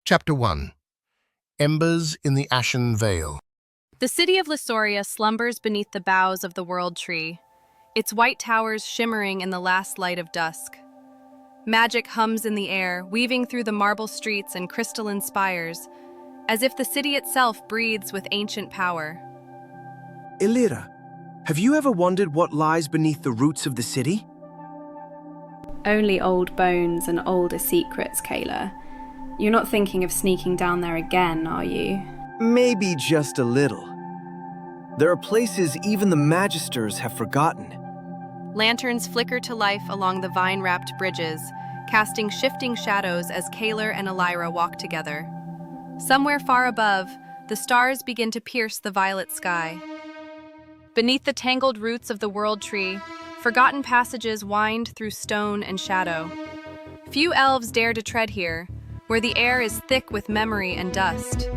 Chapter 1. Embers in the Ashen Vale. The city of Lysoria slumbers beneath the boughs of the world tree, its white towers shimmering in the last light of dusk. Magic hums in the air, weaving through the marble streets and crystalline spires, as if the city itself breathes with ancient power. Elyra, have you ever wondered what lies beneath the roots of the city? Only old bones and older secrets, Caelir. You're not thinking of sneaking down there again, are you? Maybe just a little. There are places even the Magisters have forgotten. Lanterns flicker to life along the vine-wrapped bridges, casting shifting shadows as Caelir and Elyra walk together. Somewhere far above, the stars begin to pierce the violet sky. Beneath the tangled roots of the world tree, forgotten passages wind through stone and shadow. Few elves dare to tread here, where the air is thick with memory and dust.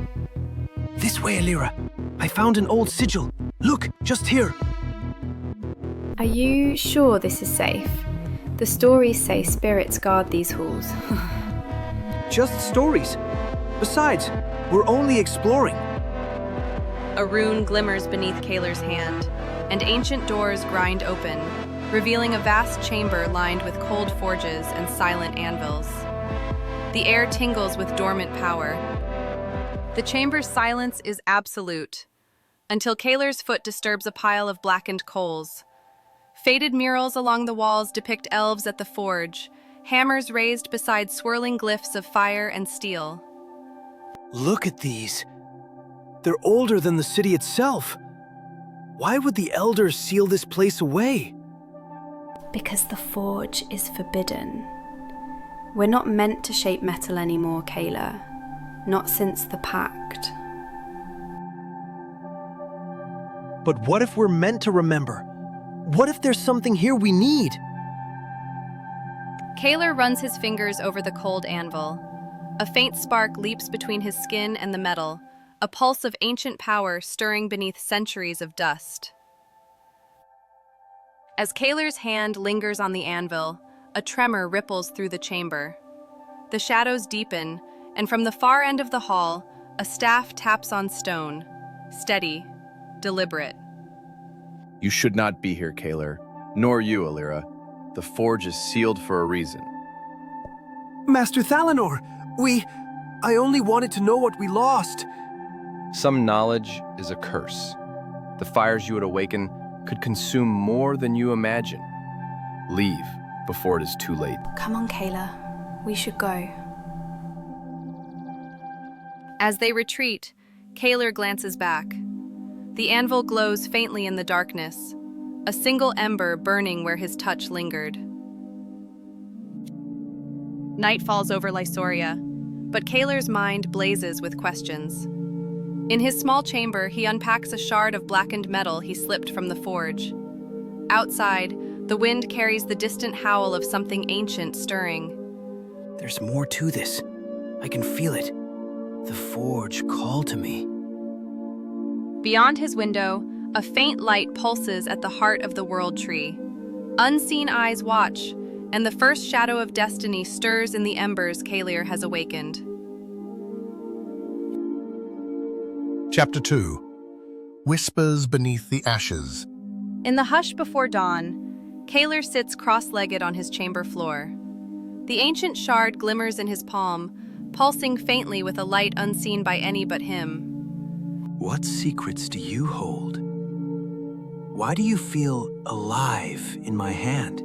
This way, Elyra. I found an old sigil. Look, just here. Are you sure this is safe? The stories say spirits guard these halls. Just stories. Besides, we're only exploring. A rune glimmers beneath Caelir's hand, and ancient doors grind open, revealing a vast chamber lined with cold forges and silent anvils. The air tingles with dormant power. The chamber's silence is absolute, until Caelir's foot disturbs a pile of blackened coals. Faded murals along the walls depict elves at the forge, hammers raised beside swirling glyphs of fire and steel. Look at these. They're older than the city itself. Why would the elders seal this place away? Because the forge is forbidden. We're not meant to shape metal anymore, Caelir. Not since the pact. But what if we're meant to remember? What if there's something here we need? Caelir runs his fingers over the cold anvil. A faint spark leaps between his skin and the metal, a pulse of ancient power stirring beneath centuries of dust. As Caelir's hand lingers on the anvil, a tremor ripples through the chamber. The shadows deepen, and from the far end of the hall, a staff taps on stone, steady, deliberate. You should not be here, Caelir, nor you, Elyra. The forge is sealed for a reason. Master Thalanor, I only wanted to know what we lost. Some knowledge is a curse. The fires you would awaken could consume more than you imagine. Leave before it is too late. Come on, Caelir. We should go. As they retreat, Caelir glances back. The anvil glows faintly in the darkness, a single ember burning where his touch lingered. Night falls over Lysoria, but Caelir's mind blazes with questions. In his small chamber, he unpacks a shard of blackened metal he slipped from the forge. Outside, the wind carries the distant howl of something ancient stirring. There's more to this. I can feel it. The forge called to me. Beyond his window, a faint light pulses at the heart of the world tree. Unseen eyes watch, and the first shadow of destiny stirs in the embers Caelir has awakened. Chapter 2. Whispers beneath the ashes. In the hush before dawn, Caelir sits cross-legged on his chamber floor. The ancient shard glimmers in his palm, pulsing faintly with a light unseen by any but him. What secrets do you hold? Why do you feel alive in my hand?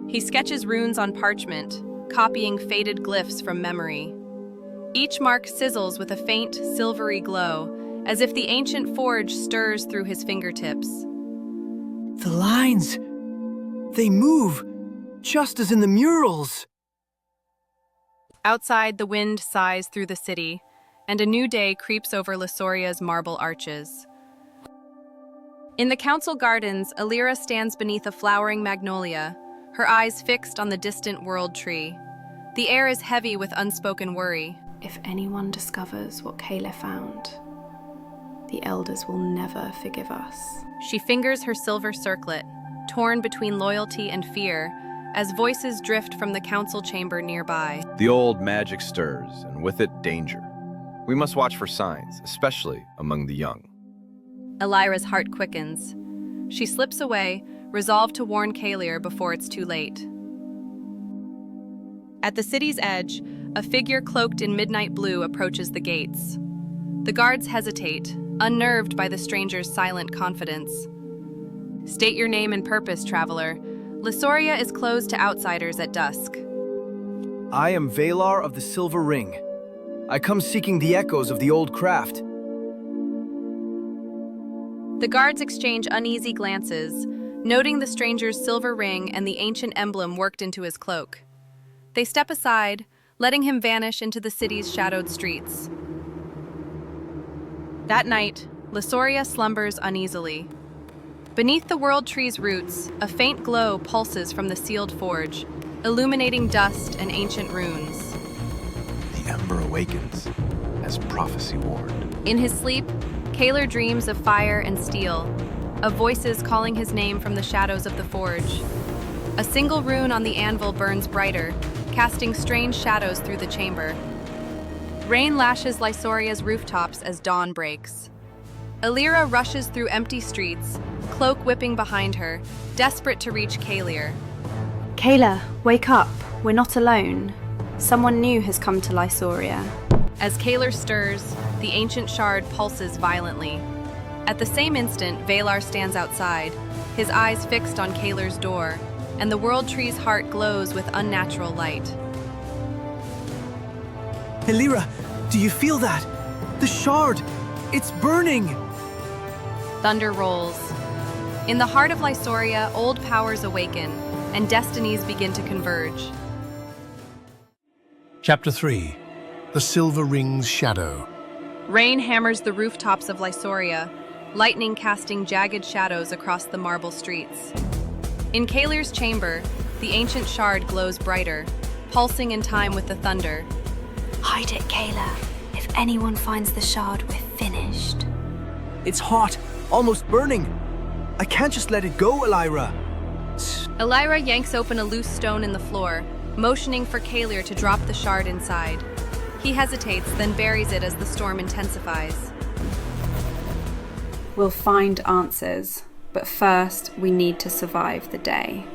He sketches runes on parchment, copying faded glyphs from memory. Each mark sizzles with a faint, silvery glow, as if the ancient forge stirs through his fingertips. The lines! They move, just as in the murals! Outside, the wind sighs through the city, and a new day creeps over Lysoria's marble arches. In the council gardens, Elyra stands beneath a flowering magnolia, her eyes fixed on the distant world tree. The air is heavy with unspoken worry. If anyone discovers what Caelir found, the elders will never forgive us. She fingers her silver circlet, torn between loyalty and fear, as voices drift from the council chamber nearby. The old magic stirs, and with it, danger. We must watch for signs, especially among the young. Elyra's heart quickens. She slips away, resolved to warn Caelir before it's too late. At the city's edge, a figure cloaked in midnight blue approaches the gates. The guards hesitate, unnerved by the stranger's silent confidence. State your name and purpose, traveler. Lysoria is closed to outsiders at dusk. I am Valar of the Silver Ring. I come seeking the echoes of the old craft. The guards exchange uneasy glances, noting the stranger's silver ring and the ancient emblem worked into his cloak. They step aside, letting him vanish into the city's shadowed streets. That night, Lysoria slumbers uneasily. Beneath the world tree's roots, a faint glow pulses from the sealed forge, illuminating dust and ancient runes. The ember awakens, as prophecy warned. In his sleep, Caelir dreams of fire and steel, of voices calling his name from the shadows of the forge. A single rune on the anvil burns brighter, casting strange shadows through the chamber. Rain lashes Lysoria's rooftops as dawn breaks. Elyra rushes through empty streets, cloak whipping behind her, desperate to reach Caelir. Caelir, wake up. We're not alone. Someone new has come to Lysoria. As Caelir stirs, the ancient shard pulses violently. At the same instant, Valar stands outside, his eyes fixed on Caelir's door, and the world tree's heart glows with unnatural light. Elyra, do you feel that? The shard! It's burning! Thunder rolls. In the heart of Lysoria, old powers awaken, and destinies begin to converge. Chapter 3. The Silver Ring's Shadow. Rain hammers the rooftops of Lysoria, lightning casting jagged shadows across the marble streets. In Caelir's chamber, the ancient shard glows brighter, pulsing in time with the thunder. Hide it, Caelir. If anyone finds the shard, we're finished. It's hot, almost burning. I can't just let it go, Elyra. Elyra yanks open a loose stone in the floor, motioning for Caelir to drop the shard inside. He hesitates, then buries it as the storm intensifies. We'll find answers, but first we need to survive the day.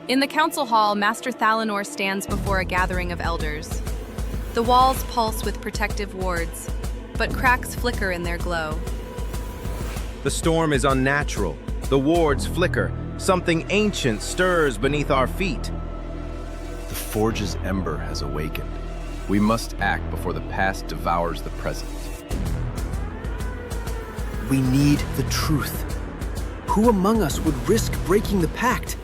In the council hall, Master Thalanor stands before a gathering of elders. The walls pulse with protective wards, but cracks flicker in their glow. The storm is unnatural. The wards flicker. Something ancient stirs beneath our feet. The forge's ember has awakened. We must act before the past devours the present. We need the truth. Who among us would risk breaking the pact?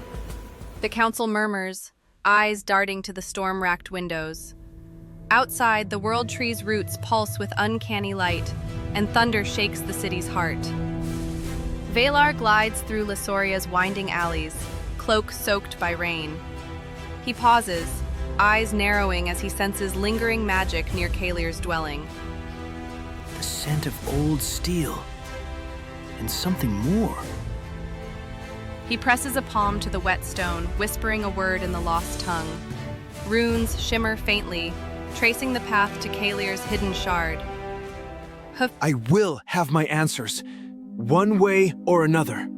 The council murmurs, eyes darting to the storm-racked windows. Outside, the world tree's roots pulse with uncanny light, and thunder shakes the city's heart. Valar glides through Lysoria's winding alleys, cloak soaked by rain. He pauses, eyes narrowing as he senses lingering magic near Caelir's dwelling. The scent of old steel. And something more. He presses a palm to the wet stone, whispering a word in the lost tongue. Runes shimmer faintly, tracing the path to Caelir's hidden shard. I will have my answers, one way or another.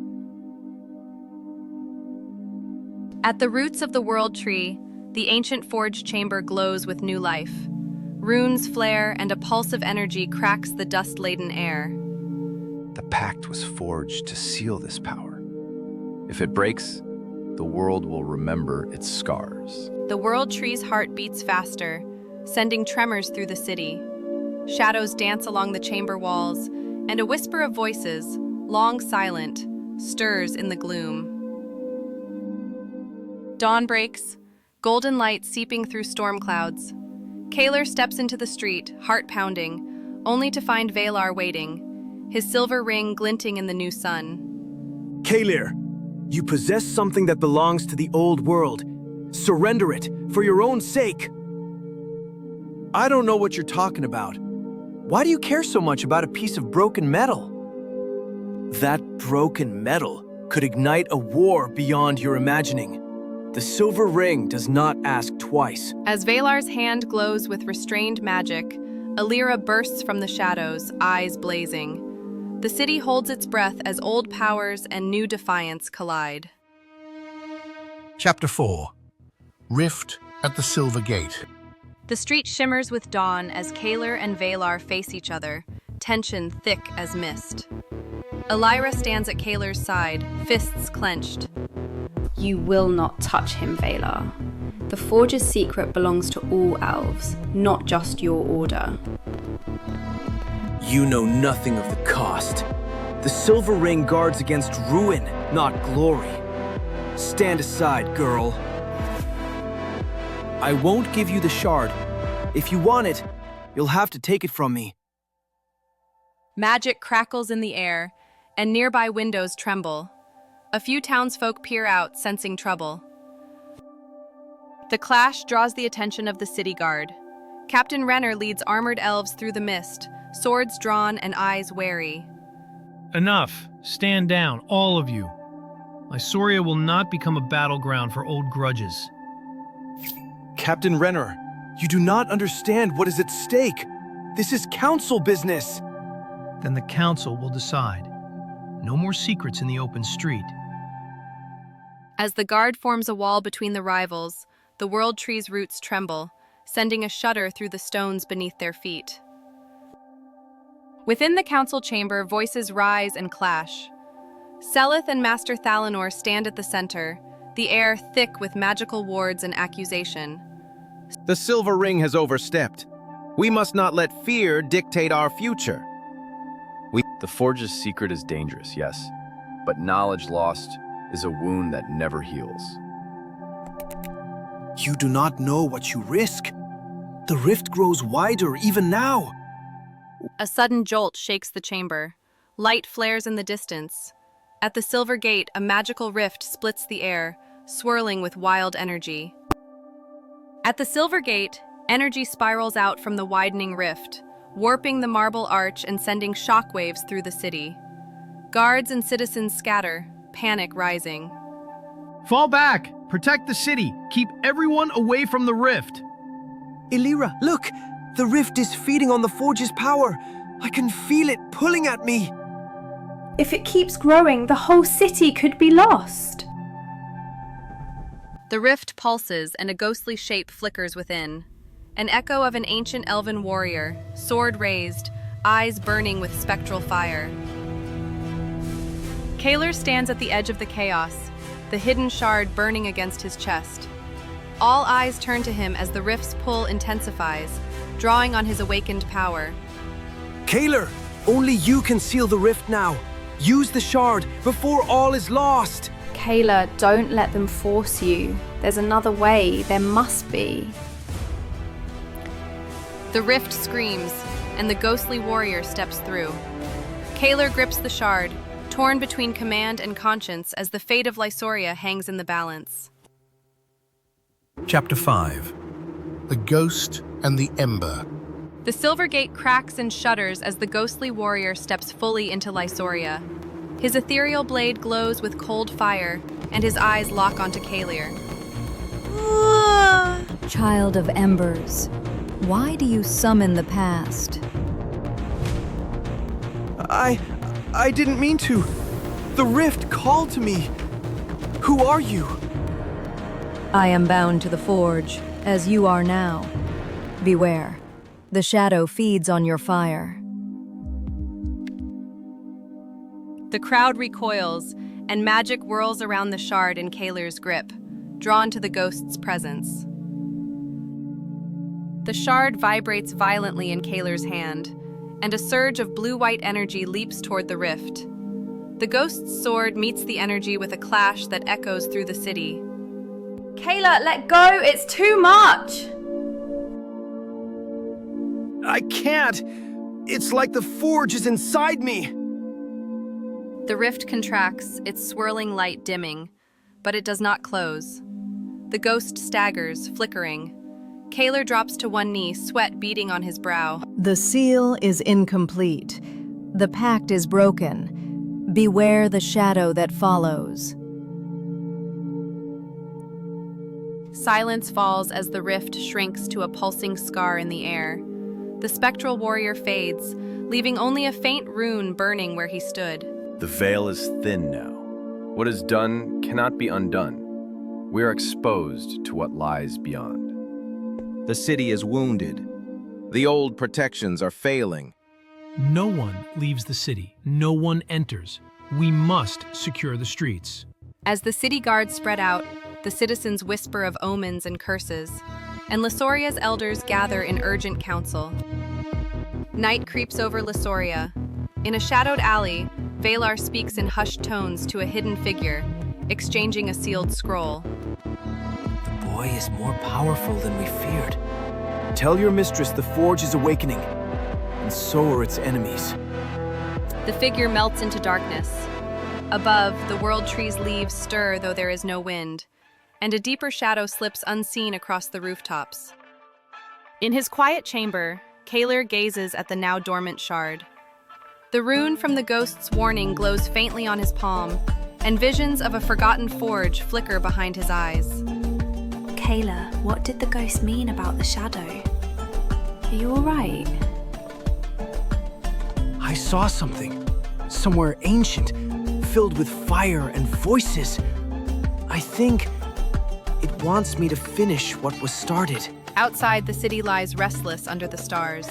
At the roots of the world tree, the ancient forge chamber glows with new life. Runes flare and a pulse of energy cracks the dust-laden air. The pact was forged to seal this power. If it breaks, the world will remember its scars. The world tree's heart beats faster, sending tremors through the city. Shadows dance along the chamber walls, and a whisper of voices, long silent, stirs in the gloom. Dawn breaks, golden light seeping through storm clouds. Caelir steps into the street, heart pounding, only to find Valar waiting, his silver ring glinting in the new sun. Caelir, you possess something that belongs to the old world. Surrender it, for your own sake. I don't know what you're talking about. Why do you care so much about a piece of broken metal? That broken metal could ignite a war beyond your imagining. The silver ring does not ask twice. As Valar's hand glows with restrained magic, Elyra bursts from the shadows, eyes blazing. The city holds its breath as old powers and new defiance collide. Chapter 4. Rift at the Silver Gate. The street shimmers with dawn as Caelir and Valar face each other, tension thick as mist. Elyra stands at Caelir's side, fists clenched. You will not touch him, Valar. The Forge's secret belongs to all elves, not just your order. You know nothing of the cost. The silver ring guards against ruin, not glory. Stand aside, girl. I won't give you the shard. If you want it, you'll have to take it from me. Magic crackles in the air, and nearby windows tremble. A few townsfolk peer out, sensing trouble. The clash draws the attention of the city guard. Captain Renner leads armored elves through the mist, swords drawn and eyes wary. Enough. Stand down, all of you. Lysoria will not become a battleground for old grudges. Captain Renner, you do not understand what is at stake. This is council business. Then the council will decide. No more secrets in the open street. As the guard forms a wall between the rivals, the world tree's roots tremble, sending a shudder through the stones beneath their feet. Within the council chamber, voices rise and clash. Seleth and Master Thalanor stand at the center, the air thick with magical wards and accusation. The silver ring has overstepped. We must not let fear dictate our future. The Forge's secret is dangerous, yes, but knowledge lost is a wound that never heals. You do not know what you risk. The rift grows wider even now. A sudden jolt shakes the chamber. Light flares in the distance. At the Silver Gate, a magical rift splits the air, swirling with wild energy. At the Silver Gate, energy spirals out from the widening rift, warping the marble arch and sending shockwaves through the city. Guards and citizens scatter, panic rising. Fall back! Protect the city! Keep everyone away from the rift! Elyra, look! The rift is feeding on the Forge's power. I can feel it pulling at me. If it keeps growing, the whole city could be lost. The rift pulses and a ghostly shape flickers within. An echo of an ancient elven warrior, sword raised, eyes burning with spectral fire. Caelir stands at the edge of the chaos, the hidden shard burning against his chest. All eyes turn to him as the rift's pull intensifies, drawing on his awakened power. Caelir, only you can seal the rift now. Use the shard before all is lost. Caelir, don't let them force you. There's another way. There must be. The rift screams, and the ghostly warrior steps through. Caelir grips the shard, torn between command and conscience as the fate of Lysoria hangs in the balance. Chapter 5. The Ghost and the Ember. The Silver Gate cracks and shudders as the ghostly warrior steps fully into Lysoria. His ethereal blade glows with cold fire, and his eyes lock onto Caelir. Child of embers, why do you summon the past? I didn't mean to. The rift called to me. Who are you? I am bound to the Forge, as you are now. Beware. The shadow feeds on your fire. The crowd recoils, and magic whirls around the shard in Caelir's grip, drawn to the ghost's presence. The shard vibrates violently in Caelir's hand, and a surge of blue-white energy leaps toward the rift. The ghost's sword meets the energy with a clash that echoes through the city. Caelir, let go! It's too much! I can't. It's like the Forge is inside me. The rift contracts, its swirling light dimming, but it does not close. The ghost staggers, flickering. Caelir drops to one knee, sweat beading on his brow. The seal is incomplete. The pact is broken. Beware the shadow that follows. Silence falls as the rift shrinks to a pulsing scar in the air. The spectral warrior fades, leaving only a faint rune burning where he stood. The veil is thin now. What is done cannot be undone. We are exposed to what lies beyond. The city is wounded. The old protections are failing. No one leaves the city. No one enters. We must secure the streets. As the city guards spread out, the citizens whisper of omens and curses, and Lysoria's elders gather in urgent council. Night creeps over Lysoria. In a shadowed alley, Valar speaks in hushed tones to a hidden figure, exchanging a sealed scroll. The boy is more powerful than we feared. Tell your mistress the forge is awakening, and so are its enemies. The figure melts into darkness. Above, the world tree's leaves stir though there is no wind, and a deeper shadow slips unseen across the rooftops. In his quiet chamber, Caelir gazes at the now dormant shard. The rune from the ghost's warning glows faintly on his palm, and visions of a forgotten forge flicker behind his eyes. Caelir, what did the ghost mean about the shadow? Are you all right? I saw something, somewhere ancient, filled with fire and voices. I think it wants me to finish what was started. Outside, the city lies restless under the stars.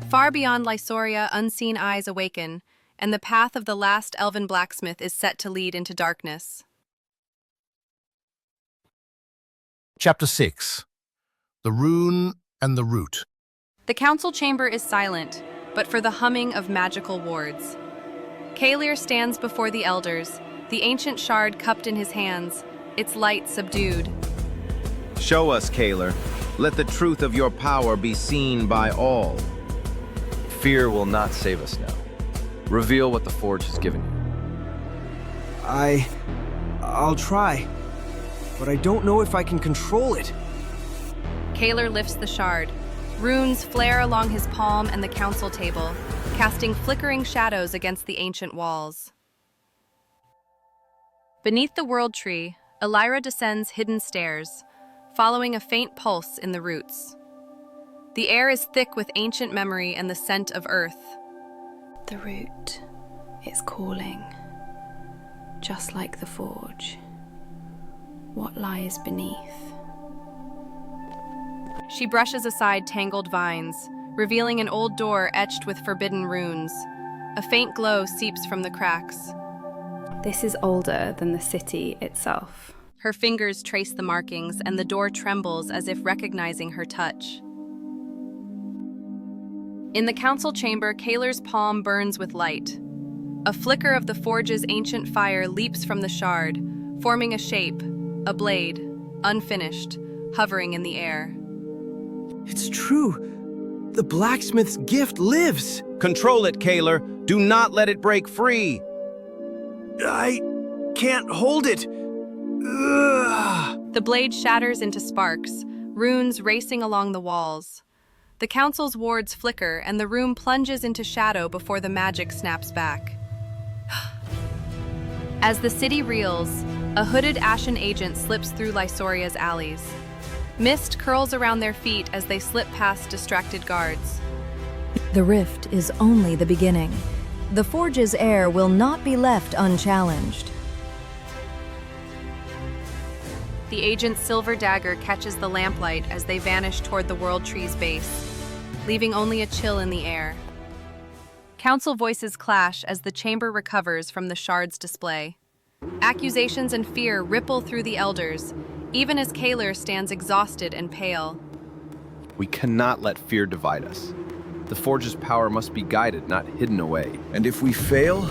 Far beyond Lysoria, unseen eyes awaken, and the path of the last Elven Blacksmith is set to lead into darkness. Chapter 6. The Rune and the Root. The council chamber is silent, but for the humming of magical wards. Caelir stands before the elders, the ancient shard cupped in his hands, its light subdued. Show us, Caelir. Let the truth of your power be seen by all. Fear will not save us now. Reveal what the forge has given you. I'll try, but I don't know if I can control it. Caelir lifts the shard. Runes flare along his palm and the council table, casting flickering shadows against the ancient walls. Beneath the world tree, Elyra descends hidden stairs, following a faint pulse in the roots. The air is thick with ancient memory and the scent of earth. The root, it's calling, just like the forge. What lies beneath? She brushes aside tangled vines, revealing an old door etched with forbidden runes. A faint glow seeps from the cracks. This is older than the city itself. Her fingers trace the markings, and the door trembles as if recognizing her touch. In the council chamber, Caelir's palm burns with light. A flicker of the forge's ancient fire leaps from the shard, forming a shape, a blade, unfinished, hovering in the air. It's true. The blacksmith's gift lives. Control it, Caelir. Do not let it break free. I can't hold it. Ugh. The blade shatters into sparks, runes racing along the walls. The council's wards flicker, and the room plunges into shadow before the magic snaps back. As the city reels, a hooded ashen agent slips through Lysoria's alleys. Mist curls around their feet as they slip past distracted guards. The rift is only the beginning. The forge's heir will not be left unchallenged. The agent's silver dagger catches the lamplight as they vanish toward the world tree's base, leaving only a chill in the air. Council voices clash as the chamber recovers from the shard's display. Accusations and fear ripple through the elders, even as Caelir stands exhausted and pale. We cannot let fear divide us. The forge's power must be guided, not hidden away. And if we fail,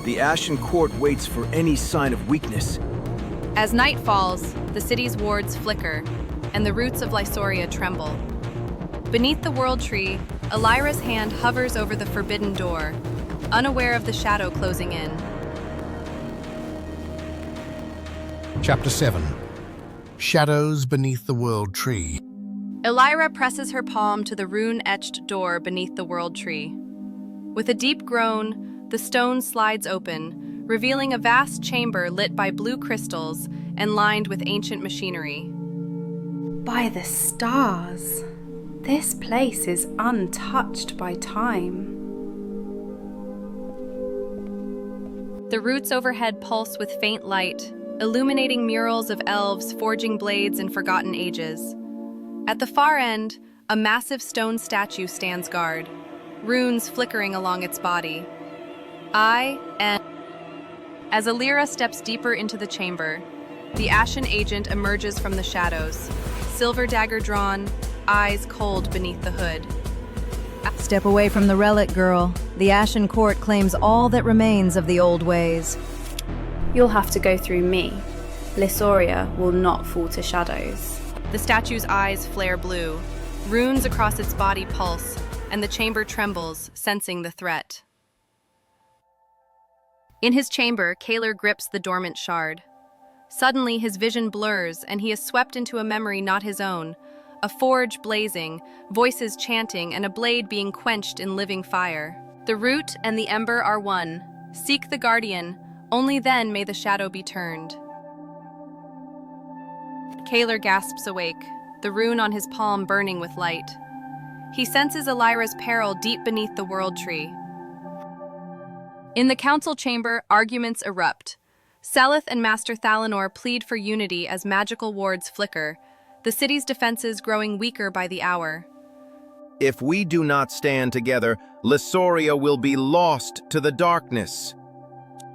the Ashen Court waits for any sign of weakness. As night falls, the city's wards flicker, and the roots of Lysoria tremble. Beneath the world tree, Elyra's hand hovers over the forbidden door, unaware of the shadow closing in. Chapter 7. Shadows beneath the world tree. Elyra presses her palm to the rune-etched door beneath the world tree. With a deep groan, The stone slides open, revealing a vast chamber lit by blue crystals and lined with ancient machinery. By the stars, this place is untouched by time. The roots overhead pulse with faint light, illuminating murals of elves forging blades in forgotten ages. At the far end, a massive stone statue stands guard, runes flickering along its body. As Elyra steps deeper into the chamber, the ashen agent emerges from the shadows, silver dagger drawn, eyes cold beneath the hood. Step away from the relic, girl. The Ashen Court claims all that remains of the old ways. You'll have to go through me. Lysoria will not fall to shadows. The statue's eyes flare blue, runes across its body pulse, and the chamber trembles, sensing the threat. In his chamber, Caelir grips the dormant shard. Suddenly, his vision blurs, and he is swept into a memory not his own, a forge blazing, voices chanting, and a blade being quenched in living fire. The root and the ember are one. Seek the guardian, only then may the shadow be turned. Caelir gasps awake, the rune on his palm burning with light. He senses Elyra's peril deep beneath the world tree. In the council chamber, arguments erupt. Seleth and Master Thalinor plead for unity as magical wards flicker, the city's defenses growing weaker by the hour. If we do not stand together, Lysoria will be lost to the darkness.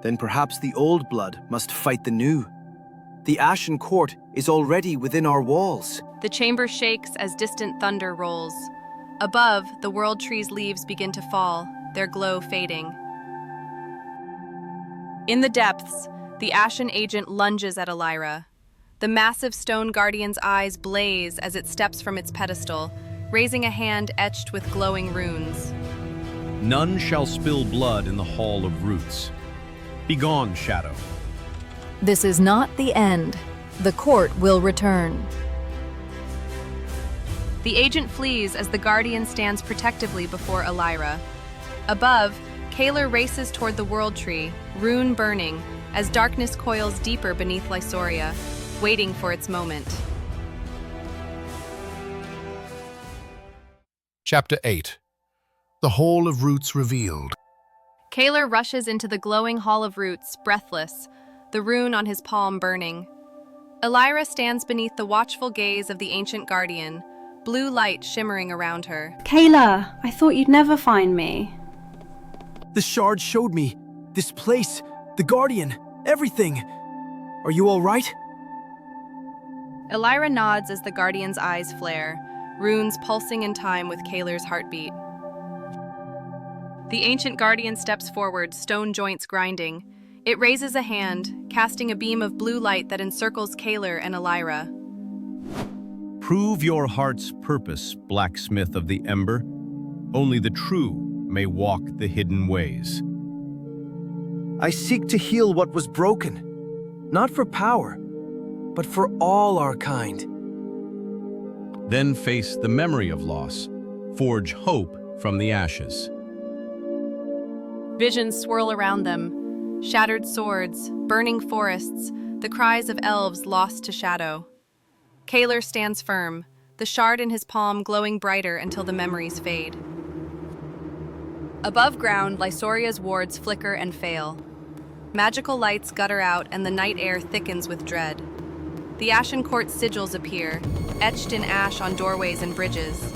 Then perhaps the old blood must fight the new. The Ashen Court is already within our walls. The chamber shakes as distant thunder rolls. Above, the world tree's leaves begin to fall, their glow fading. In the depths, the ashen agent lunges at Elyra. The massive stone guardian's eyes blaze as it steps from its pedestal, raising a hand etched with glowing runes. None shall spill blood in the Hall of Roots. Begone, Shadow. This is not the end. The court will return. The agent flees as the guardian stands protectively before Elyra. Above, Caelir races toward the world tree, rune burning, as darkness coils deeper beneath Lysoria, waiting for its moment. Chapter 8. The Hall of Roots Revealed. Caelir rushes into the glowing Hall of Roots, breathless, the rune on his palm burning. Elyra stands beneath the watchful gaze of the ancient guardian, blue light shimmering around her. Caelir, I thought you'd never find me. The shard showed me. This place, the guardian, everything. Are you all right? Elyra nods as the guardian's eyes flare, runes pulsing in time with Caelir's heartbeat. The ancient guardian steps forward, stone joints grinding. It raises a hand, casting a beam of blue light that encircles Caelir and Elyra. Prove your heart's purpose, blacksmith of the ember. Only the true may walk the hidden ways. I seek to heal what was broken, not for power, but for all our kind. Then face the memory of loss. Forge hope from the ashes. Visions swirl around them, shattered swords, burning forests, the cries of elves lost to shadow. Caelir stands firm, the shard in his palm glowing brighter until the memories fade. Above ground, Lysoria's wards flicker and fail. Magical lights gutter out and the night air thickens with dread. The Ashen Court sigils appear, etched in ash on doorways and bridges.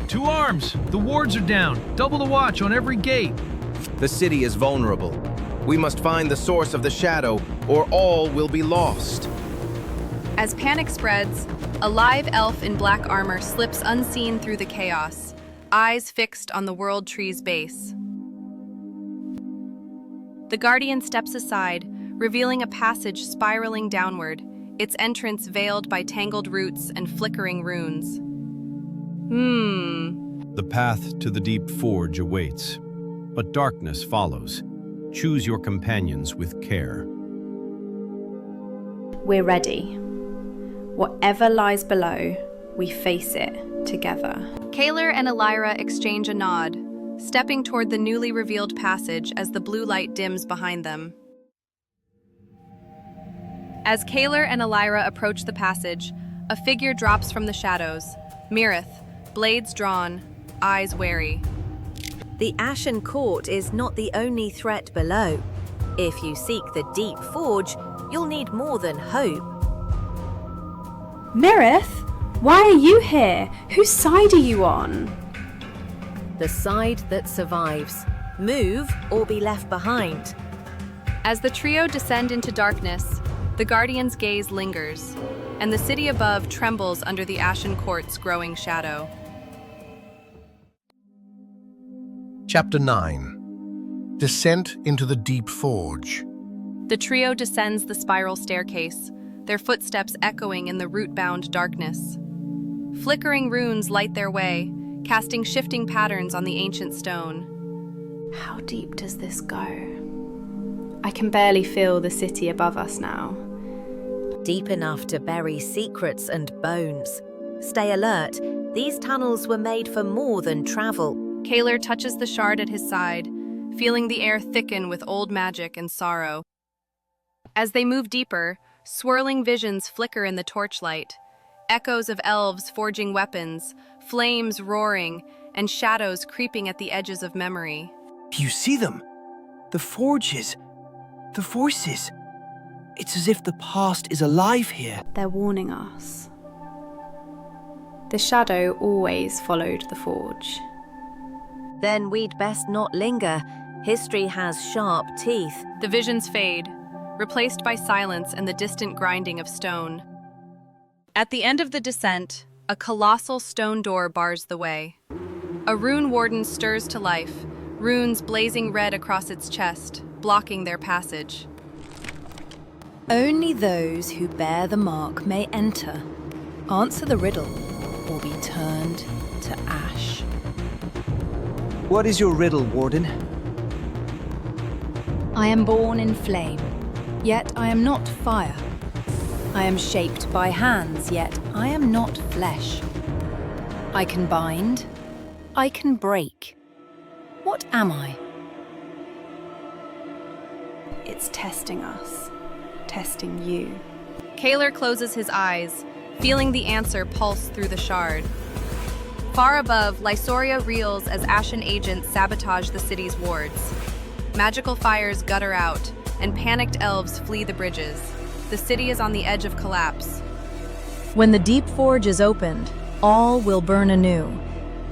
To arms! The wards are down. Double the watch on every gate. The city is vulnerable. We must find the source of the shadow, or all will be lost. As panic spreads, a live elf in black armor slips unseen through the chaos, eyes fixed on the world tree's base. The guardian steps aside, revealing a passage spiraling downward, its entrance veiled by tangled roots and flickering runes. The path to the deep forge awaits, but darkness follows. Choose your companions with care. We're ready. Whatever lies below, we face it together. Caelir and Elyra exchange a nod, stepping toward the newly revealed passage as the blue light dims behind them. As Caelir and Elyra approach the passage, a figure drops from the shadows. Mirith, blades drawn, eyes wary. The Ashen Court is not the only threat below. If you seek the Deep Forge, you'll need more than hope. Mirith, why are you here? Whose side are you on? The side that survives. Move or be left behind. As the trio descend into darkness, the Guardian's gaze lingers, and the city above trembles under the Ashen Court's growing shadow. Chapter 9. Descent into the Deep Forge. The trio descends the spiral staircase, their footsteps echoing in the root-bound darkness. Flickering runes light their way, casting shifting patterns on the ancient stone. How deep does this go? I can barely feel the city above us now. Deep enough to bury secrets and bones. Stay alert. These tunnels were made for more than travel. Caelir touches the shard at his side, feeling the air thicken with old magic and sorrow. As they move deeper, swirling visions flicker in the torchlight. Echoes of elves forging weapons, flames roaring, and shadows creeping at the edges of memory. Do you see them? The forges, the voices. It's as if the past is alive here. They're warning us. The shadow always followed the forge. Then we'd best not linger. History has sharp teeth. The visions fade, replaced by silence and the distant grinding of stone. At the end of the descent, a colossal stone door bars the way. A rune warden stirs to life, runes blazing red across its chest, blocking their passage. Only those who bear the mark may enter. Answer the riddle, or be turned to ash. What is your riddle, Warden? I am born in flame, yet I am not fire. I am shaped by hands, yet I am not flesh. I can bind, I can break. What am I? It's testing us, testing you. Caelir closes his eyes, feeling the answer pulse through the shard. Far above, Lysoria reels as Ashen agents sabotage the city's wards. Magical fires gutter out, and panicked elves flee the bridges. The city is on the edge of collapse. When the Deep Forge is opened, all will burn anew.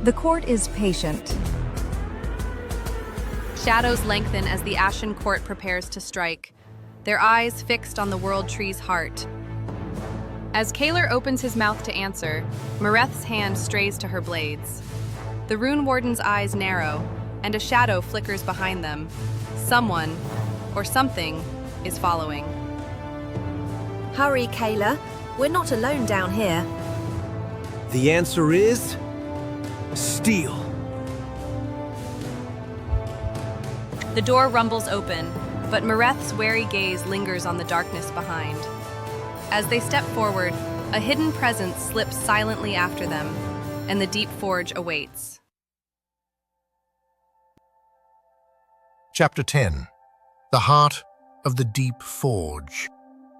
The court is patient. Shadows lengthen as the Ashen Court prepares to strike, their eyes fixed on the World Tree's heart. As Caelir opens his mouth to answer, Mireth's hand strays to her blades. The Rune Warden's eyes narrow, and a shadow flickers behind them. Someone, or something, is following. Hurry, Caelir. We're not alone down here. The answer is... steel. The door rumbles open, but Mireth's wary gaze lingers on the darkness behind. As they step forward, a hidden presence slips silently after them, and the Deep Forge awaits. Chapter 10. The Heart of the Deep Forge.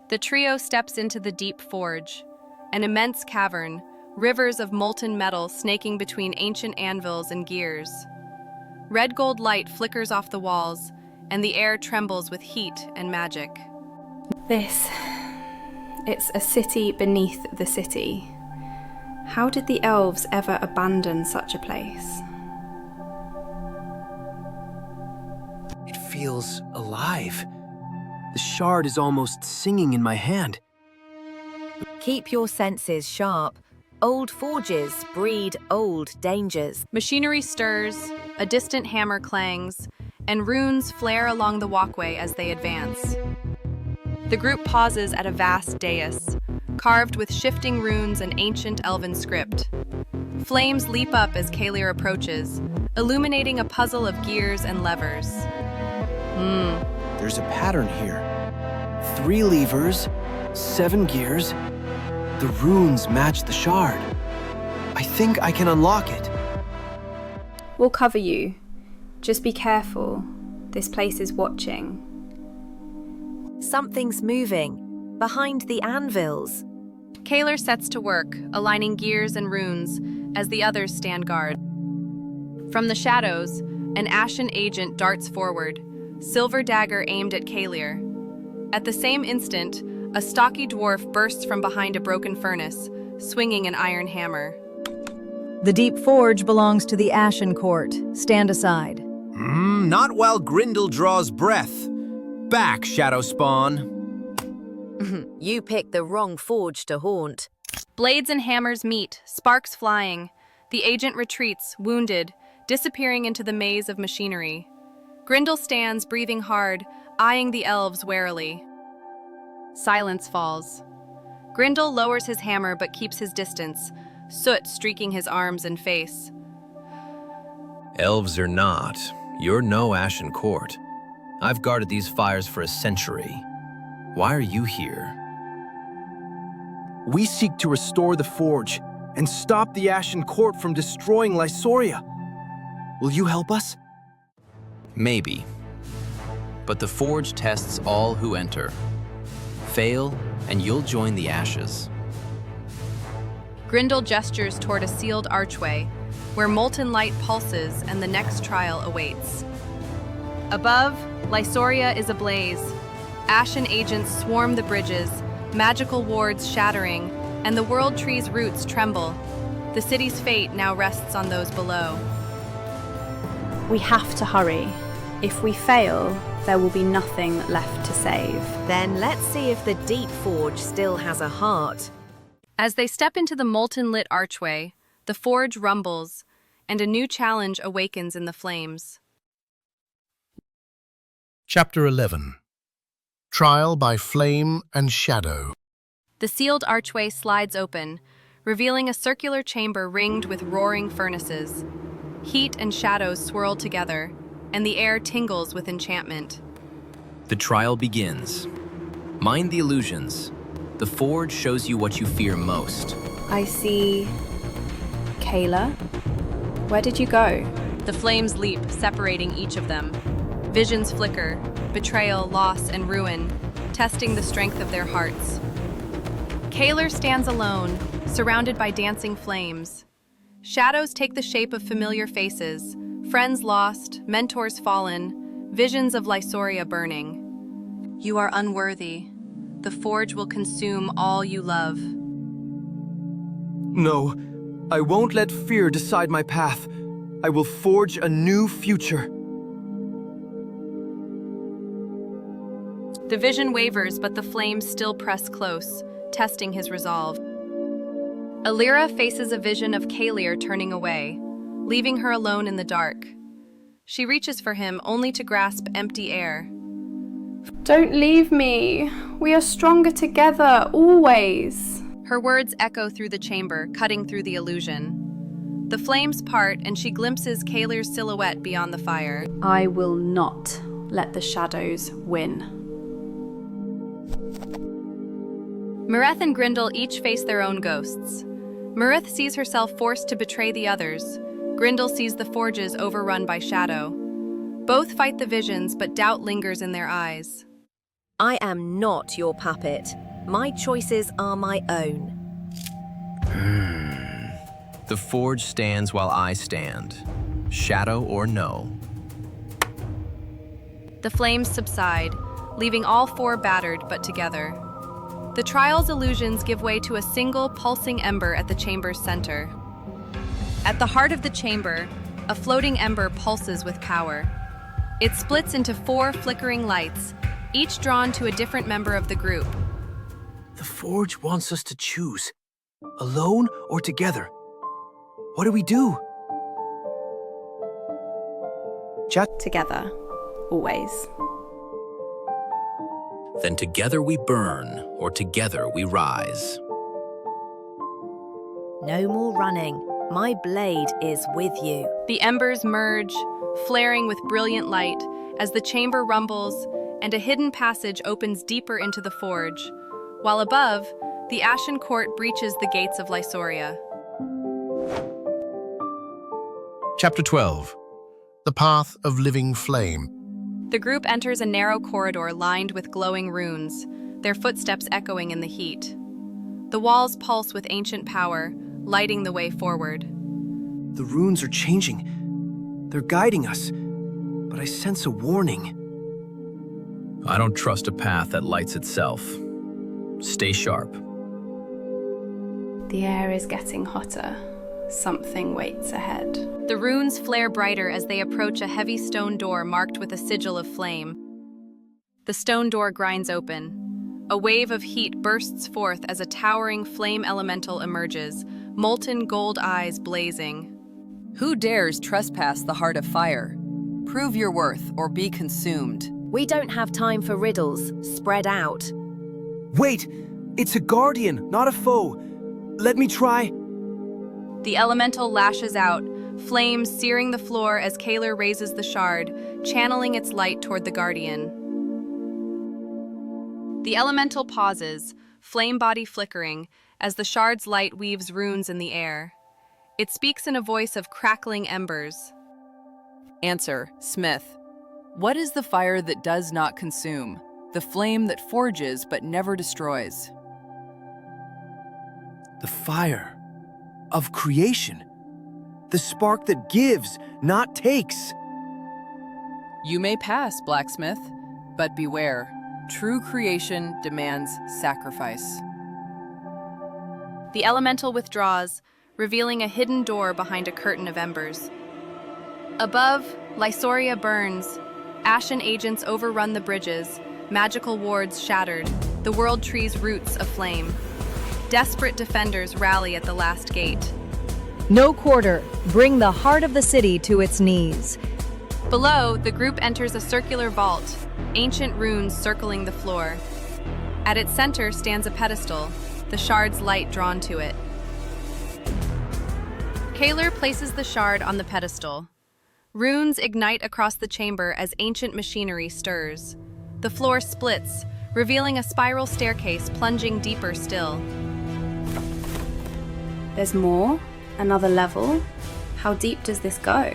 The trio steps into the Deep Forge, an immense cavern, rivers of molten metal snaking between ancient anvils and gears. Red gold light flickers off the walls, and the air trembles with heat and magic. It's a city beneath the city. How did the elves ever abandon such a place? It feels alive. The shard is almost singing in my hand. Keep your senses sharp. Old forges breed old dangers. Machinery stirs, a distant hammer clangs, and runes flare along the walkway as they advance. The group pauses at a vast dais, carved with shifting runes and ancient elven script. Flames leap up as Caelir approaches, illuminating a puzzle of gears and levers. There's a pattern here. 3 levers, 7 gears. The runes match the shard. I think I can unlock it. We'll cover you. Just be careful. This place is watching. Something's moving. Behind the anvils. Caelir sets to work, aligning gears and runes, as the others stand guard. From the shadows, an ashen agent darts forward, silver dagger aimed at Caelir. At the same instant, a stocky dwarf bursts from behind a broken furnace, swinging an iron hammer. The deep forge belongs to the Ashen Court. Stand aside. Not while Grindel draws breath. Back, Shadow Spawn. You picked the wrong forge to haunt. Blades and hammers meet, sparks flying. The agent retreats, wounded, disappearing into the maze of machinery. Grindel stands, breathing hard, eyeing the elves warily. Silence falls. Grindel lowers his hammer but keeps his distance, soot streaking his arms and face. Elves or not, you're no Ashen Court. I've guarded these fires for a century. Why are you here? We seek to restore the forge and stop the Ashen Court from destroying Lysoria. Will you help us? Maybe. But the forge tests all who enter. Fail, and you'll join the ashes. Grindel gestures toward a sealed archway, where molten light pulses and the next trial awaits. Above, Lysoria is ablaze. Ashen agents swarm the bridges, magical wards shattering, and the world tree's roots tremble. The city's fate now rests on those below. We have to hurry. If we fail, there will be nothing left to save. Then let's see if the deep forge still has a heart. As they step into the molten-lit archway, the forge rumbles, and a new challenge awakens in the flames. Chapter 11. Trial by Flame and Shadow. The sealed archway slides open, revealing a circular chamber ringed with roaring furnaces. Heat and shadows swirl together, and the air tingles with enchantment. The trial begins. Mind the illusions. The forge shows you what you fear most. I see... Caelir? Where did you go? The flames leap, separating each of them. Visions flicker, betrayal, loss, and ruin, testing the strength of their hearts. Caelir stands alone, surrounded by dancing flames. Shadows take the shape of familiar faces, friends lost, mentors fallen, visions of Lysoria burning. You are unworthy. The forge will consume all you love. No, I won't let fear decide my path. I will forge a new future. The vision wavers, but the flames still press close, testing his resolve. Elyra faces a vision of Caelir turning away, leaving her alone in the dark. She reaches for him, only to grasp empty air. Don't leave me. We are stronger together, always. Her words echo through the chamber, cutting through the illusion. The flames part, and she glimpses Caelir's silhouette beyond the fire. I will not let the shadows win. Mareth and Grindel each face their own ghosts. Mareth sees herself forced to betray the others. Grindel sees the forges overrun by shadow. Both fight the visions, but doubt lingers in their eyes. I am not your puppet. My choices are my own. The forge stands while I stand. Shadow or no. The flames subside, leaving all four battered but together. The trial's illusions give way to a single pulsing ember at the chamber's center. At the heart of the chamber, a floating ember pulses with power. It splits into 4 flickering lights, each drawn to a different member of the group. The forge wants us to choose, alone or together. What do we do? Together, always. Then together we burn, or together we rise. No more running. My blade is with you. The embers merge, flaring with brilliant light, as the chamber rumbles and a hidden passage opens deeper into the forge, while above, the Ashen Court breaches the gates of Lysoria. Chapter 12. The path of living flame. The group enters a narrow corridor lined with glowing runes, their footsteps echoing in the heat. The walls pulse with ancient power, lighting the way forward. The runes are changing. They're guiding us, but I sense a warning. I don't trust a path that lights itself. Stay sharp. The air is getting hotter. Something waits ahead. The runes flare brighter as they approach a heavy stone door marked with a sigil of flame. The stone door grinds open. A wave of heat bursts forth as a towering flame elemental emerges, molten gold eyes blazing. Who dares trespass the heart of fire? Prove your worth or be consumed. We don't have time for riddles. Spread out. Wait! It's a guardian, not a foe. Let me try. The elemental lashes out, flames searing the floor as Caelir raises the shard, channeling its light toward the guardian. The elemental pauses, flame body flickering, as the shard's light weaves runes in the air. It speaks in a voice of crackling embers. Answer, Smith. What is the fire that does not consume? The flame that forges but never destroys. The fire of creation. The spark that gives, not takes. You may pass, blacksmith, but beware. True creation demands sacrifice. The elemental withdraws, revealing a hidden door behind a curtain of embers. Above, Lysoria burns. Ashen agents overrun the bridges, magical wards shattered, the world tree's roots aflame. Desperate defenders rally at the last gate. No quarter. Bring the heart of the city to its knees. Below, the group enters a circular vault, ancient runes circling the floor. At its center stands a pedestal, the shard's light drawn to it. Caelir places the shard on the pedestal. Runes ignite across the chamber as ancient machinery stirs. The floor splits, revealing a spiral staircase plunging deeper still. There's more? Another level? How deep does this go?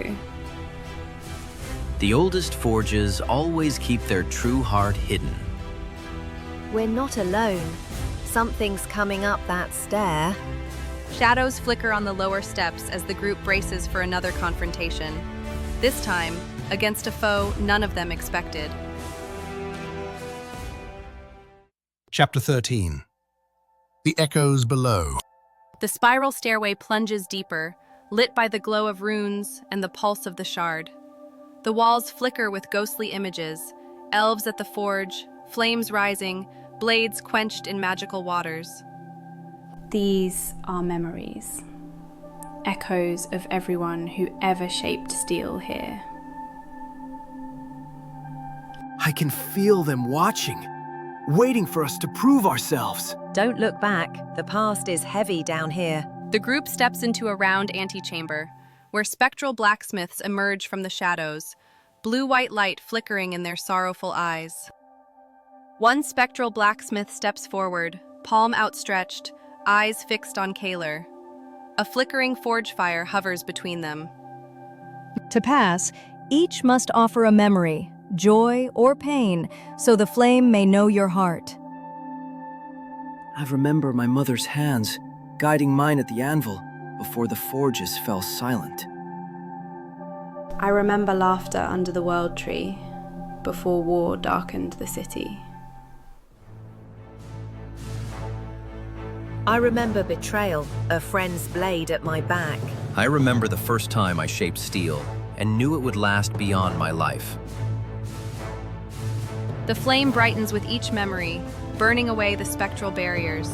The oldest forges always keep their true heart hidden. We're not alone. Something's coming up that stair. Shadows flicker on the lower steps as the group braces for another confrontation. This time, against a foe none of them expected. Chapter 13. The echoes below. The spiral stairway plunges deeper, lit by the glow of runes and the pulse of the shard. The walls flicker with ghostly images, elves at the forge, flames rising, blades quenched in magical waters. These are memories. Echoes of everyone who ever shaped steel here. I can feel them watching, waiting for us to prove ourselves. Don't look back. The past is heavy down here. The group steps into a round antechamber, where spectral blacksmiths emerge from the shadows, blue-white light flickering in their sorrowful eyes. One spectral blacksmith steps forward, palm outstretched, eyes fixed on Caelir. A flickering forge fire hovers between them. To pass, each must offer a memory, joy or pain, so the flame may know your heart. I remember my mother's hands, guiding mine at the anvil before the forges fell silent. I remember laughter under the world tree, before war darkened the city. I remember betrayal, a friend's blade at my back. I remember the first time I shaped steel and knew it would last beyond my life. The flame brightens with each memory, burning away the spectral barriers.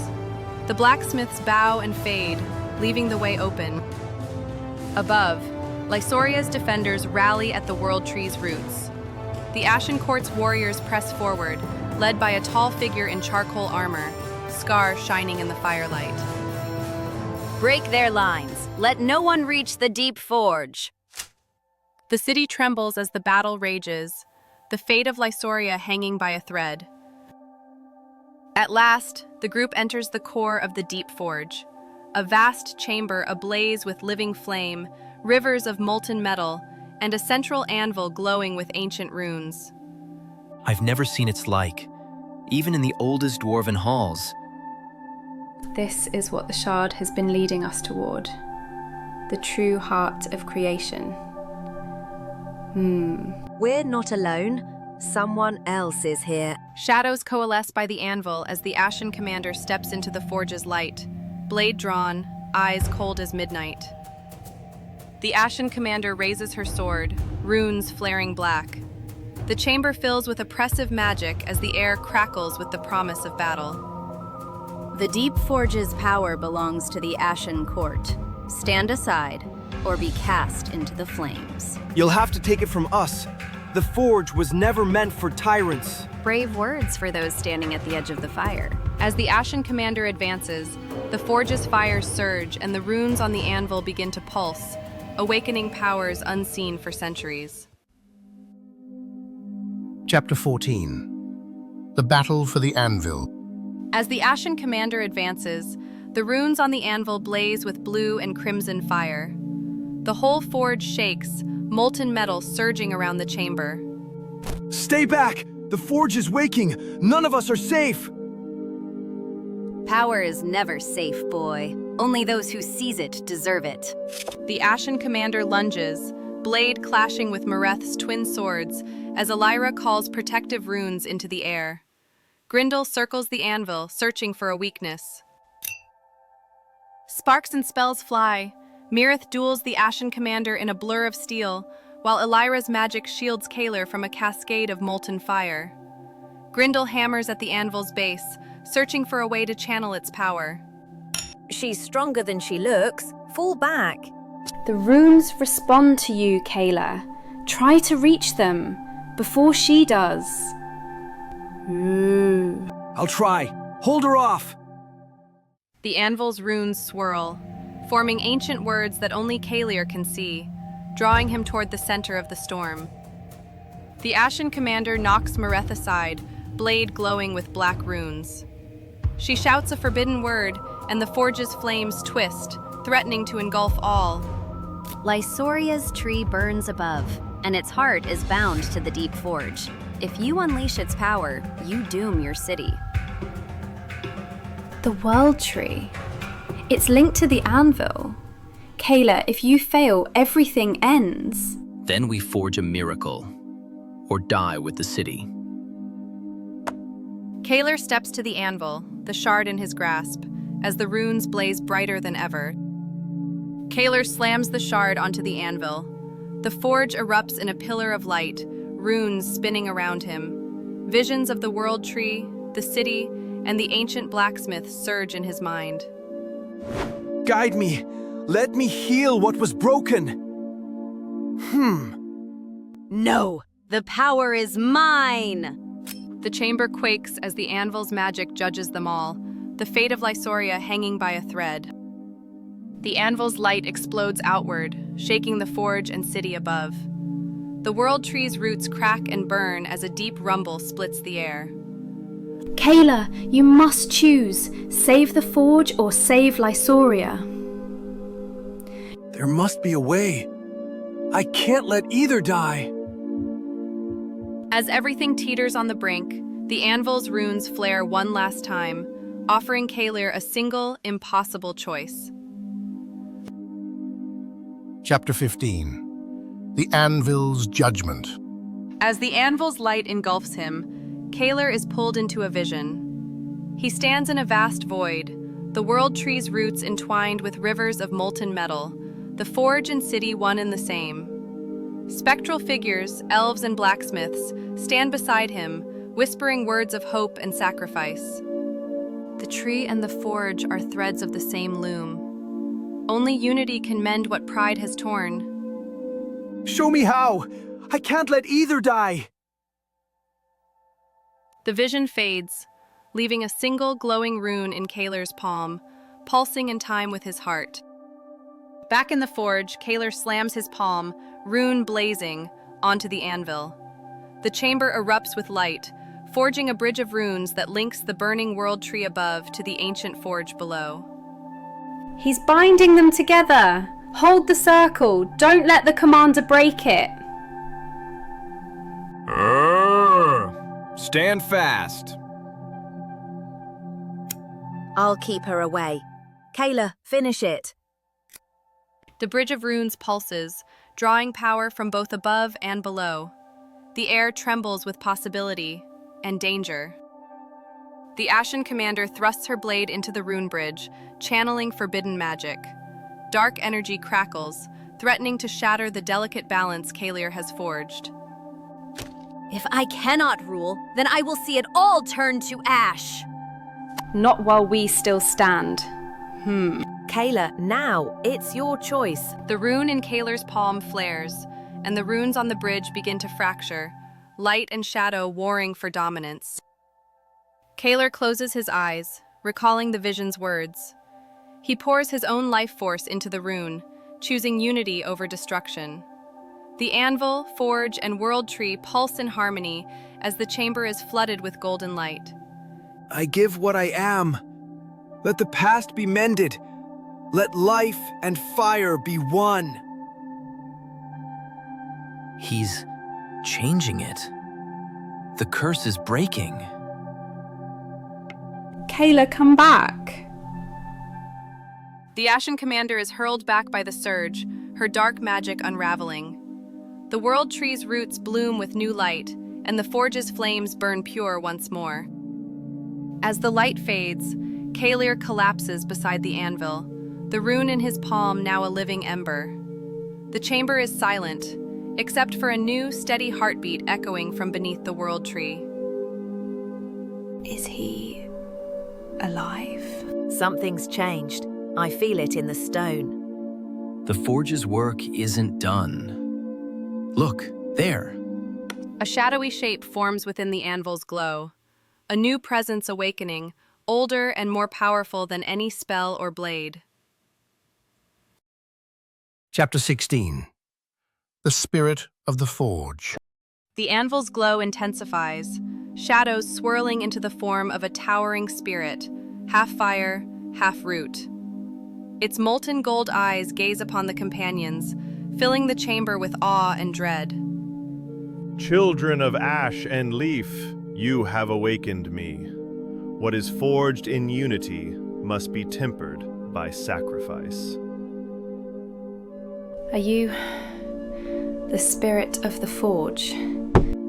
The blacksmiths bow and fade, leaving the way open. Above, Lysoria's defenders rally at the world tree's roots. The Ashen Court's warriors press forward, led by a tall figure in charcoal armor, scars shining in the firelight. Break their lines. Let no one reach the deep forge. The city trembles as the battle rages, the fate of Lysoria hanging by a thread. At last, the group enters the core of the deep forge, a vast chamber ablaze with living flame, rivers of molten metal, and a central anvil glowing with ancient runes. I've never seen its like, even in the oldest dwarven halls. This is what the shard has been leading us toward. The true heart of creation. We're not alone. Someone else is here. Shadows coalesce by the anvil as the Ashen Commander steps into the forge's light, blade drawn, eyes cold as midnight. The Ashen Commander raises her sword, runes flaring black. The chamber fills with oppressive magic as the air crackles with the promise of battle. The Deep Forge's power belongs to the Ashen Court. Stand aside, or be cast into the flames. You'll have to take it from us. The Forge was never meant for tyrants. Brave words for those standing at the edge of the fire. As the Ashen Commander advances, the Forge's fires surge and the runes on the anvil begin to pulse, awakening powers unseen for centuries. Chapter 14. The Battle for the Anvil. As the Ashen Commander advances, the runes on the anvil blaze with blue and crimson fire. The whole forge shakes, molten metal surging around the chamber. Stay back! The Forge is waking! None of us are safe! Power is never safe, boy. Only those who seize it deserve it. The Ashen Commander lunges, blade clashing with Mareth's twin swords, as Elyra calls protective runes into the air. Grindel circles the anvil, searching for a weakness. Sparks and spells fly. Mireth duels the Ashen Commander in a blur of steel, while Elyra's magic shields Caelir from a cascade of molten fire. Grindel hammers at the anvil's base, searching for a way to channel its power. She's stronger than she looks. Fall back. The runes respond to you, Caelir. Try to reach them before she does. I'll try. Hold her off! The anvil's runes swirl, forming ancient words that only Caelir can see, drawing him toward the center of the storm. The Ashen Commander knocks Mareth aside, blade glowing with black runes. She shouts a forbidden word, and the forge's flames twist, threatening to engulf all. Lysoria's tree burns above, and its heart is bound to the Deep Forge. If you unleash its power, you doom your city. The World Tree. It's linked to the anvil. Caelir, if you fail, everything ends. Then we forge a miracle, or die with the city. Caelir steps to the anvil, the shard in his grasp, as the runes blaze brighter than ever. Caelir slams the shard onto the anvil. The forge erupts in a pillar of light, runes spinning around him. Visions of the World Tree, the city, and the ancient blacksmith surge in his mind. Guide me! Let me heal what was broken! No! The power is mine! The chamber quakes as the anvil's magic judges them all, the fate of Lysoria hanging by a thread. The anvil's light explodes outward, shaking the forge and city above. The World Tree's roots crack and burn as a deep rumble splits the air. Caelir, you must choose. Save the forge or save Lysoria. There must be a way. I can't let either die. As everything teeters on the brink, the anvil's runes flare one last time, offering Caelir a single, impossible choice. Chapter 15. The Anvil's Judgment. As the anvil's light engulfs him, Caelir is pulled into a vision. He stands in a vast void, the World Tree's roots entwined with rivers of molten metal, the forge and city one and the same. Spectral figures, elves and blacksmiths, stand beside him, whispering words of hope and sacrifice. The tree and the forge are threads of the same loom. Only unity can mend what pride has torn. Show me how! I can't let either die! The vision fades, leaving a single glowing rune in Caelir's palm, pulsing in time with his heart. Back in the forge, Caelir slams his palm, rune blazing, onto the anvil. The chamber erupts with light, forging a bridge of runes that links the burning World Tree above to the ancient forge below. He's binding them together. Hold the circle. Don't let the commander break it. Stand fast. I'll keep her away. Caelir, finish it. The Bridge of Runes pulses, drawing power from both above and below. The air trembles with possibility and danger. The Ashen Commander thrusts her blade into the rune bridge, channeling forbidden magic. Dark energy crackles, threatening to shatter the delicate balance Caelir has forged. If I cannot rule, then I will see it all turn to ash. Not while we still stand. Caelir, now, it's your choice. The rune in Caelir's palm flares, and the runes on the bridge begin to fracture, light and shadow warring for dominance. Caelir closes his eyes, recalling the vision's words. He pours his own life force into the rune, choosing unity over destruction. The anvil, forge, and world tree pulse in harmony as the chamber is flooded with golden light. I give what I am. Let the past be mended. Let life and fire be one. He's changing it. The curse is breaking. Caelir, come back. The Ashen Commander is hurled back by the surge, her dark magic unraveling. The world tree's roots bloom with new light, and the forge's flames burn pure once more. As the light fades, Caelir collapses beside the anvil, the rune in his palm now a living ember. The chamber is silent, except for a new, steady heartbeat echoing from beneath the world tree. Is he alive? Something's changed. I feel it in the stone. The forge's work isn't done. Look, there. A shadowy shape forms within the anvil's glow, a new presence awakening, older and more powerful than any spell or blade. Chapter 16. The Spirit of the Forge. The anvil's glow intensifies, shadows swirling into the form of a towering spirit, half fire, half root. Its molten gold eyes gaze upon the companions, filling the chamber with awe and dread. Children of ash and leaf, you have awakened me. What is forged in unity must be tempered by sacrifice. Are you the spirit of the forge?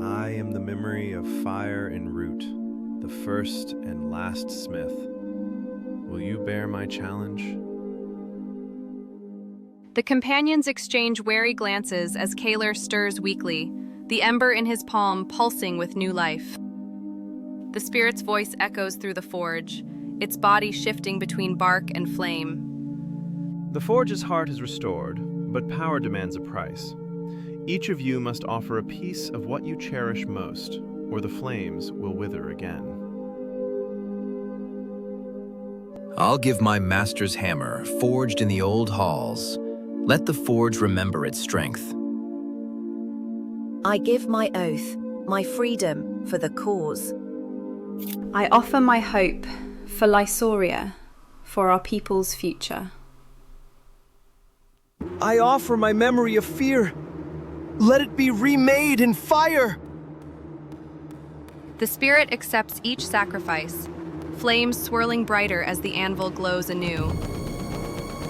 I am the memory of fire and root, the first and last smith. Will you bear my challenge? The companions exchange wary glances as Caelir stirs weakly, the ember in his palm pulsing with new life. The spirit's voice echoes through the forge, its body shifting between bark and flame. The forge's heart is restored, but power demands a price. Each of you must offer a piece of what you cherish most, or the flames will wither again. I'll give my master's hammer, forged in the old halls. Let the forge remember its strength. I give my oath, my freedom for the cause. I offer my hope for Lysoria, for our people's future. I offer my memory of fear. Let it be remade in fire. The spirit accepts each sacrifice, flames swirling brighter as the anvil glows anew.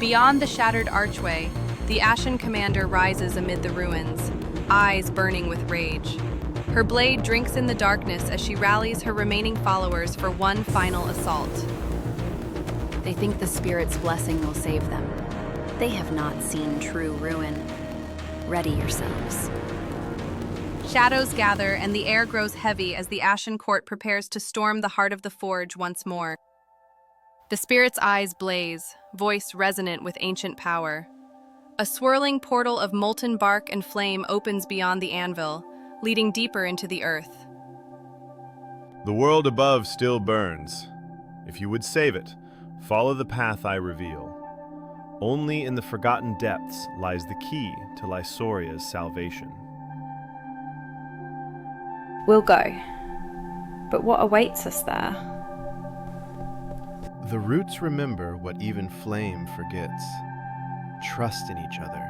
Beyond the shattered archway, the Ashen Commander rises amid the ruins, eyes burning with rage. Her blade drinks in the darkness as she rallies her remaining followers for one final assault. They think the spirit's blessing will save them. They have not seen true ruin. Ready yourselves. Shadows gather and the air grows heavy as the Ashen Court prepares to storm the heart of the forge once more. The spirit's eyes blaze, voice resonant with ancient power. A swirling portal of molten bark and flame opens beyond the anvil, leading deeper into the earth. The world above still burns. If you would save it, follow the path I reveal. Only in the forgotten depths lies the key to Lysoria's salvation. We'll go. But what awaits us there? The roots remember what even flame forgets. trust in each other,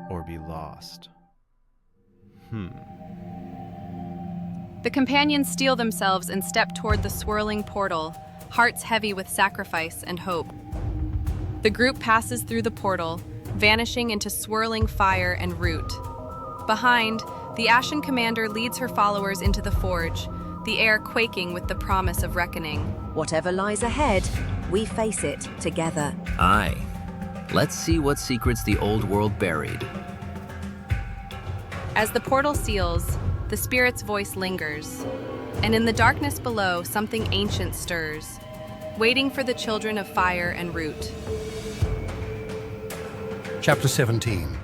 or be lost. The companions steel themselves and step toward the swirling portal, hearts heavy with sacrifice and hope. The group passes through the portal, vanishing into swirling fire and root. Behind, the Ashen Commander leads her followers into the forge, the air quaking with the promise of reckoning. Whatever lies ahead, we face it together. Aye. Let's see what secrets the old world buried. As the portal seals, the spirit's voice lingers, and in the darkness below, something ancient stirs, waiting for the children of fire and root. Chapter 17.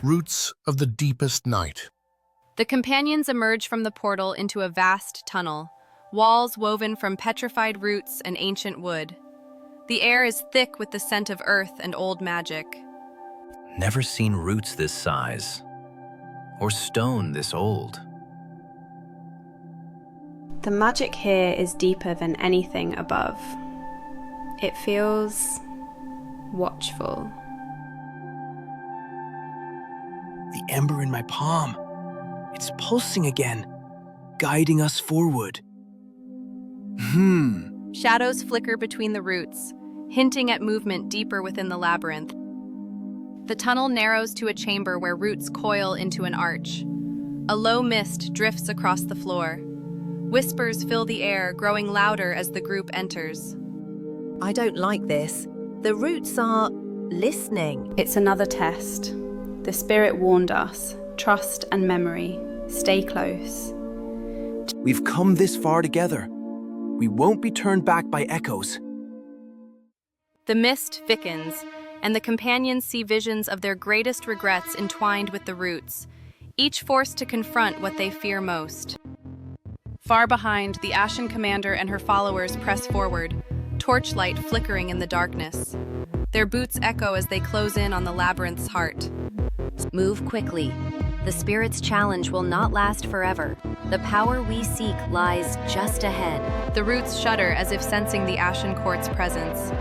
Roots of the Deepest Night. The companions emerge from the portal into a vast tunnel, walls woven from petrified roots and ancient wood. The air is thick with the scent of earth and old magic. Never seen roots this size, or stone this old. The magic here is deeper than anything above. It feels watchful. The ember in my palm. It's pulsing again, guiding us forward. Shadows flicker between the roots, hinting at movement deeper within the labyrinth. The tunnel narrows to a chamber where roots coil into an arch. A low mist drifts across the floor. Whispers fill the air, growing louder as the group enters. I don't like this. The roots are listening. It's another test. The spirit warned us. Trust and memory. Stay close. We've come this far together. We won't be turned back by echoes. The mist thickens, and the companions see visions of their greatest regrets entwined with the roots, each forced to confront what they fear most. Far behind, the Ashen Commander and her followers press forward, torchlight flickering in the darkness. Their boots echo as they close in on the labyrinth's heart. Move quickly. The spirit's challenge will not last forever. The power we seek lies just ahead. The roots shudder as if sensing the Ashen Court's presence,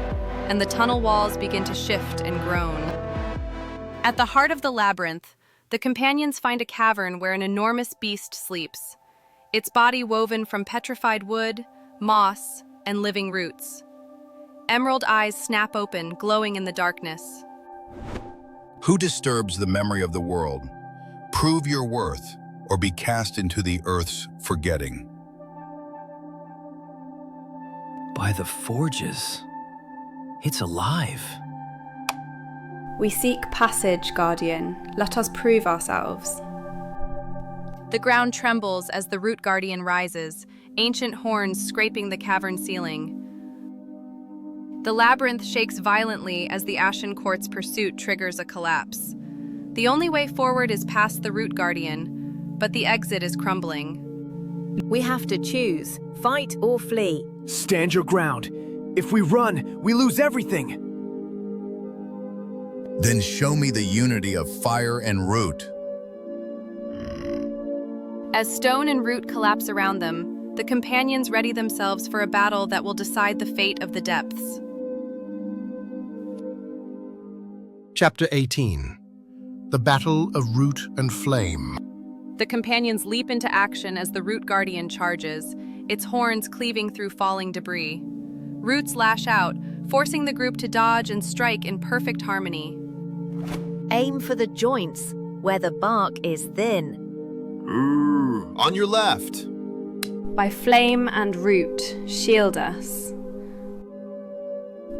and the tunnel walls begin to shift and groan. At the heart of the labyrinth, the companions find a cavern where an enormous beast sleeps, its body woven from petrified wood, moss, and living roots. Emerald eyes snap open, glowing in the darkness. Who disturbs the memory of the world? Prove your worth, or be cast into the earth's forgetting. By the forges. It's alive. We seek passage, Guardian. Let us prove ourselves. The ground trembles as the Root Guardian rises, ancient horns scraping the cavern ceiling. The labyrinth shakes violently as the Ashen Court's pursuit triggers a collapse. The only way forward is past the Root Guardian, but the exit is crumbling. We have to choose, fight or flee. Stand your ground. If we run, we lose everything. Then show me the unity of fire and root. As stone and root collapse around them, the companions ready themselves for a battle that will decide the fate of the depths. Chapter 18. The Battle of Root and Flame. The companions leap into action as the Root Guardian charges, its horns cleaving through falling debris. Roots lash out, forcing the group to dodge and strike in perfect harmony. Aim for the joints, where the bark is thin. On your left. By flame and root, shield us.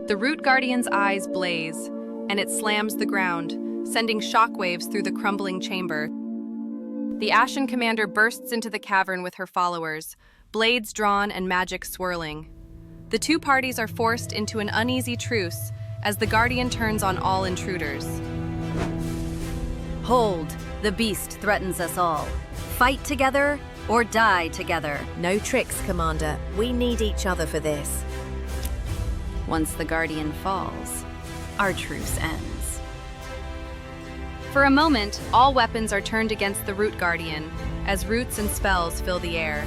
The Root Guardian's eyes blaze, and it slams the ground, sending shockwaves through the crumbling chamber. The Ashen Commander bursts into the cavern with her followers, blades drawn and magic swirling. The two parties are forced into an uneasy truce as the Guardian turns on all intruders. Hold! The beast threatens us all. Fight together or die together. No tricks, Commander. We need each other for this. Once the Guardian falls, our truce ends. For a moment, all weapons are turned against the Root Guardian, as roots and spells fill the air.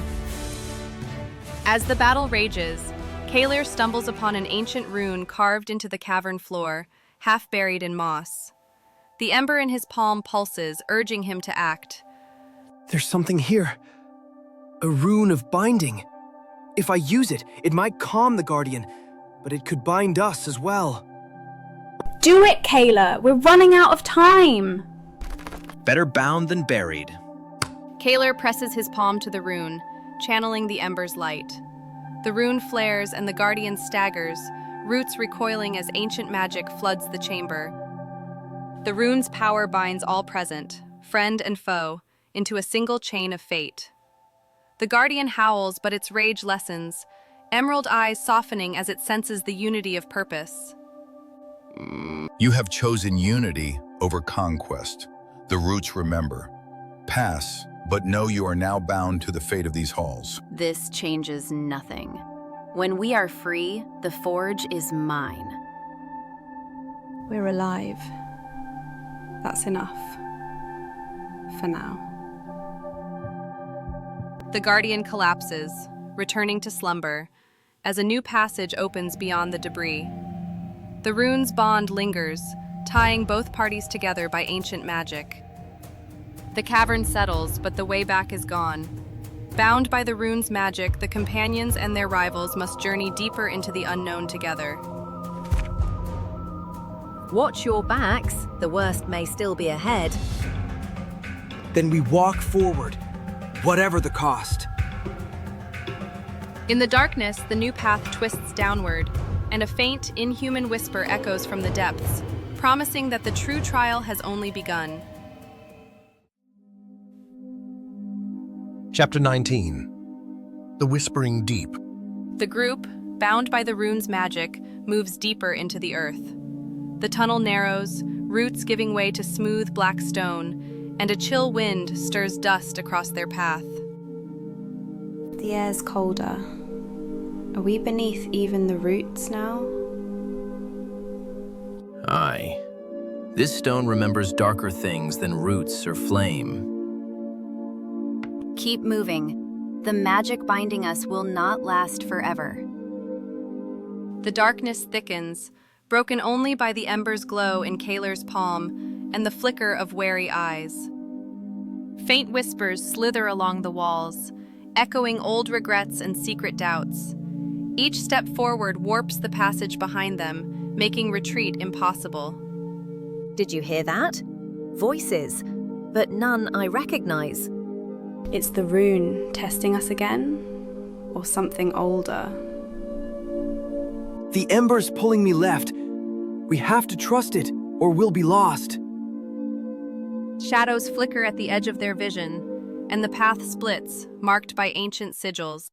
As the battle rages, Caelir stumbles upon an ancient rune carved into the cavern floor, half buried in moss. The ember in his palm pulses, urging him to act. There's something here. A rune of binding. If I use it, it might calm the Guardian, but it could bind us as well. Do it, Caelir! We're running out of time! Better bound than buried. Caelir presses his palm to the rune, channeling the ember's light. The rune flares and the Guardian staggers, roots recoiling as ancient magic floods the chamber. The rune's power binds all present, friend and foe, into a single chain of fate. The Guardian howls, but its rage lessens, emerald eyes softening as it senses the unity of purpose. You have chosen unity over conquest. The roots remember. Pass, but know you are now bound to the fate of these halls. This changes nothing. When we are free, the forge is mine. We're alive. That's enough. For now. The Guardian collapses, returning to slumber, as a new passage opens beyond the debris. The rune's bond lingers, tying both parties together by ancient magic. The cavern settles, but the way back is gone. Bound by the rune's magic, the companions and their rivals must journey deeper into the unknown together. Watch your backs, the worst may still be ahead. Then we walk forward, whatever the cost. In the darkness, the new path twists downward, and a faint, inhuman whisper echoes from the depths, promising that the true trial has only begun. Chapter 19. The Whispering Deep. The group, bound by the rune's magic, moves deeper into the earth. The tunnel narrows, roots giving way to smooth black stone, and a chill wind stirs dust across their path. The air's colder. Are we beneath even the roots now? Aye. This stone remembers darker things than roots or flame. Keep moving. The magic binding us will not last forever. The darkness thickens, broken only by the ember's glow in Caelir's palm and the flicker of wary eyes. Faint whispers slither along the walls, echoing old regrets and secret doubts. Each step forward warps the passage behind them, making retreat impossible. Did you hear that? Voices, but none I recognize. It's the rune testing us again? Or something older? The ember's pulling me left. We have to trust it, or we'll be lost. Shadows flicker at the edge of their vision, and the path splits, marked by ancient sigils.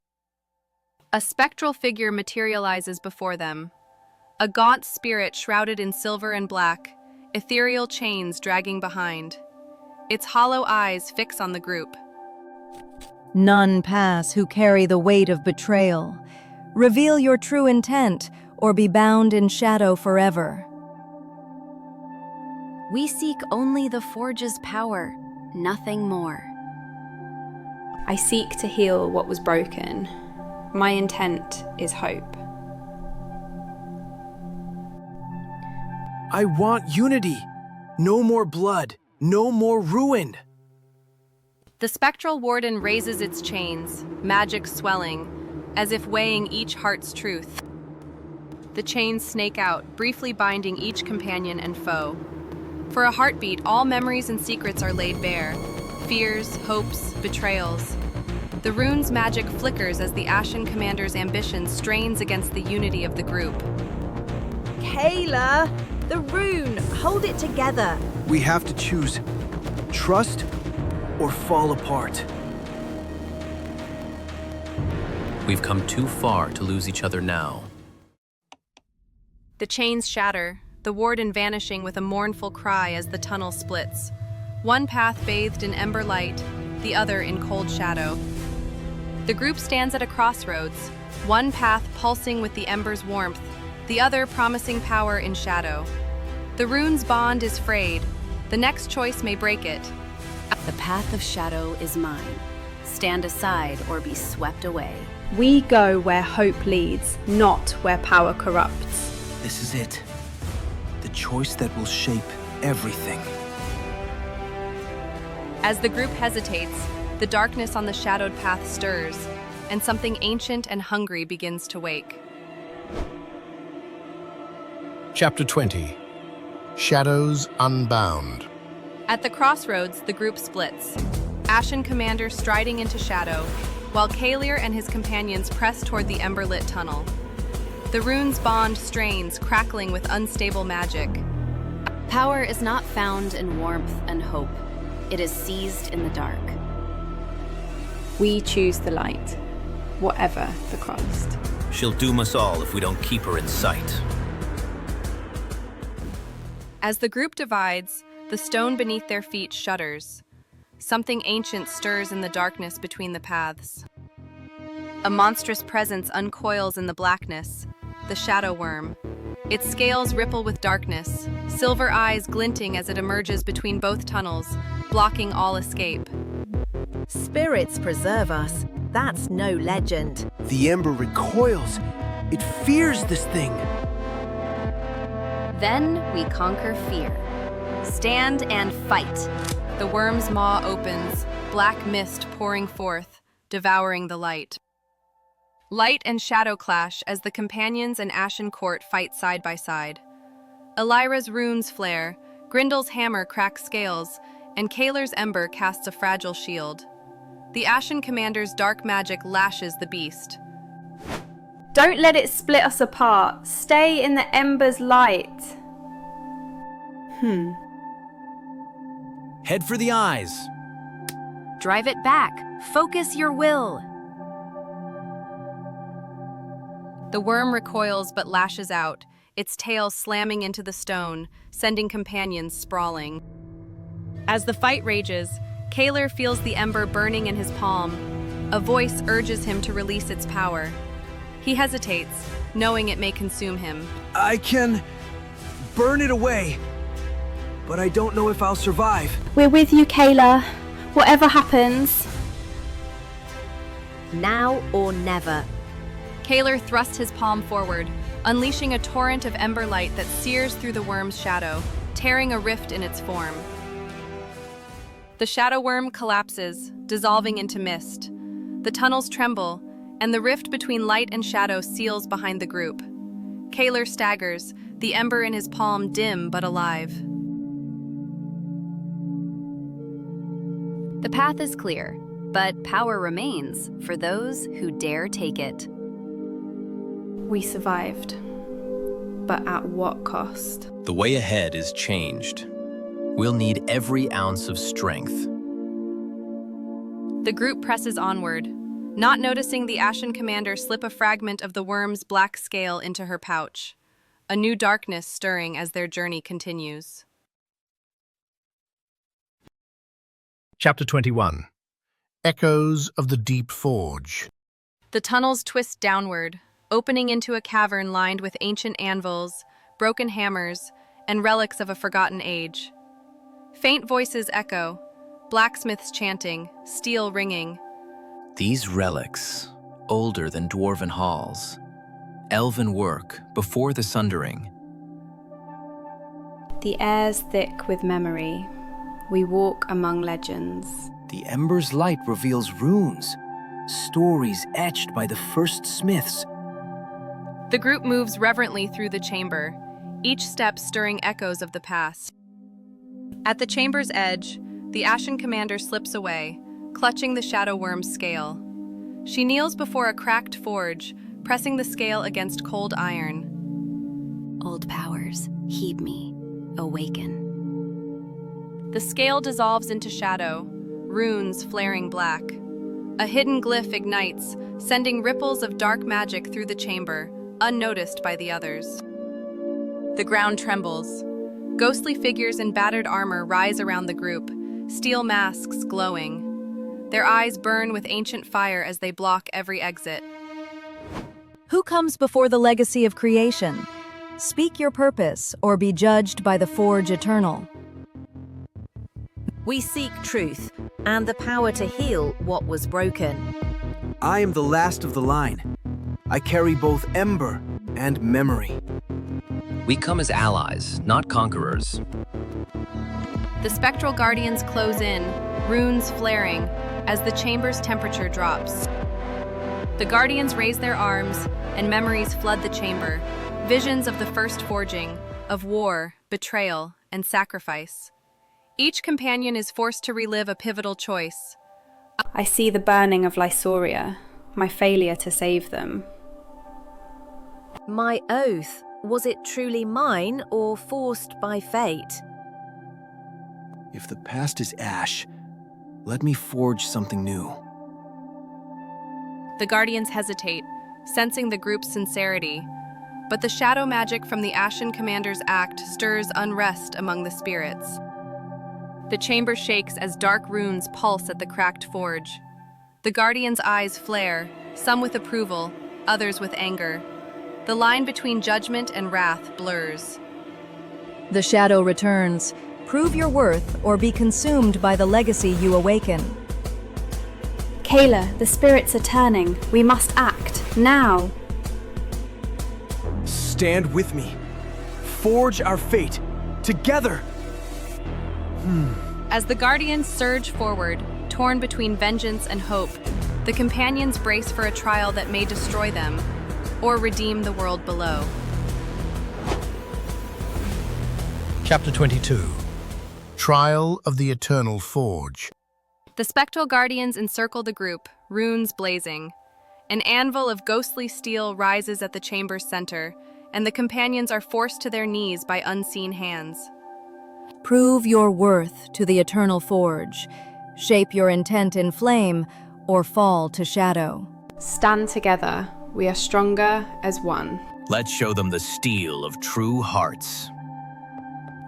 A spectral figure materializes before them. A gaunt spirit shrouded in silver and black, ethereal chains dragging behind. Its hollow eyes fix on the group. None pass who carry the weight of betrayal. Reveal your true intent, or be bound in shadow forever. We seek only the forge's power, nothing more. I seek to heal what was broken. My intent is hope. I want unity. No more blood. No more ruin. The spectral warden raises its chains, magic swelling, as if weighing each heart's truth. The chains snake out, briefly binding each companion and foe. For a heartbeat, all memories and secrets are laid bare. Fears, hopes, betrayals. The rune's magic flickers as the Ashen Commander's ambition strains against the unity of the group. Caelir! The rune! Hold it together! We have to choose. Trust or fall apart. We've come too far to lose each other now. The chains shatter, the warden vanishing with a mournful cry as the tunnel splits. One path bathed in ember light, the other in cold shadow. The group stands at a crossroads, one path pulsing with the ember's warmth, the other promising power in shadow. The rune's bond is frayed. The next choice may break it. The path of shadow is mine. Stand aside or be swept away. We go where hope leads, not where power corrupts. This is it. The choice that will shape everything. As the group hesitates, the darkness on the shadowed path stirs, and something ancient and hungry begins to wake. Chapter 20. Shadows Unbound. At the crossroads, the group splits. Ashen Commander striding into shadow, while Caelir and his companions press toward the ember-lit tunnel. The rune's bond strains, crackling with unstable magic. Power is not found in warmth and hope. It is seized in the dark. We choose the light, whatever the cost. She'll doom us all if we don't keep her in sight. As the group divides, the stone beneath their feet shudders. Something ancient stirs in the darkness between the paths. A monstrous presence uncoils in the blackness, the shadow worm. Its scales ripple with darkness, silver eyes glinting as it emerges between both tunnels, blocking all escape. Spirits preserve us. That's no legend. The ember recoils. It fears this thing. Then we conquer fear. Stand and fight. The worm's maw opens, black mist pouring forth, devouring the light. Light and shadow clash as the companions and Ashen Court fight side by side. Elyra's runes flare, Grindel's hammer cracks scales, and Caelir's ember casts a fragile shield. The Ashen Commander's dark magic lashes the beast. Don't let it split us apart. Stay in the ember's light. Head for the eyes. Drive it back. Focus your will. The worm recoils but lashes out, its tail slamming into the stone, sending companions sprawling. As the fight rages, Caelir feels the ember burning in his palm. A voice urges him to release its power. He hesitates, knowing it may consume him. I can burn it away, but I don't know if I'll survive. We're with you, Caelir. Whatever happens. Now or never. Caelir thrusts his palm forward, unleashing a torrent of ember light that sears through the worm's shadow, tearing a rift in its form. The shadow worm collapses, dissolving into mist. The tunnels tremble, and the rift between light and shadow seals behind the group. Caelir staggers, the ember in his palm dim but alive. The path is clear, but power remains for those who dare take it. We survived, but at what cost? The way ahead is changed. We'll need every ounce of strength. The group presses onward, not noticing the Ashen Commander slip a fragment of the worm's black scale into her pouch, a new darkness stirring as their journey continues. Chapter 21. Echoes of the Deep Forge. The tunnels twist downward, opening into a cavern lined with ancient anvils, broken hammers, and relics of a forgotten age. Faint voices echo, blacksmiths chanting, steel ringing. These relics, older than dwarven halls, elven work before the sundering. The air's thick with memory. We walk among legends. The ember's light reveals runes, stories etched by the first smiths. The group moves reverently through the chamber, each step stirring echoes of the past. At the chamber's edge, the Ashen Commander slips away, clutching the shadow worm's scale. She kneels before a cracked forge, pressing the scale against cold iron. Old powers, heed me, awaken. The scale dissolves into shadow, runes flaring black. A hidden glyph ignites, sending ripples of dark magic through the chamber, unnoticed by the others. The ground trembles. Ghostly figures in battered armor rise around the group, steel masks glowing. Their eyes burn with ancient fire as they block every exit. Who comes before the legacy of creation? Speak your purpose, or be judged by the Forge Eternal. We seek truth and the power to heal what was broken. I am the last of the line. I carry both ember and memory. We come as allies, not conquerors. The spectral guardians close in, runes flaring, as the chamber's temperature drops. The guardians raise their arms, and memories flood the chamber. Visions of the first forging, of war, betrayal, and sacrifice. Each companion is forced to relive a pivotal choice. I see the burning of Lysoria, my failure to save them. My oath, was it truly mine or forced by fate? If the past is ash, let me forge something new. The guardians hesitate, sensing the group's sincerity. But the shadow magic from the Ashen Commander's act stirs unrest among the spirits. The chamber shakes as dark runes pulse at the cracked forge. The guardians' eyes flare, some with approval, others with anger. The line between judgment and wrath blurs. The shadow returns. Prove your worth or be consumed by the legacy you awaken. Caelir, the spirits are turning. We must act, now. Stand with me. Forge our fate, together. As the guardians surge forward, torn between vengeance and hope, the companions brace for a trial that may destroy them, or redeem the world below. Chapter 22. Trial of the Eternal Forge. The spectral guardians encircle the group, runes blazing. An anvil of ghostly steel rises at the chamber's center, and the companions are forced to their knees by unseen hands. Prove your worth to the Eternal Forge. Shape your intent in flame, or fall to shadow. Stand together. We are stronger as one. Let's show them the steel of true hearts.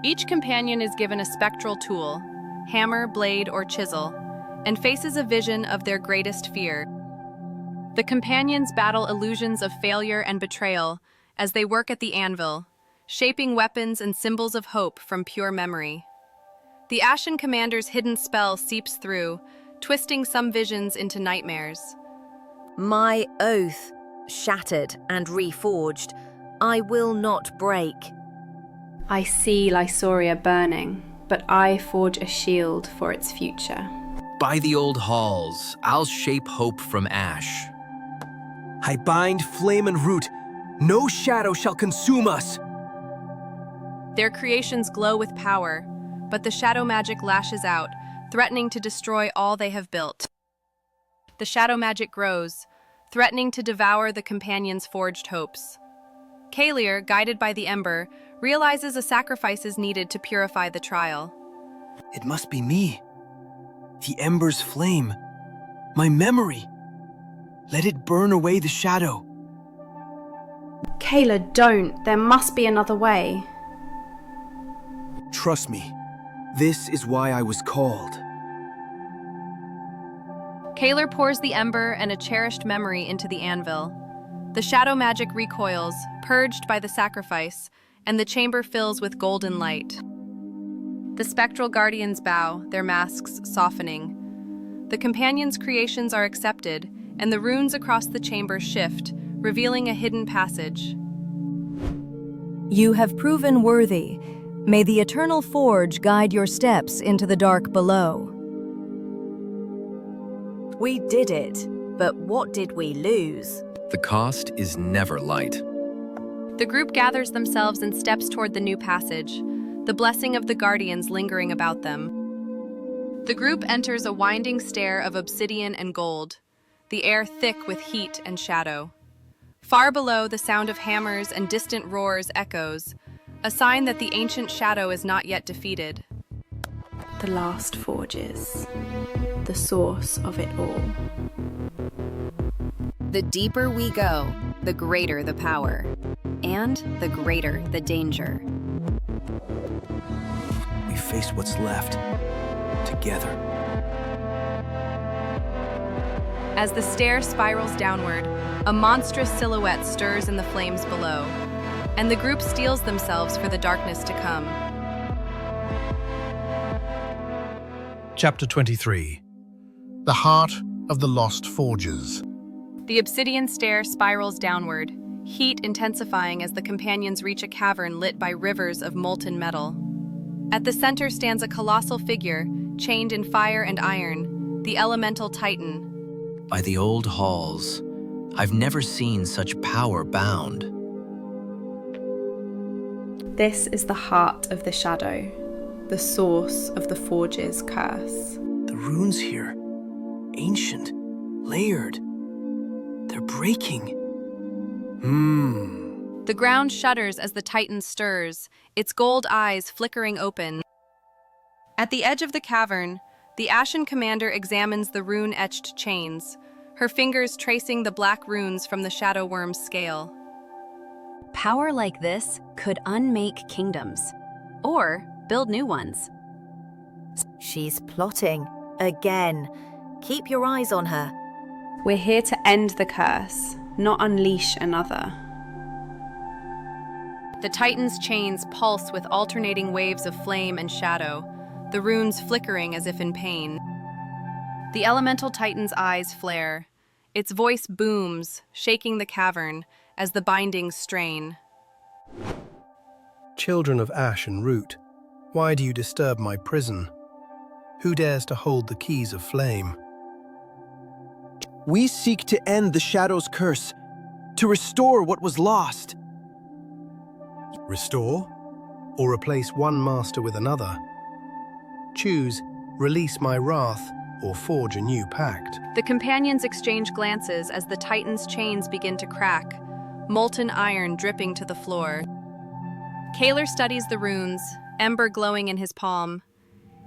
Each companion is given a spectral tool, hammer, blade, or chisel, and faces a vision of their greatest fear. The companions battle illusions of failure and betrayal as they work at the anvil, shaping weapons and symbols of hope from pure memory. The Ashen Commander's hidden spell seeps through, twisting some visions into nightmares. My oath, shattered and reforged, I will not break. I see Lysoria burning, but I forge a shield for its future. By the old halls, I'll shape hope from ash. I bind flame and root. No shadow shall consume us. Their creations glow with power, but the shadow magic lashes out, threatening to destroy all they have built. The shadow magic grows, threatening to devour the companions' forged hopes. Caelir, guided by the ember, realizes a sacrifice is needed to purify the trial. It must be me. The ember's flame. My memory. Let it burn away the shadow. Caelir, don't. There must be another way. Trust me. This is why I was called. Caelir pours the ember and a cherished memory into the anvil. The shadow magic recoils, purged by the sacrifice, and the chamber fills with golden light. The spectral guardians bow, their masks softening. The companions' creations are accepted, and the runes across the chamber shift, revealing a hidden passage. You have proven worthy. May the Eternal Forge guide your steps into the dark below. We did it, but what did we lose? The cost is never light. The group gathers themselves and steps toward the new passage, the blessing of the guardians lingering about them. The group enters a winding stair of obsidian and gold, the air thick with heat and shadow. Far below, the sound of hammers and distant roars echoes, a sign that the ancient shadow is not yet defeated. The last forges, the source of it all. The deeper we go, the greater the power, and the greater the danger. We face what's left, together. As the stair spirals downward, a monstrous silhouette stirs in the flames below, and the group steels themselves for the darkness to come. Chapter 23. The Heart of the Lost Forges. The obsidian stair spirals downward, heat intensifying as the companions reach a cavern lit by rivers of molten metal. At the center stands a colossal figure, chained in fire and iron, the elemental Titan. By the old halls, I've never seen such power bound. This is the heart of the shadow, the source of the Forge's curse. The runes here, ancient, layered. They're breaking. The ground shudders as the Titan stirs, its gold eyes flickering open. At the edge of the cavern, the Ashen commander examines the rune-etched chains, her fingers tracing the black runes from the Shadow Worm's scale. Power like this could unmake kingdoms, or build new ones. She's plotting. Again. Keep your eyes on her. We're here to end the curse, not unleash another. The Titan's chains pulse with alternating waves of flame and shadow, the runes flickering as if in pain. The elemental Titan's eyes flare. Its voice booms, shaking the cavern as the bindings strain. Children of ash and root, why do you disturb my prison? Who dares to hold the keys of flame? We seek to end the Shadow's curse, to restore what was lost. Restore? Or replace one master with another? Choose, release my wrath, or forge a new pact. The companions exchange glances as the Titan's chains begin to crack, molten iron dripping to the floor. Caelir studies the runes, ember glowing in his palm.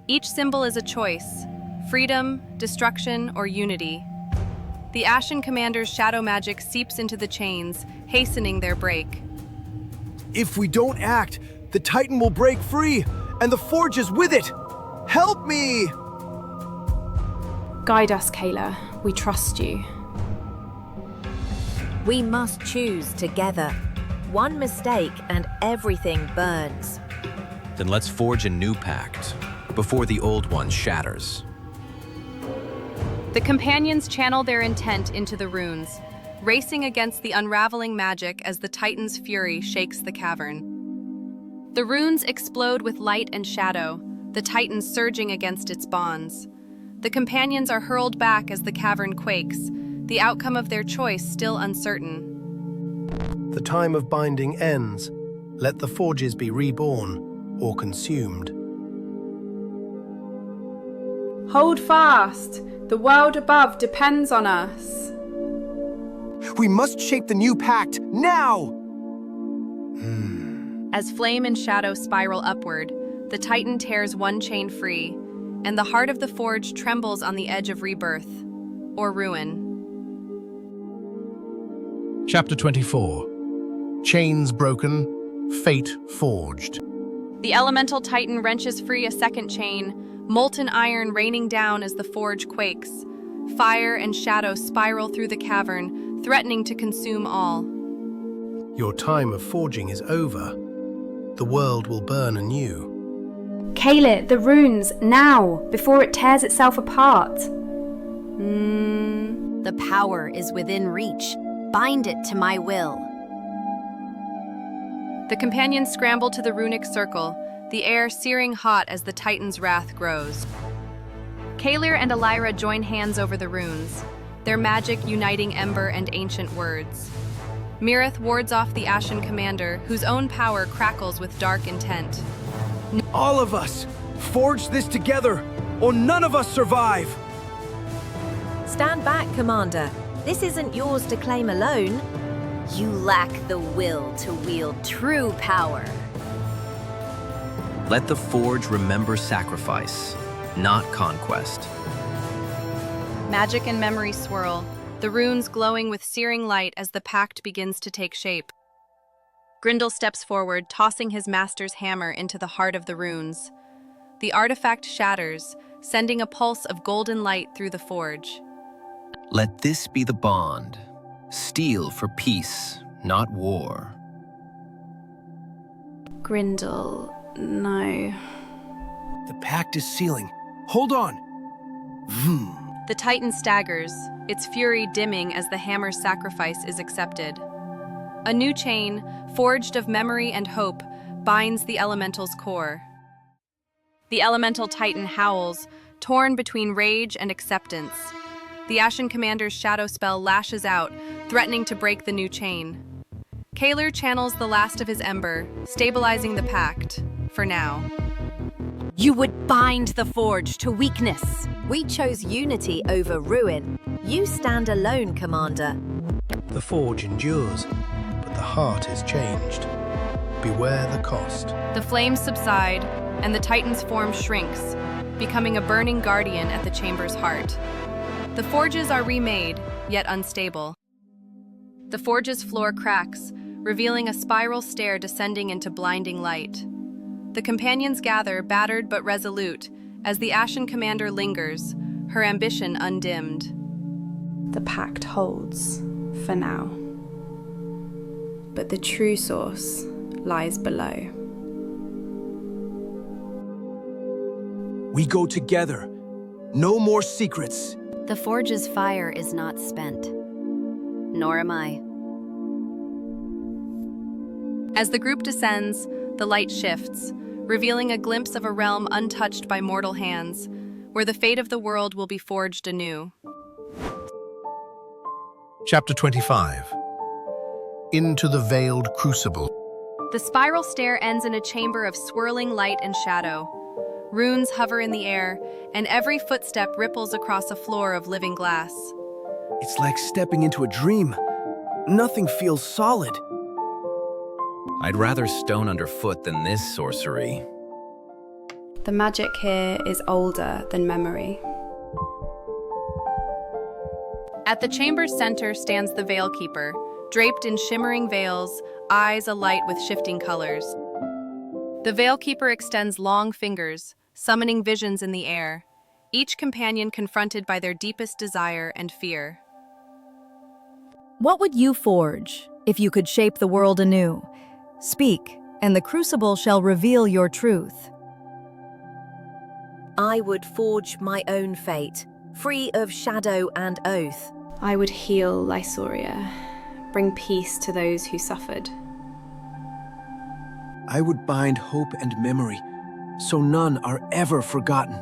Each symbol is a choice: freedom, destruction, or unity. The Ashen commander's shadow magic seeps into the chains, hastening their break. If we don't act, the Titan will break free, and the Forge is with it! Help me! Guide us, Caelir. We trust you. We must choose together. One mistake and everything burns. Then let's forge a new pact before the old one shatters. The companions channel their intent into the runes, racing against the unraveling magic as the Titan's fury shakes the cavern. The runes explode with light and shadow, the Titan surging against its bonds. The companions are hurled back as the cavern quakes, the outcome of their choice still uncertain. The time of binding ends. Let the forges be reborn or consumed. Hold fast! The world above depends on us. We must shape the new pact, now! As flame and shadow spiral upward, the Titan tears one chain free, and the heart of the forge trembles on the edge of rebirth, or ruin. Chapter 24. Chains broken, fate forged. The elemental Titan wrenches free a second chain, molten iron raining down as the forge quakes. Fire and shadow spiral through the cavern, threatening to consume all. Your time of forging is over. The world will burn anew. Caelir, the runes, now, before it tears itself apart. The power is within reach. Bind it to my will. The companions scramble to the runic circle, the air searing hot as the Titan's wrath grows. Caelir and Elyra join hands over the runes, their magic uniting ember and ancient words. Mirith wards off the Ashen commander, whose own power crackles with dark intent. All of us! Forge this together, or none of us survive! Stand back, Commander. This isn't yours to claim alone. You lack the will to wield true power. Let the Forge remember sacrifice, not conquest. Magic and memory swirl, the runes glowing with searing light as the pact begins to take shape. Grindel steps forward, tossing his master's hammer into the heart of the runes. The artifact shatters, sending a pulse of golden light through the forge. Let this be the bond. Steel for peace, not war. Grindel, no. The pact is sealing. Hold on. The Titan staggers, its fury dimming as the hammer's sacrifice is accepted. A new chain, forged of memory and hope, binds the elemental's core. The elemental titan howls, torn between rage and acceptance. The Ashen Commander's shadow spell lashes out, threatening to break the new chain. Caelir channels the last of his ember, stabilizing the pact, for now. You would bind the forge to weakness. We chose unity over ruin. You stand alone, Commander. The forge endures, but the heart is changed. Beware the cost. The flames subside, and the Titan's form shrinks, becoming a burning guardian at the chamber's heart. The forges are remade, yet unstable. The forge's floor cracks, revealing a spiral stair descending into blinding light. The companions gather, battered but resolute, as the Ashen Commander lingers, her ambition undimmed. The pact holds, for now. But the true source lies below. We go together. No more secrets. The forge's fire is not spent. Nor am I. As the group descends, the light shifts, revealing a glimpse of a realm untouched by mortal hands, where the fate of the world will be forged anew. Chapter 25. Into the Veiled Crucible. The spiral stair ends in a chamber of swirling light and shadow. Runes hover in the air, and every footstep ripples across a floor of living glass. It's like stepping into a dream. Nothing feels solid. I'd rather stone underfoot than this sorcery. The magic here is older than memory. At the chamber's center stands the Veil Keeper, draped in shimmering veils, eyes alight with shifting colors. The Veil Keeper extends long fingers, summoning visions in the air, each companion confronted by their deepest desire and fear. What would you forge if you could shape the world anew? Speak, and the crucible shall reveal your truth. I would forge my own fate, free of shadow and oath. I would heal Lysoria, bring peace to those who suffered. I would bind hope and memory, so none are ever forgotten.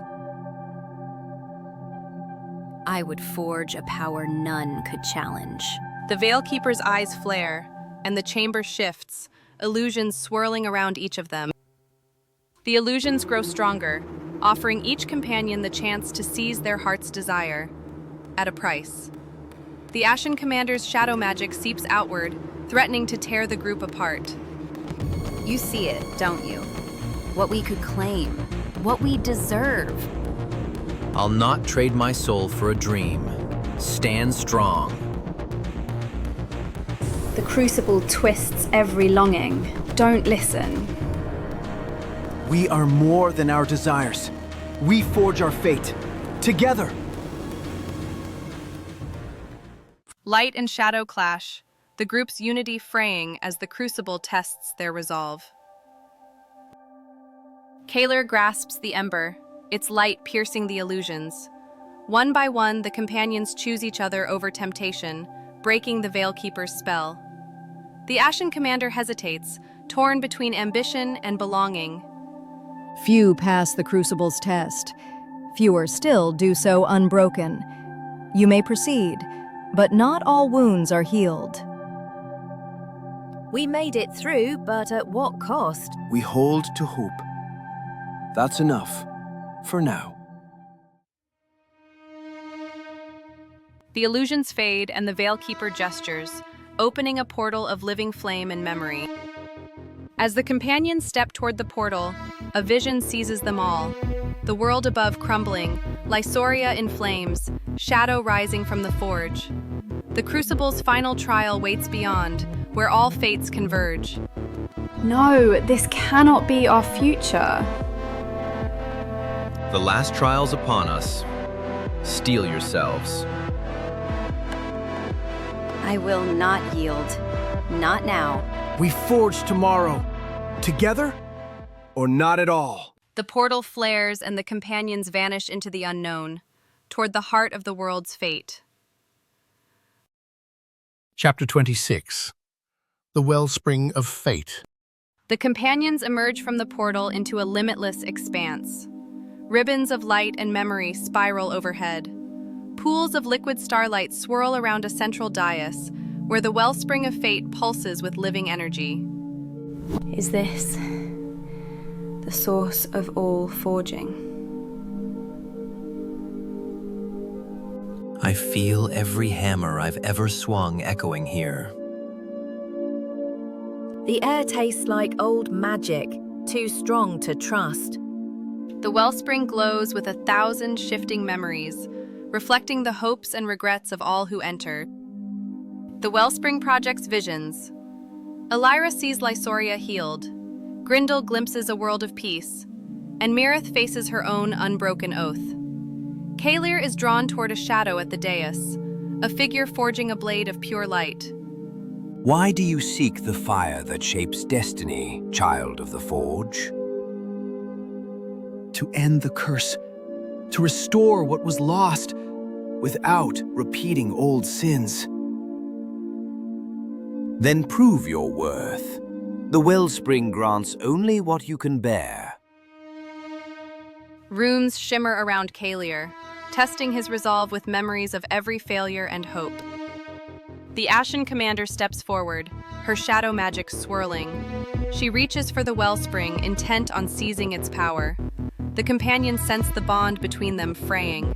I would forge a power none could challenge. The Veil Keeper's eyes flare, and the chamber shifts, illusions swirling around each of them. The illusions grow stronger, offering each companion the chance to seize their heart's desire, at a price. The Ashen Commander's shadow magic seeps outward, threatening to tear the group apart. You see it, don't you? What we could claim, what we deserve. I'll not trade my soul for a dream. Stand strong. The crucible twists every longing. Don't listen. We are more than our desires. We forge our fate. Together. Light and shadow clash, the group's unity fraying as the crucible tests their resolve. Caelir grasps the ember, its light piercing the illusions. One by one, the companions choose each other over temptation, breaking the Veil Keeper's spell. The Ashen Commander hesitates, torn between ambition and belonging. Few pass the crucible's test. Fewer still do so unbroken. You may proceed, but not all wounds are healed. We made it through, but at what cost? We hold to hope. That's enough, for now. The illusions fade and the Veil Keeper gestures, opening a portal of living flame and memory. As the companions step toward the portal, a vision seizes them all. The world above crumbling, Lysoria in flames, shadow rising from the forge. The crucible's final trial waits beyond, where all fates converge. No, this cannot be our future. The last trial's upon us. Steel yourselves. I will not yield. Not now. We forge tomorrow. Together, or not at all. The portal flares and the companions vanish into the unknown, toward the heart of the world's fate. Chapter 26. the wellspring of fate. The companions emerge from the portal into a limitless expanse. Ribbons of light and memory spiral overhead. Pools of liquid starlight swirl around a central dais, where the wellspring of fate pulses with living energy. Is this the source of all forging? I feel every hammer I've ever swung echoing here. The air tastes like old magic, too strong to trust. The wellspring glows with 1,000 shifting memories, reflecting the hopes and regrets of all who enter. The wellspring projects visions. Elyra sees Lysoria healed. Grindel glimpses a world of peace, and Mirith faces her own unbroken oath. Caelir is drawn toward a shadow at the dais, a figure forging a blade of pure light. Why do you seek the fire that shapes destiny, child of the Forge? To end the curse, to restore what was lost, without repeating old sins. Then prove your worth. The wellspring grants only what you can bear. Runes shimmer around Caelir, testing his resolve with memories of every failure and hope. The Ashen Commander steps forward, her shadow magic swirling. She reaches for the wellspring, intent on seizing its power. The companions sense the bond between them fraying.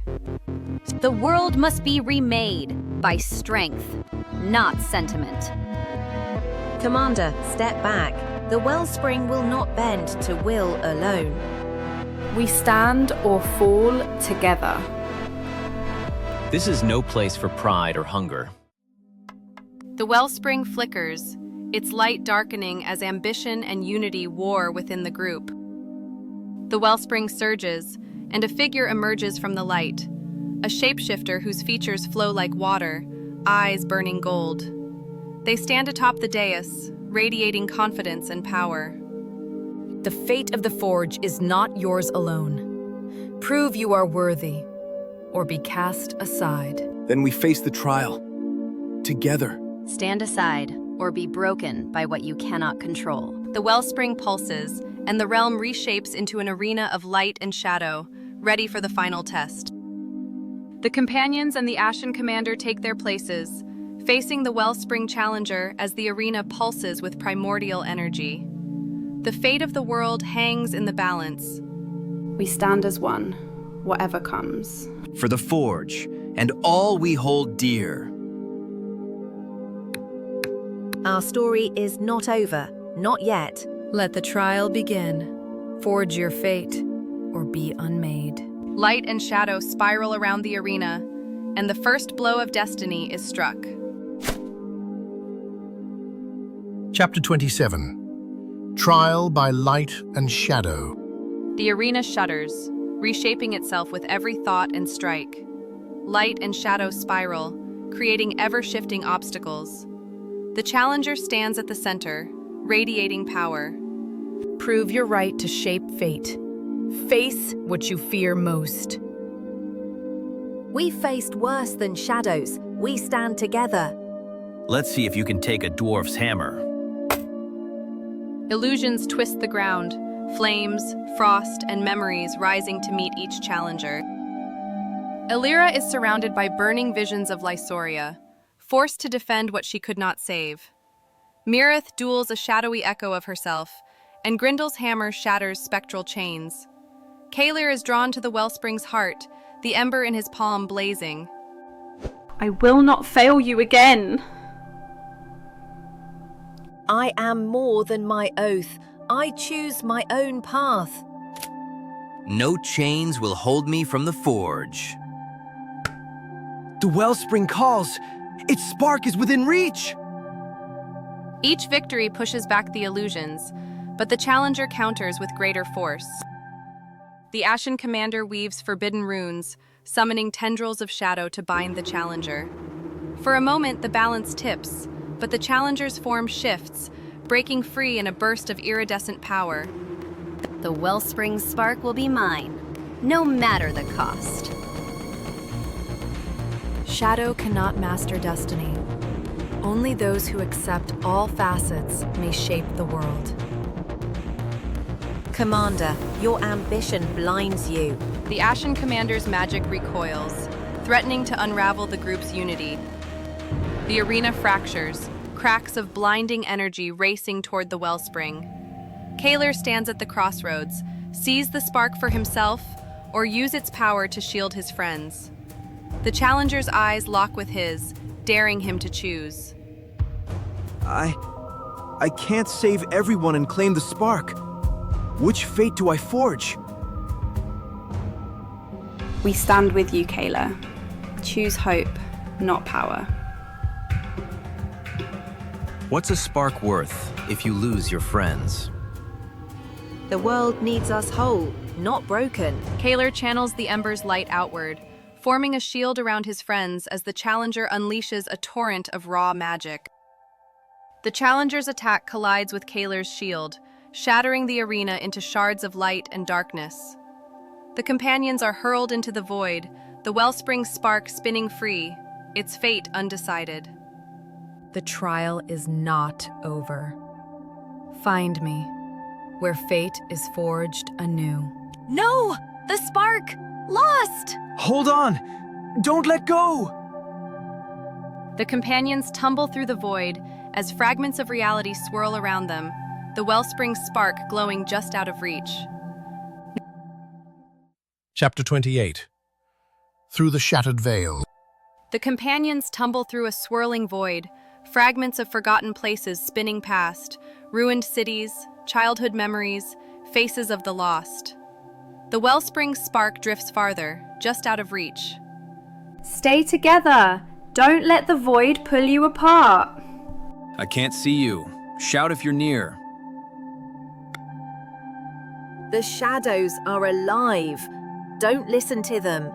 The world must be remade by strength, not sentiment. Commander, step back. The wellspring will not bend to will alone. We stand or fall together. This is no place for pride or hunger. The wellspring flickers, its light darkening as ambition and unity war within the group. The wellspring surges, and a figure emerges from the light, a shapeshifter whose features flow like water, eyes burning gold. They stand atop the dais, radiating confidence and power. The fate of the Forge is not yours alone. Prove you are worthy, or be cast aside. Then we face the trial, together. Stand aside, or be broken by what you cannot control. The wellspring pulses, and the realm reshapes into an arena of light and shadow, ready for the final test. The companions and the Ashen Commander take their places, facing the wellspring challenger as the arena pulses with primordial energy. The fate of the world hangs in the balance. We stand as one, whatever comes. For the Forge, and all we hold dear. Our story is not over, not yet. Let the trial begin. Forge your fate, or be unmade. Light and shadow spiral around the arena, and the first blow of destiny is struck. Chapter 27. Trial by Light and Shadow. The arena shudders, reshaping itself with every thought and strike. Light and shadow spiral, creating ever-shifting obstacles. The challenger stands at the center, radiating power. Prove your right to shape fate. Face what you fear most. We faced worse than shadows. We stand together. Let's see if you can take a dwarf's hammer. Illusions twist the ground, flames, frost, and memories rising to meet each challenger. Elyra is surrounded by burning visions of Lysoria, forced to defend what she could not save. Mirith duels a shadowy echo of herself, and Grindel's hammer shatters spectral chains. Caelir is drawn to the wellspring's heart, the ember in his palm blazing. I will not fail you again. I am more than my oath. I choose my own path. No chains will hold me from the Forge. The wellspring calls. Its spark is within reach. Each victory pushes back the illusions, but the challenger counters with greater force. The Ashen Commander weaves forbidden runes, summoning tendrils of shadow to bind the challenger. For a moment, the balance tips, but the challenger's form shifts, breaking free in a burst of iridescent power. The wellspring spark will be mine, no matter the cost. Shadow cannot master destiny. Only those who accept all facets may shape the world. Commander, your ambition blinds you. The Ashen Commander's magic recoils, threatening to unravel the group's unity. The arena fractures, cracks of blinding energy racing toward the wellspring. Caelir stands at the crossroads, seize the spark for himself, or use its power to shield his friends. The challenger's eyes lock with his, daring him to choose. I can't save everyone and claim the spark. Which fate do I forge? We stand with you, Caelir. Choose hope, not power. What's a spark worth if you lose your friends? The world needs us whole, not broken. Caelir channels the ember's light outward, forming a shield around his friends as the challenger unleashes a torrent of raw magic. The challenger's attack collides with Caelir's shield, shattering the arena into shards of light and darkness. The companions are hurled into the void, the wellspring spark spinning free, its fate undecided. The trial is not over. Find me, where fate is forged anew. No! The spark! Lost! Hold on! Don't let go! The companions tumble through the void as fragments of reality swirl around them, the wellspring spark glowing just out of reach. Chapter 28. Through the Shattered Veil. The companions tumble through a swirling void, fragments of forgotten places spinning past, ruined cities, childhood memories, faces of the lost. The wellspring spark drifts farther, just out of reach. Stay together! Don't let the void pull you apart! I can't see you. Shout if you're near. The shadows are alive. Don't listen to them.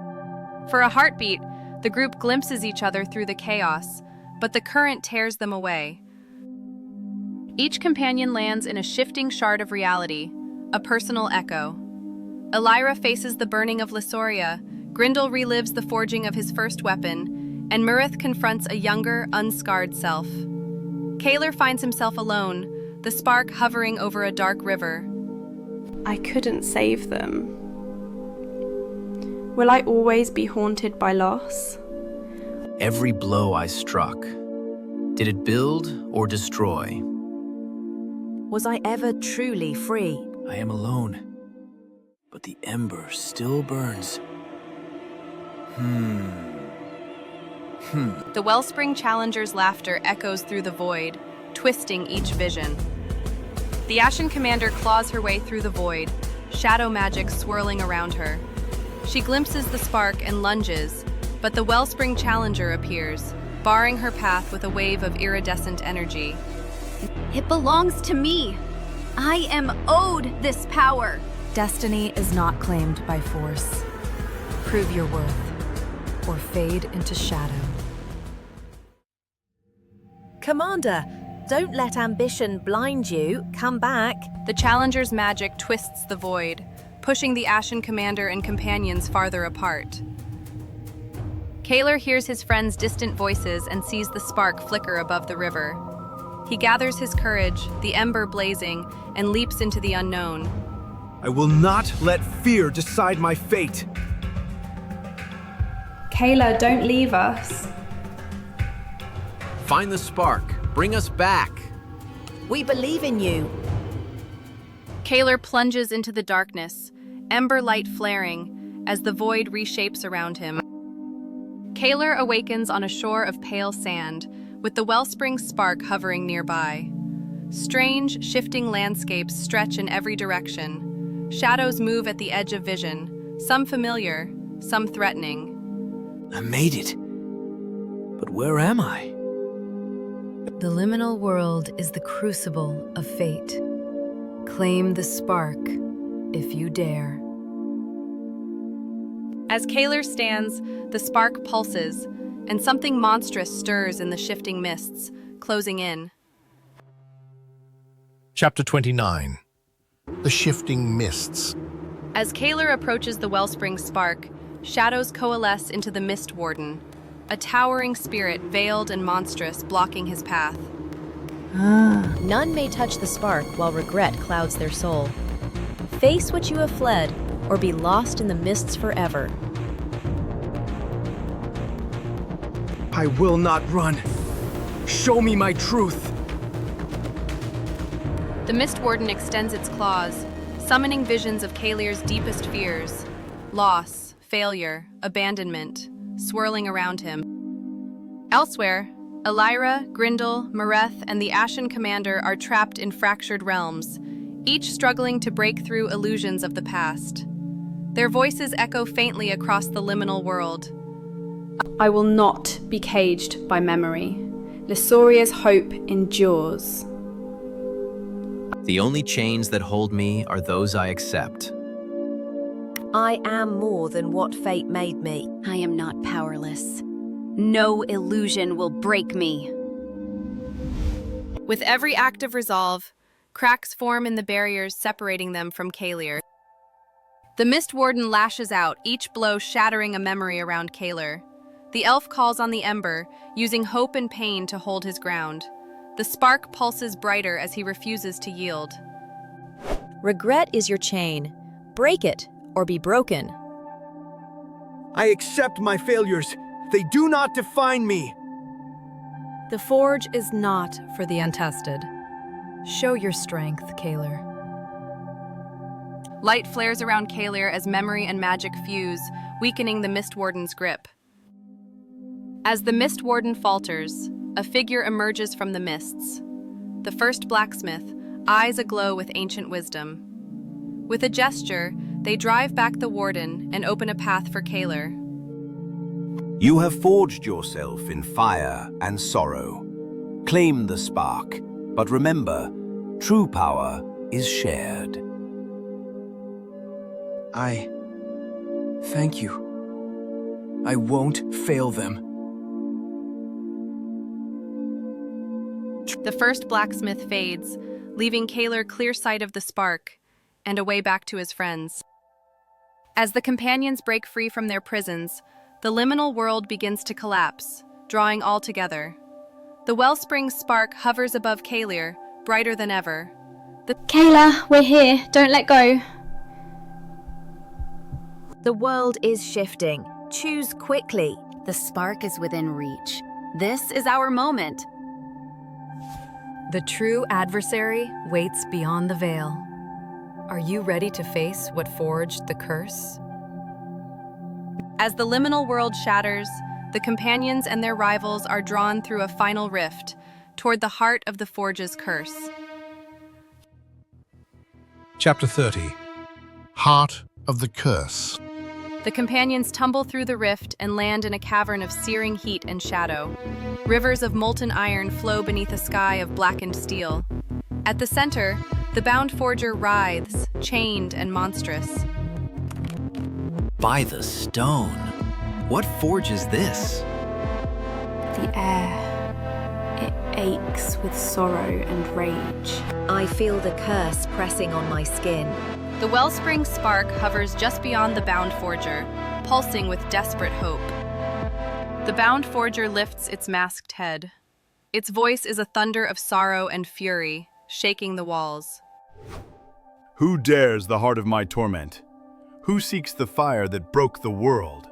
For a heartbeat, the group glimpses each other through the chaos, but the current tears them away. Each companion lands in a shifting shard of reality, a personal echo. Elyra faces the burning of Lysoria, Grindel relives the forging of his first weapon, and Murith confronts a younger, unscarred self. Caelir finds himself alone, the spark hovering over a dark river. I couldn't save them. Will I always be haunted by loss? Every blow I struck, did it build or destroy? Was I ever truly free? I am alone, but the ember still burns. The wellspring challenger's laughter echoes through the void, twisting each vision. The Ashen Commander claws her way through the void, shadow magic swirling around her. She glimpses the spark and lunges, but the wellspring challenger appears, barring her path with a wave of iridescent energy. It belongs to me. I am owed this power. Destiny is not claimed by force. Prove your worth, or fade into shadow. Commander, don't let ambition blind you. Come back. The challenger's magic twists the void, pushing the Ashen Commander and companions farther apart. Caelir hears his friends' distant voices and sees the spark flicker above the river. He gathers his courage, the ember blazing, and leaps into the unknown. I will not let fear decide my fate. Caelir, don't leave us. Find the spark. Bring us back. We believe in you. Caelir plunges into the darkness, ember light flaring, as the void reshapes around him. Caelir awakens on a shore of pale sand, with the wellspring spark hovering nearby. Strange, shifting landscapes stretch in every direction. Shadows move at the edge of vision, some familiar, some threatening. I made it. But where am I? The liminal world is the crucible of fate. Claim the spark, if you dare. As Caelir stands, the spark pulses, and something monstrous stirs in the shifting mists, closing in. Chapter 29. The Shifting Mists. As Caelir approaches the wellspring spark, shadows coalesce into the Mist Warden, a towering spirit veiled and monstrous blocking his path. None may touch the spark while regret clouds their soul. Face what you have fled, or be lost in the mists forever. I will not run. Show me my truth. The Mist Warden extends its claws, summoning visions of Caelir's deepest fears: loss, failure, abandonment, swirling around him. Elsewhere, Elyra, Grindel, Mareth, and the Ashen Commander are trapped in fractured realms, each struggling to break through illusions of the past. Their voices echo faintly across the liminal world. I will not be caged by memory. Lysoria's hope endures. The only chains that hold me are those I accept. I am more than what fate made me. I am not powerless. No illusion will break me. With every act of resolve, cracks form in the barriers separating them from Caelir. The Mist Warden lashes out, each blow shattering a memory around Caelir. The elf calls on the ember, using hope and pain to hold his ground. The spark pulses brighter as he refuses to yield. Regret is your chain. Break it, or be broken. I accept my failures. They do not define me. The forge is not for the untested. Show your strength, Caelir. Light flares around Caelir as memory and magic fuse, weakening the Mist Warden's grip. As the Mist Warden falters, a figure emerges from the mists. The first blacksmith, eyes aglow with ancient wisdom. With a gesture, they drive back the Warden and open a path for Caelir. You have forged yourself in fire and sorrow. Claim the spark, but remember, true power is shared. Thank you. I won't fail them. The first blacksmith fades, leaving Caelir clear sight of the spark and a way back to his friends. As the companions break free from their prisons, the liminal world begins to collapse, drawing all together. The wellspring spark hovers above Caelir, brighter than ever. Caelir, we're here. Don't let go. The world is shifting. Choose quickly. The spark is within reach. This is our moment. The true adversary waits beyond the veil. Are you ready to face what forged the curse? As the liminal world shatters, the companions and their rivals are drawn through a final rift toward the heart of the forge's curse. Chapter 30. Heart of the Curse. The companions tumble through the rift and land in a cavern of searing heat and shadow. Rivers of molten iron flow beneath a sky of blackened steel. At the center, the bound forger writhes, chained and monstrous. By the stone. What forge is this? The air. It aches with sorrow and rage. I feel the curse pressing on my skin. The wellspring spark hovers just beyond the bound forger, pulsing with desperate hope. The bound forger lifts its masked head. Its voice is a thunder of sorrow and fury, shaking the walls. Who dares the heart of my torment? Who seeks the fire that broke the world?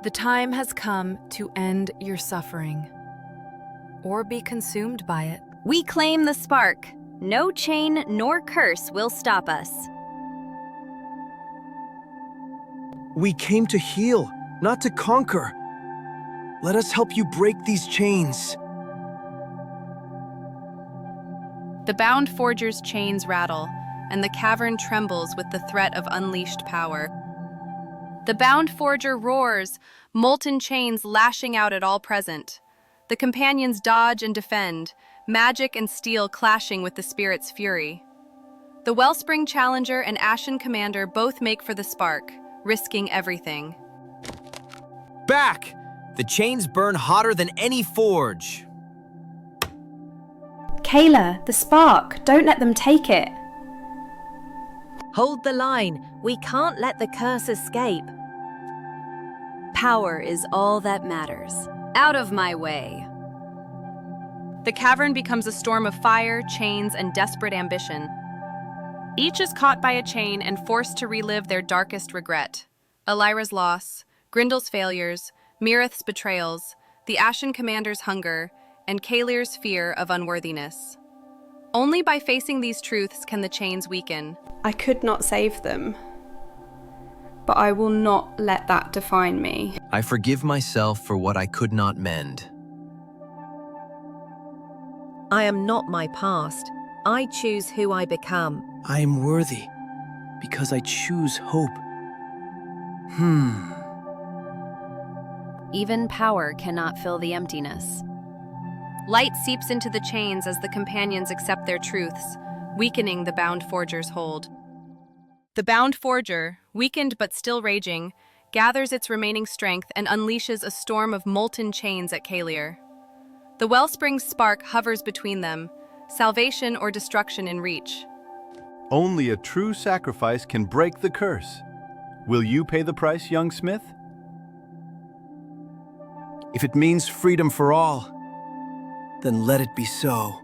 The time has come to end your suffering, or be consumed by it. We claim the spark. No chain nor curse will stop us. We came to heal, not to conquer. Let us help you break these chains. The bound forger's chains rattle, and the cavern trembles with the threat of unleashed power. The bound forger roars, molten chains lashing out at all present. The companions dodge and defend, magic and steel clashing with the spirit's fury. The Wellspring Challenger and Ashen Commander both make for the spark, risking everything. Back! The chains burn hotter than any forge. Caelir, the spark. Don't let them take it. Hold the line. We can't let the curse escape. Power is all that matters. Out of my way. The cavern becomes a storm of fire, chains, and desperate ambition. Each is caught by a chain and forced to relive their darkest regret. Elyra's loss, Grindel's failures, Mirith's betrayals, the Ashen Commander's hunger, and Caelir's fear of unworthiness. Only by facing these truths can the chains weaken. I could not save them, but I will not let that define me. I forgive myself for what I could not mend. I am not my past. I choose who I become. I am worthy because I choose hope. Even power cannot fill the emptiness. Light seeps into the chains as the companions accept their truths, weakening the bound forger's hold. The bound forger, weakened but still raging, gathers its remaining strength and unleashes a storm of molten chains at Caelir. The wellspring's spark hovers between them, salvation or destruction in reach. Only a true sacrifice can break the curse. Will you pay the price, young smith? If it means freedom for all, then let it be so.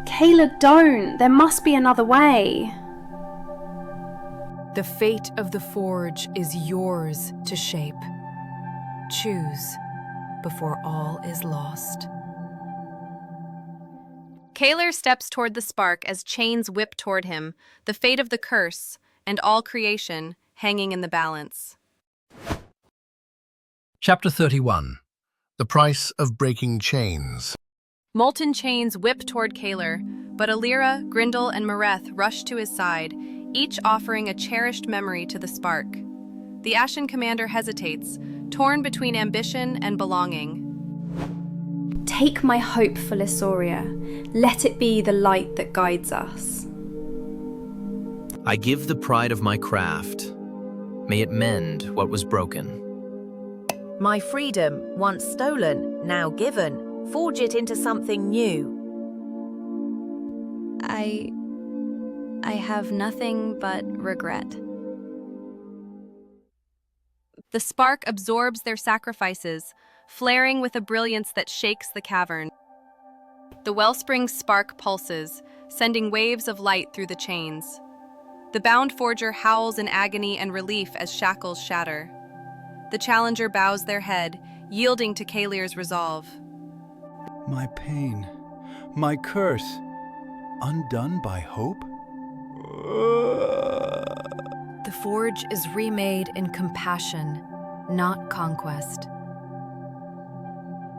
Caelir, don't! There must be another way. The fate of the forge is yours to shape. Choose before all is lost. Caelir steps toward the spark as chains whip toward him, the fate of the curse, and all creation hanging in the balance. Chapter 31. The Price of Breaking Chains. Molten chains whip toward Caelir, but Elyra, Grindel, and Mireth rush to his side, each offering a cherished memory to the spark. The Ashen Commander hesitates, torn between ambition and belonging. Take my hope for Lysoria. Let it be the light that guides us. I give the pride of my craft. May it mend what was broken. My freedom, once stolen, now given, forge it into something new. I have nothing but regret. The spark absorbs their sacrifices, flaring with a brilliance that shakes the cavern. The wellspring's spark pulses, sending waves of light through the chains. The bound forger howls in agony and relief as shackles shatter. The challenger bows their head, yielding to Caelir's resolve. My pain, my curse, undone by hope? The forge is remade in compassion, not conquest.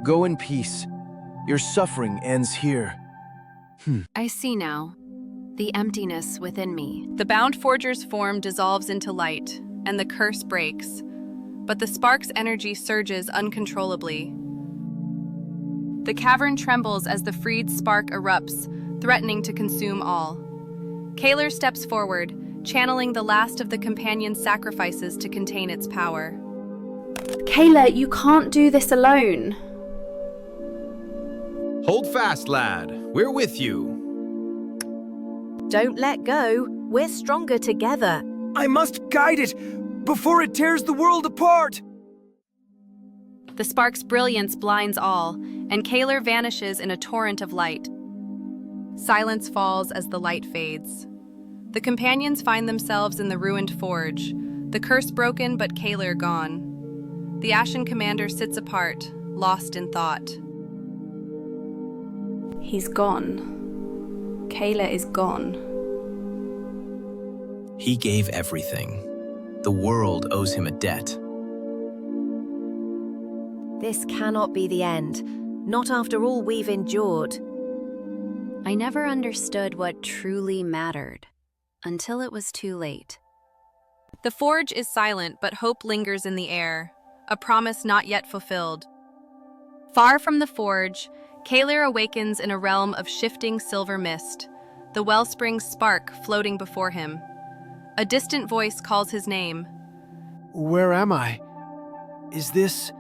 Go in peace. Your suffering ends here. I see now. The emptiness within me. The bound forger's form dissolves into light, and the curse breaks. But the spark's energy surges uncontrollably. The cavern trembles as the freed spark erupts, threatening to consume all. Caelir steps forward, channeling the last of the companion's sacrifices to contain its power. Caelir, you can't do this alone. Hold fast, lad. We're with you. Don't let go. We're stronger together. I must guide it before it tears the world apart. The spark's brilliance blinds all, and Caelir vanishes in a torrent of light. Silence falls as the light fades. The companions find themselves in the ruined forge, the curse broken but Caelir gone. The Ashen Commander sits apart, lost in thought. He's gone. Caelir is gone. He gave everything. The world owes him a debt. This cannot be the end, not after all we've endured. I never understood what truly mattered, until it was too late. The forge is silent, but hope lingers in the air, a promise not yet fulfilled. Far from the forge, Caelir awakens in a realm of shifting silver mist, the wellspring's spark floating before him. A distant voice calls his name. Where am I? Is this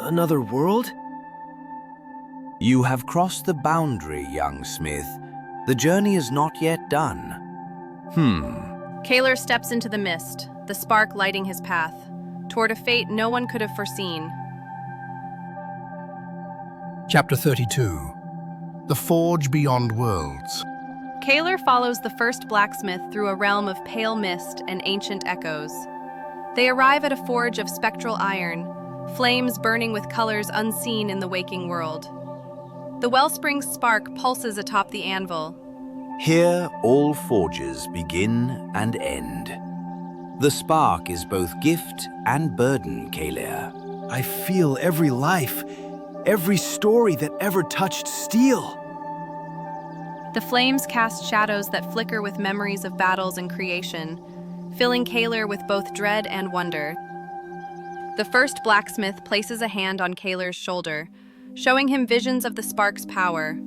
another world? You have crossed the boundary, young smith. The journey is not yet done. Caelir steps into the mist, the spark lighting his path, toward a fate no one could have foreseen. Chapter 32. The Forge Beyond Worlds. Caelir follows the first blacksmith through a realm of pale mist and ancient echoes. They arrive at a forge of spectral iron, flames burning with colors unseen in the waking world. The wellspring's spark pulses atop the anvil. Here all forges begin and end. The spark is both gift and burden, Caelir. I feel every life, every story that ever touched steel. The flames cast shadows that flicker with memories of battles and creation, filling Caelir with both dread and wonder. The first blacksmith places a hand on Caelir's shoulder, showing him visions of the spark's power.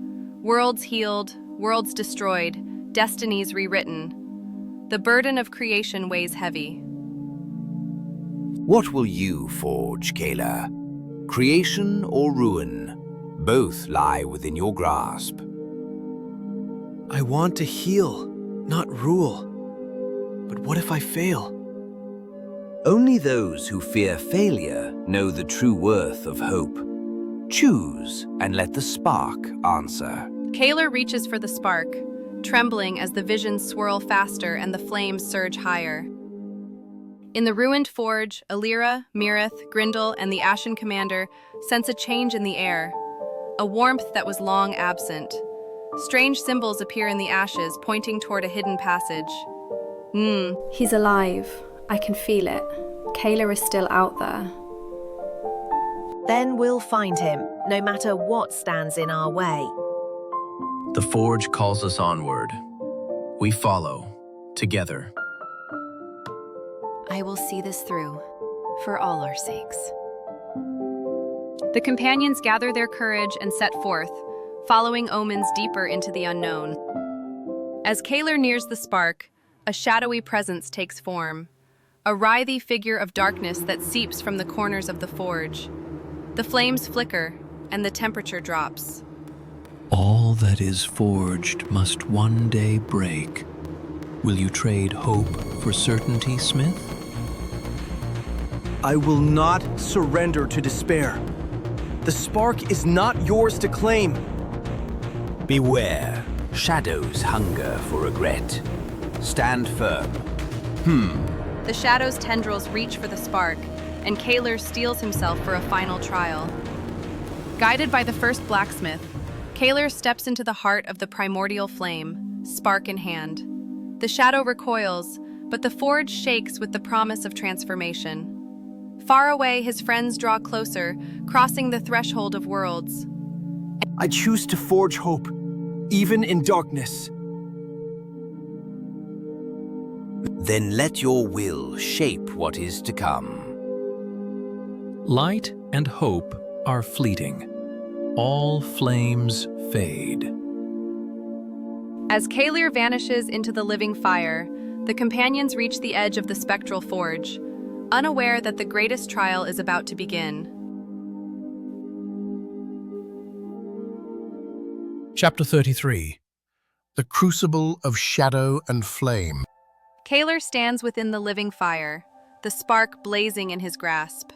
Worlds healed, worlds destroyed, destinies rewritten. The burden of creation weighs heavy. What will you forge, Caelir? Creation or ruin? Both lie within your grasp. I want to heal, not rule. But what if I fail? Only those who fear failure know the true worth of hope. Choose and let the spark answer. Caelir reaches for the spark, trembling as the visions swirl faster and the flames surge higher. In the ruined forge, Elyra, Mirith, Grindel, and the Ashen Commander sense a change in the air, a warmth that was long absent. Strange symbols appear in the ashes, pointing toward a hidden passage. He's alive. I can feel it. Caelir is still out there. Then we'll find him, no matter what stands in our way. The forge calls us onward. We follow, together. I will see this through, for all our sakes. The companions gather their courage and set forth, following omens deeper into the unknown. As Caelir nears the spark, a shadowy presence takes form, a writhy figure of darkness that seeps from the corners of the forge. The flames flicker, and the temperature drops. All that is forged must one day break. Will you trade hope for certainty, Smith? I will not surrender to despair. The spark is not yours to claim. Beware, shadows hunger for regret. Stand firm. The shadow's tendrils reach for the spark, and Caelir steels himself for a final trial. Guided by the first blacksmith, Caelir steps into the heart of the primordial flame, spark in hand. The shadow recoils, but the forge shakes with the promise of transformation. Far away, his friends draw closer, crossing the threshold of worlds. I choose to forge hope, even in darkness. Then let your will shape what is to come. Light and hope are fleeting. All flames fade. As Caelir vanishes into the living fire, the companions reach the edge of the spectral forge, unaware that the greatest trial is about to begin. Chapter 33. The Crucible of Shadow and Flame. Caelir stands within the living fire, the spark blazing in his grasp.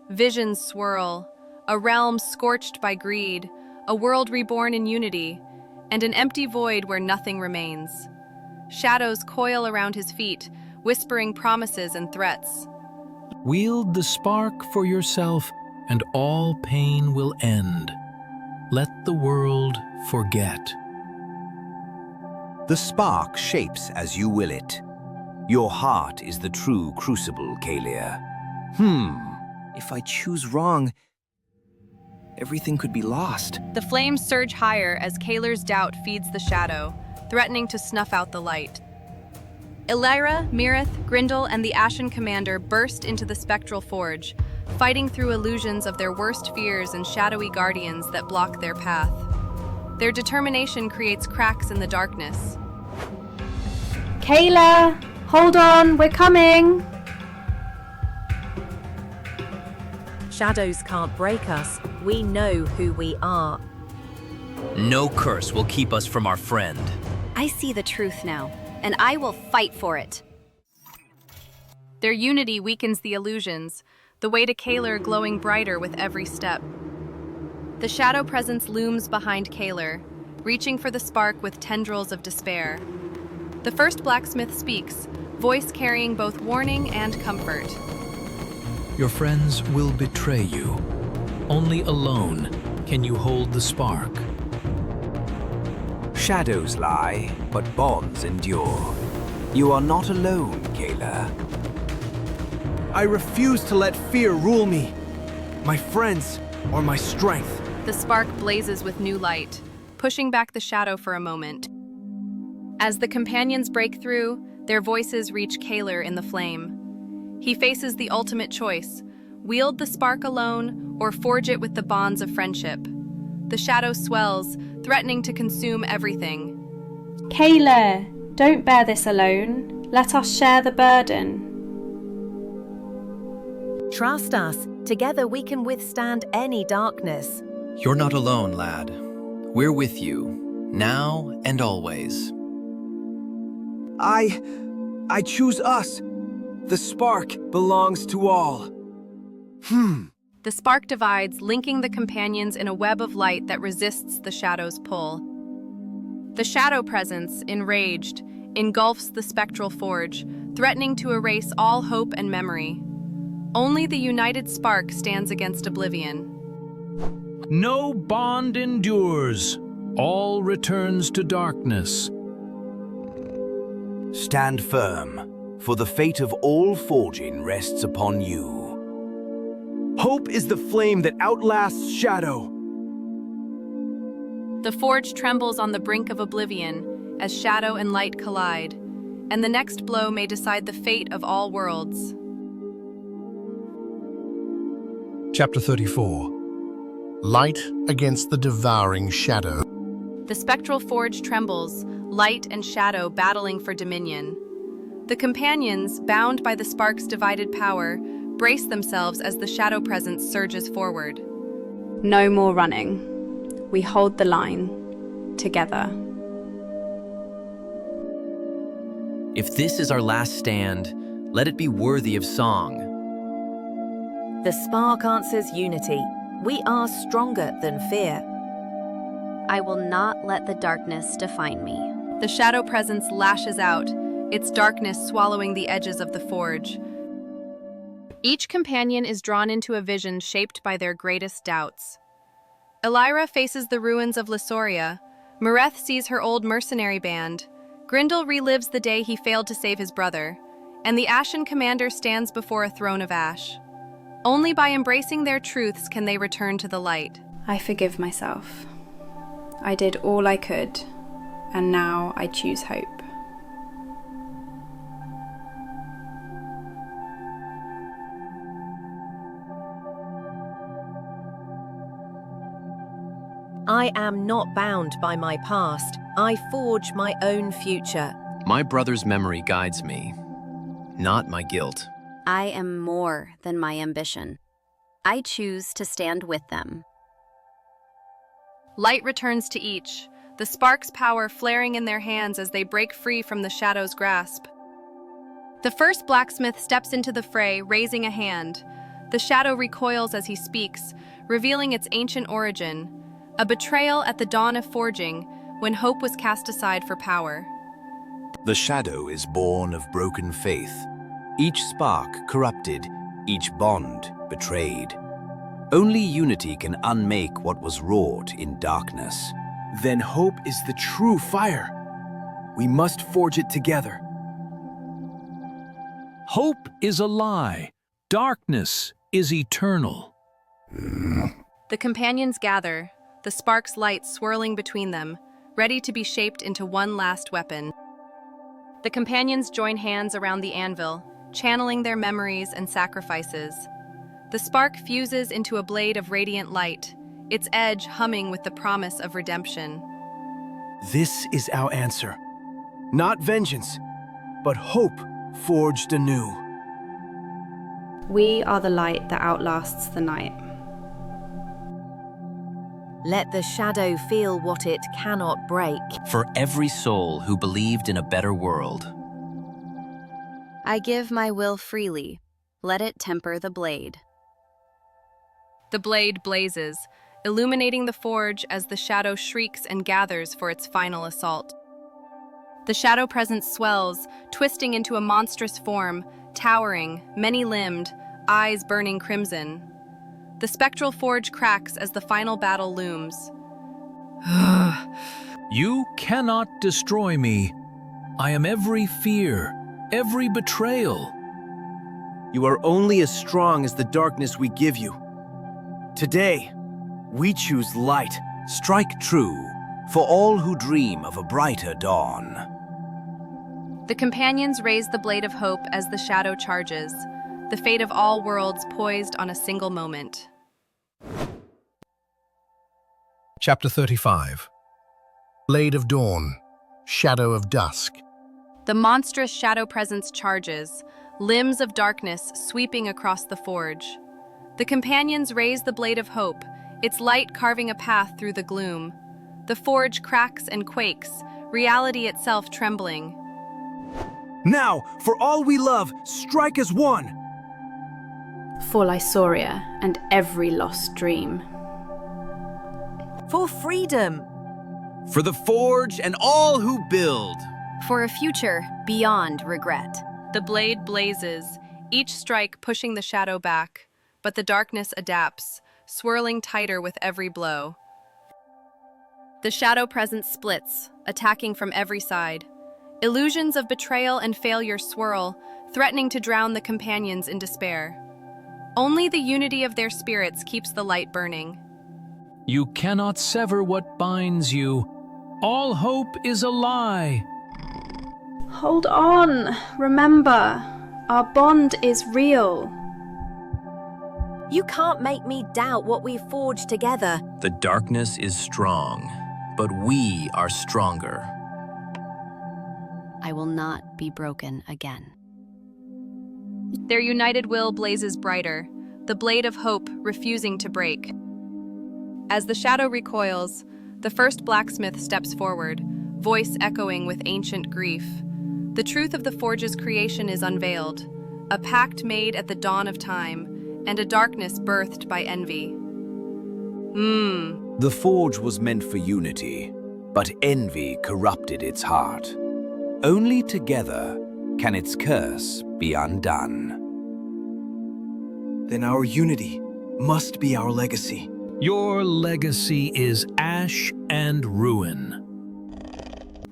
Visions swirl, a realm scorched by greed, a world reborn in unity, and an empty void where nothing remains. Shadows coil around his feet, whispering promises and threats. Wield the spark for yourself, and all pain will end. Let the world forget. The spark shapes as you will it. Your heart is the true crucible, Caelir. If I choose wrong, everything could be lost. The flames surge higher as Caelir's doubt feeds the shadow, threatening to snuff out the light. Elyra, Mirith, Grindel, and the Ashen Commander burst into the spectral forge, fighting through illusions of their worst fears and shadowy guardians that block their path. Their determination creates cracks in the darkness. Caelir, hold on, we're coming! Shadows can't break us. We know who we are. No curse will keep us from our friend. I see the truth now, and I will fight for it. Their unity weakens the illusions, the way to Caelir glowing brighter with every step. The shadow presence looms behind Caelir, reaching for the spark with tendrils of despair. The first blacksmith speaks, voice carrying both warning and comfort. Your friends will betray you. Only alone can you hold the spark. Shadows lie, but bonds endure. You are not alone, Caelir. I refuse to let fear rule me. My friends are my strength. The spark blazes with new light, pushing back the shadow for a moment. As the companions break through, their voices reach Caelir in the flame. He faces the ultimate choice: wield the spark alone or forge it with the bonds of friendship. The shadow swells, threatening to consume everything. Caelir, don't bear this alone. Let us share the burden. Trust us. Together we can withstand any darkness. You're not alone, lad. We're with you, now and always. I choose us. The spark belongs to all. The spark divides, linking the companions in a web of light that resists the shadow's pull. The shadow presence, enraged, engulfs the spectral forge, threatening to erase all hope and memory. Only the united spark stands against oblivion. No bond endures. All returns to darkness. Stand firm, for the fate of all forging rests upon you. Hope is the flame that outlasts shadow. The forge trembles on the brink of oblivion as shadow and light collide, and the next blow may decide the fate of all worlds. Chapter 34. Light against the devouring shadow. The spectral forge trembles, light and shadow battling for dominion. The companions, bound by the spark's divided power, brace themselves as the shadow presence surges forward. No more running. We hold the line, together. If this is our last stand, let it be worthy of song. The spark answers unity. We are stronger than fear. I will not let the darkness define me. The shadow presence lashes out, its darkness swallowing the edges of the forge. Each companion is drawn into a vision shaped by their greatest doubts. Elyra faces the ruins of Lysoria. Mareth sees her old mercenary band. Grindel relives the day he failed to save his brother. And the Ashen commander stands before a throne of ash. Only by embracing their truths can they return to the light. I forgive myself. I did all I could, and now I choose hope. I am not bound by my past. I forge my own future. My brother's memory guides me, not my guilt. I am more than my ambition. I choose to stand with them. Light returns to each, the spark's power flaring in their hands as they break free from the shadow's grasp. The first blacksmith steps into the fray, raising a hand. The shadow recoils as he speaks, revealing its ancient origin, a betrayal at the dawn of forging, when hope was cast aside for power. The shadow is born of broken faith, each spark corrupted, each bond betrayed. Only unity can unmake what was wrought in darkness. Then hope is the true fire. We must forge it together. Hope is a lie. Darkness is eternal. The companions gather, the spark's light swirling between them, ready to be shaped into one last weapon. The companions join hands around the anvil, channeling their memories and sacrifices. The spark fuses into a blade of radiant light, its edge humming with the promise of redemption. This is our answer. Not vengeance, but hope forged anew. We are the light that outlasts the night. Let the shadow feel what it cannot break. For every soul who believed in a better world. I give my will freely. Let it temper the blade. The blade blazes, illuminating the forge as the shadow shrieks and gathers for its final assault. The shadow presence swells, twisting into a monstrous form, towering, many-limbed, eyes burning crimson. The spectral forge cracks as the final battle looms. You cannot destroy me. I am every fear, every betrayal. You are only as strong as the darkness we give you. Today, we choose light. Strike true for all who dream of a brighter dawn. The companions raise the blade of hope as the shadow charges, the fate of all worlds poised on a single moment. Chapter 35. Blade of Dawn, Shadow of Dusk. The monstrous shadow presence charges, limbs of darkness sweeping across the forge. The companions raise the blade of hope, its light carving a path through the gloom. The forge cracks and quakes, reality itself trembling. Now, for all we love, strike as one! For Lysoria and every lost dream. For freedom. For the forge and all who build. For a future beyond regret. The blade blazes, each strike pushing the shadow back, but the darkness adapts, swirling tighter with every blow. The shadow presence splits, attacking from every side. Illusions of betrayal and failure swirl, threatening to drown the companions in despair. Only the unity of their spirits keeps the light burning. You cannot sever what binds you. All hope is a lie. Hold on. Remember, our bond is real. You can't make me doubt what we forged together. The darkness is strong, but we are stronger. I will not be broken again. Their united will blazes brighter, the blade of hope refusing to break. As the shadow recoils, the first blacksmith steps forward, voice echoing with ancient grief. The truth of the forge's creation is unveiled, a pact made at the dawn of time, and a darkness birthed by envy. The forge was meant for unity, but envy corrupted its heart. Only together can its curse be undone. Then our unity must be our legacy. Your legacy is ash and ruin.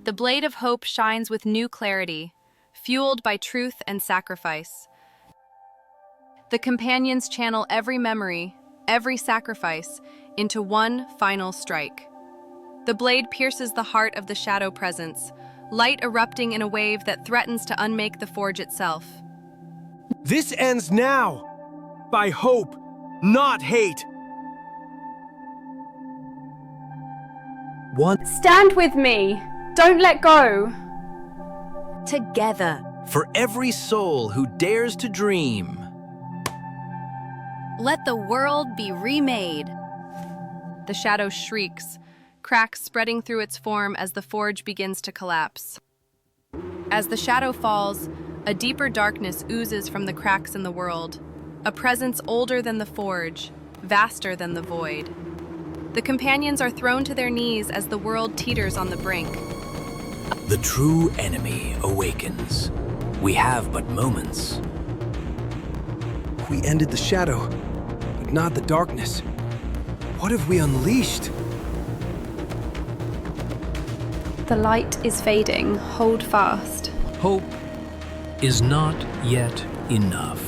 The blade of hope shines with new clarity, fueled by truth and sacrifice. The companions channel every memory, every sacrifice, into one final strike. The blade pierces the heart of the shadow presence, light erupting in a wave that threatens to unmake the forge itself. This ends now! By hope, not hate! Stand with me! Don't let go! Together. For every soul who dares to dream. Let the world be remade. The shadow shrieks, cracks spreading through its form as the forge begins to collapse. As the shadow falls, a deeper darkness oozes from the cracks in the world, a presence older than the forge, vaster than the void. The companions are thrown to their knees as the world teeters on the brink. The true enemy awakens. We have but moments. We ended the shadow, but not the darkness. What have we unleashed? The light is fading. Hold fast. Hope is not yet enough.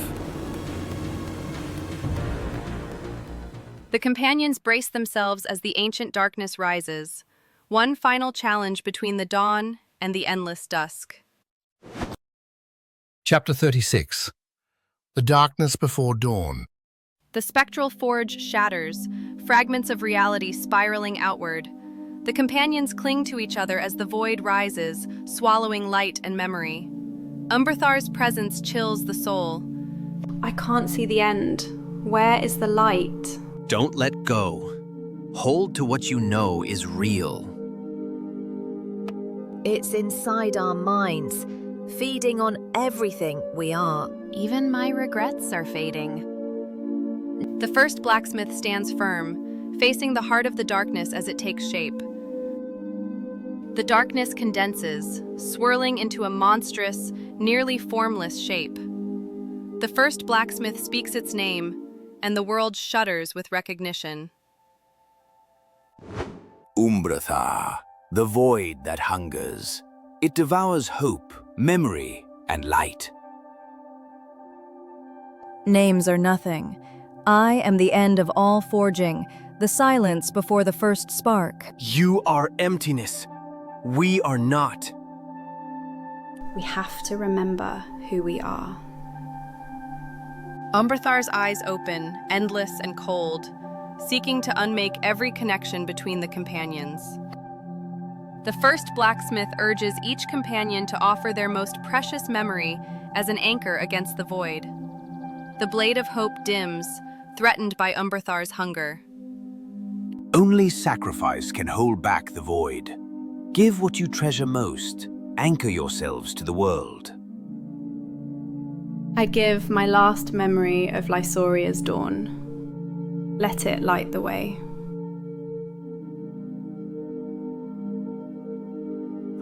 The companions brace themselves as the ancient darkness rises, one final challenge between the dawn and the endless dusk. Chapter 36. The Darkness Before Dawn. The spectral forge shatters, fragments of reality spiraling outward. The companions cling to each other as the void rises, swallowing light and memory. Umberthar's presence chills the soul. I can't see the end. Where is the light? Don't let go. Hold to what you know is real. It's inside our minds, feeding on everything we are. Even my regrets are fading. The first blacksmith stands firm, facing the heart of the darkness as it takes shape. The darkness condenses, swirling into a monstrous, nearly formless shape. The first blacksmith speaks its name, and the world shudders with recognition. Umbrathar, the void that hungers. It devours hope, memory, and light. Names are nothing. I am the end of all forging, the silence before the first spark. You are emptiness. We are not. We have to remember who we are. Umbrathar's eyes open, endless and cold, seeking to unmake every connection between the companions. The first blacksmith urges each companion to offer their most precious memory as an anchor against the void. The blade of hope dims, threatened by Umbrathar's hunger. Only sacrifice can hold back the void. Give what you treasure most. Anchor yourselves to the world. I give my last memory of Lysoria's dawn. Let it light the way.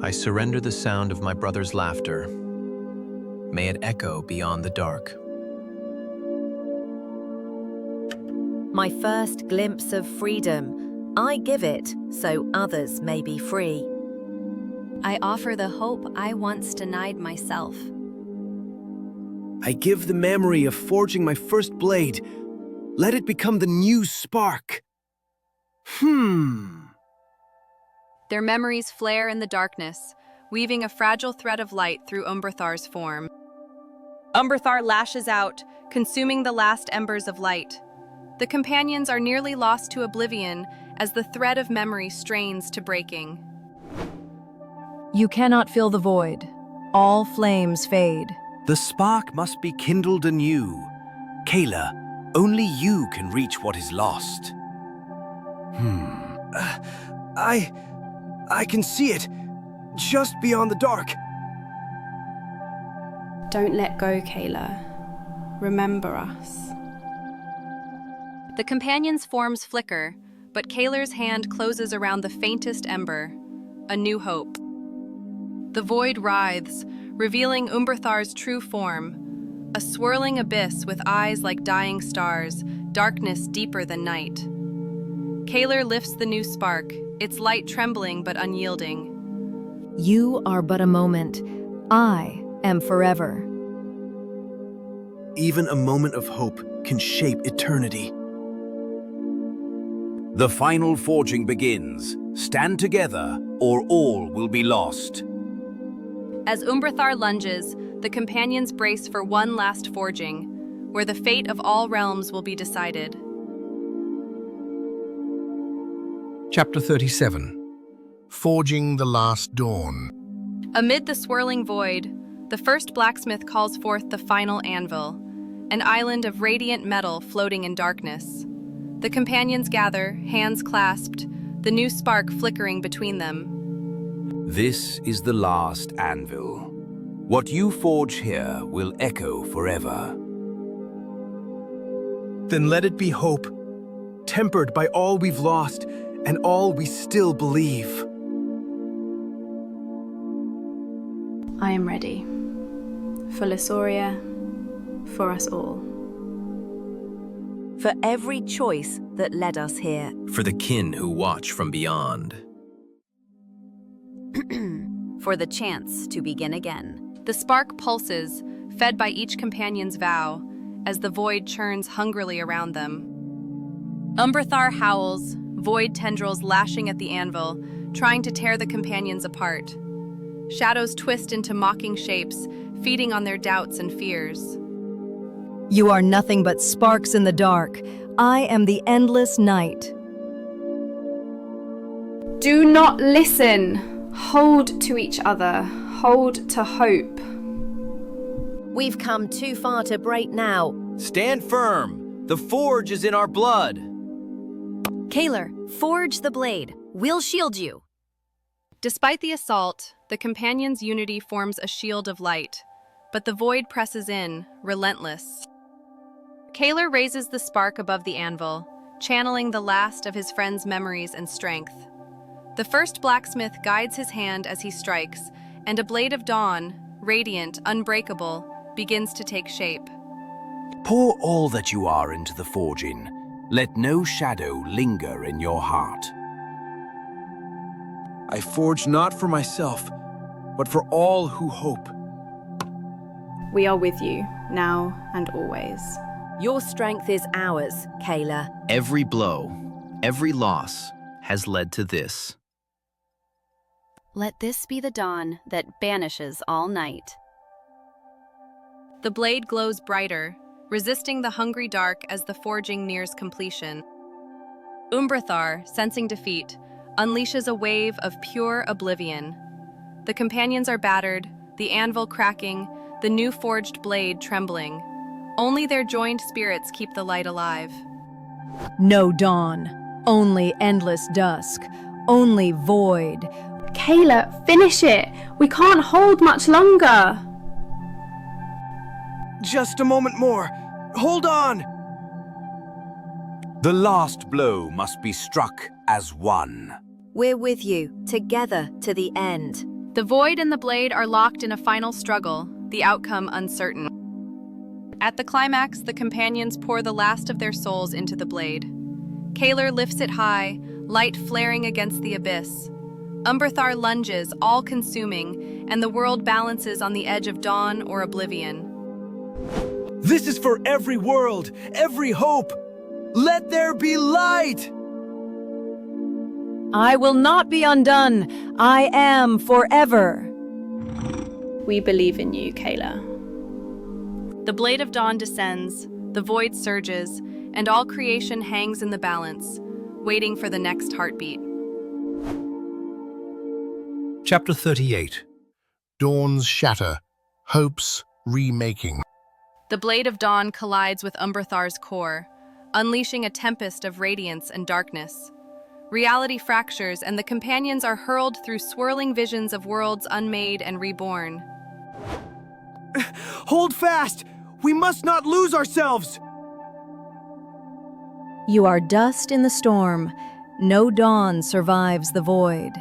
I surrender the sound of my brother's laughter. May it echo beyond the dark. My first glimpse of freedom, I give it so others may be free. I offer the hope I once denied myself. I give the memory of forging my first blade. Let it become the new spark. Their memories flare in the darkness, weaving a fragile thread of light through Umbrathar's form. Umbrathar lashes out, consuming the last embers of light. The companions are nearly lost to oblivion as the thread of memory strains to breaking. You cannot fill the void. All flames fade. The spark must be kindled anew. Caelir, only you can reach what is lost. I can see it, just beyond the dark. Don't let go, Caelir. Remember us. The companions' forms flicker, but Caelir's hand closes around the faintest ember, a new hope. The void writhes, revealing Umbrathar's true form, a swirling abyss with eyes like dying stars, darkness deeper than night. Caelir lifts the new spark, its light trembling but unyielding. You are but a moment. I am forever. Even a moment of hope can shape eternity. The final forging begins. Stand together, or all will be lost. As Umbrathar lunges, the companions brace for one last forging, where the fate of all realms will be decided. Chapter 37. Forging the Last Dawn. Amid the swirling void, the first blacksmith calls forth the final anvil, an island of radiant metal floating in darkness. The companions gather, hands clasped, the new spark flickering between them. This is the last anvil. What you forge here will echo forever. Then let it be hope, tempered by all we've lost and all we still believe. I am ready. For Lysoria, for us all. For every choice that led us here. For the kin who watch from beyond. For the chance to begin again. The spark pulses, fed by each companion's vow, as the void churns hungrily around them. Umbrathar howls, void tendrils lashing at the anvil, trying to tear the companions apart. Shadows twist into mocking shapes, feeding on their doubts and fears. You are nothing but sparks in the dark. I am the endless night. Do not listen. Hold to each other. Hold to hope. We've come too far to break now. Stand firm. The forge is in our blood. Caelir, forge the blade. We'll shield you. Despite the assault, the companions' unity forms a shield of light, but the void presses in, relentless. Caelir raises the spark above the anvil, channeling the last of his friend's memories and strength. The first blacksmith guides his hand as he strikes, and a blade of dawn, radiant, unbreakable, begins to take shape. Pour all that you are into the forging. Let no shadow linger in your heart. I forge not for myself, but for all who hope. We are with you, now and always. Your strength is ours, Caelir. Every blow, every loss has led to this. Let this be the dawn that banishes all night. The blade glows brighter, resisting the hungry dark as the forging nears completion. Umbrathar, sensing defeat, unleashes a wave of pure oblivion. The companions are battered, the anvil cracking, the new forged blade trembling. Only their joined spirits keep the light alive. No dawn, only endless dusk, only void. Caelir, finish it! We can't hold much longer! Just a moment more. Hold on! The last blow must be struck as one. We're with you, together to the end. The void and the blade are locked in a final struggle, the outcome uncertain. At the climax, the companions pour the last of their souls into the blade. Caelir lifts it high, light flaring against the abyss. Umbrathar lunges, all-consuming, and the world balances on the edge of dawn or oblivion. This is for every world, every hope. Let there be light! I will not be undone. I am forever. We believe in you, Caelir. The blade of dawn descends, the void surges, and all creation hangs in the balance, waiting for the next heartbeat. Chapter 38. Dawn's Shatter. Hope's Remaking. The blade of dawn collides with Umbrathar's core, unleashing a tempest of radiance and darkness. Reality fractures, and the companions are hurled through swirling visions of worlds unmade and reborn. Hold fast! We must not lose ourselves! You are dust in the storm. No dawn survives the void.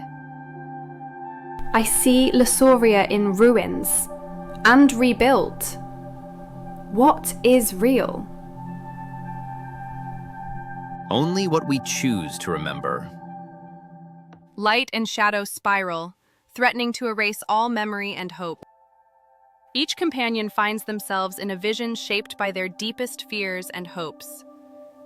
I see Lysoria in ruins and rebuilt. What is real? Only what we choose to remember. Light and shadow spiral, threatening to erase all memory and hope. Each companion finds themselves in a vision shaped by their deepest fears and hopes.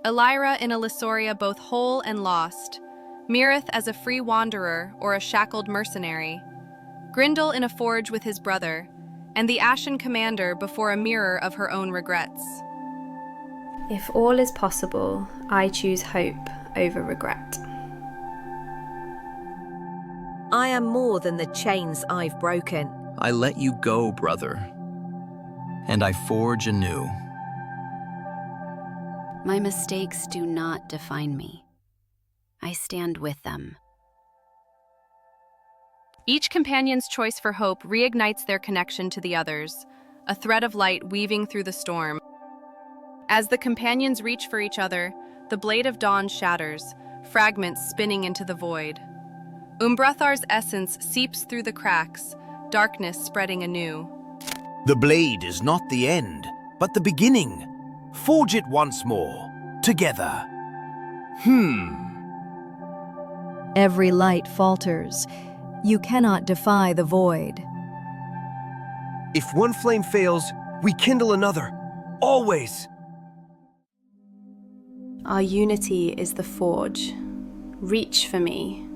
Elyra in a Lysoria both whole and lost, Mirith as a free wanderer or a shackled mercenary, Grindel in a forge with his brother, and the Ashen Commander before a mirror of her own regrets. If all is possible, I choose hope over regret. I am more than the chains I've broken. I let you go, brother, and I forge anew. My mistakes do not define me. I stand with them. Each companion's choice for hope reignites their connection to the others, a thread of light weaving through the storm. As the companions reach for each other, the blade of dawn shatters, fragments spinning into the void. Umbrathar's essence seeps through the cracks, darkness spreading anew. The blade is not the end, but the beginning. Forge it once more, together. Every light falters. You cannot defy the void. If one flame fails, we kindle another. Always! Our unity is the forge. Reach for me.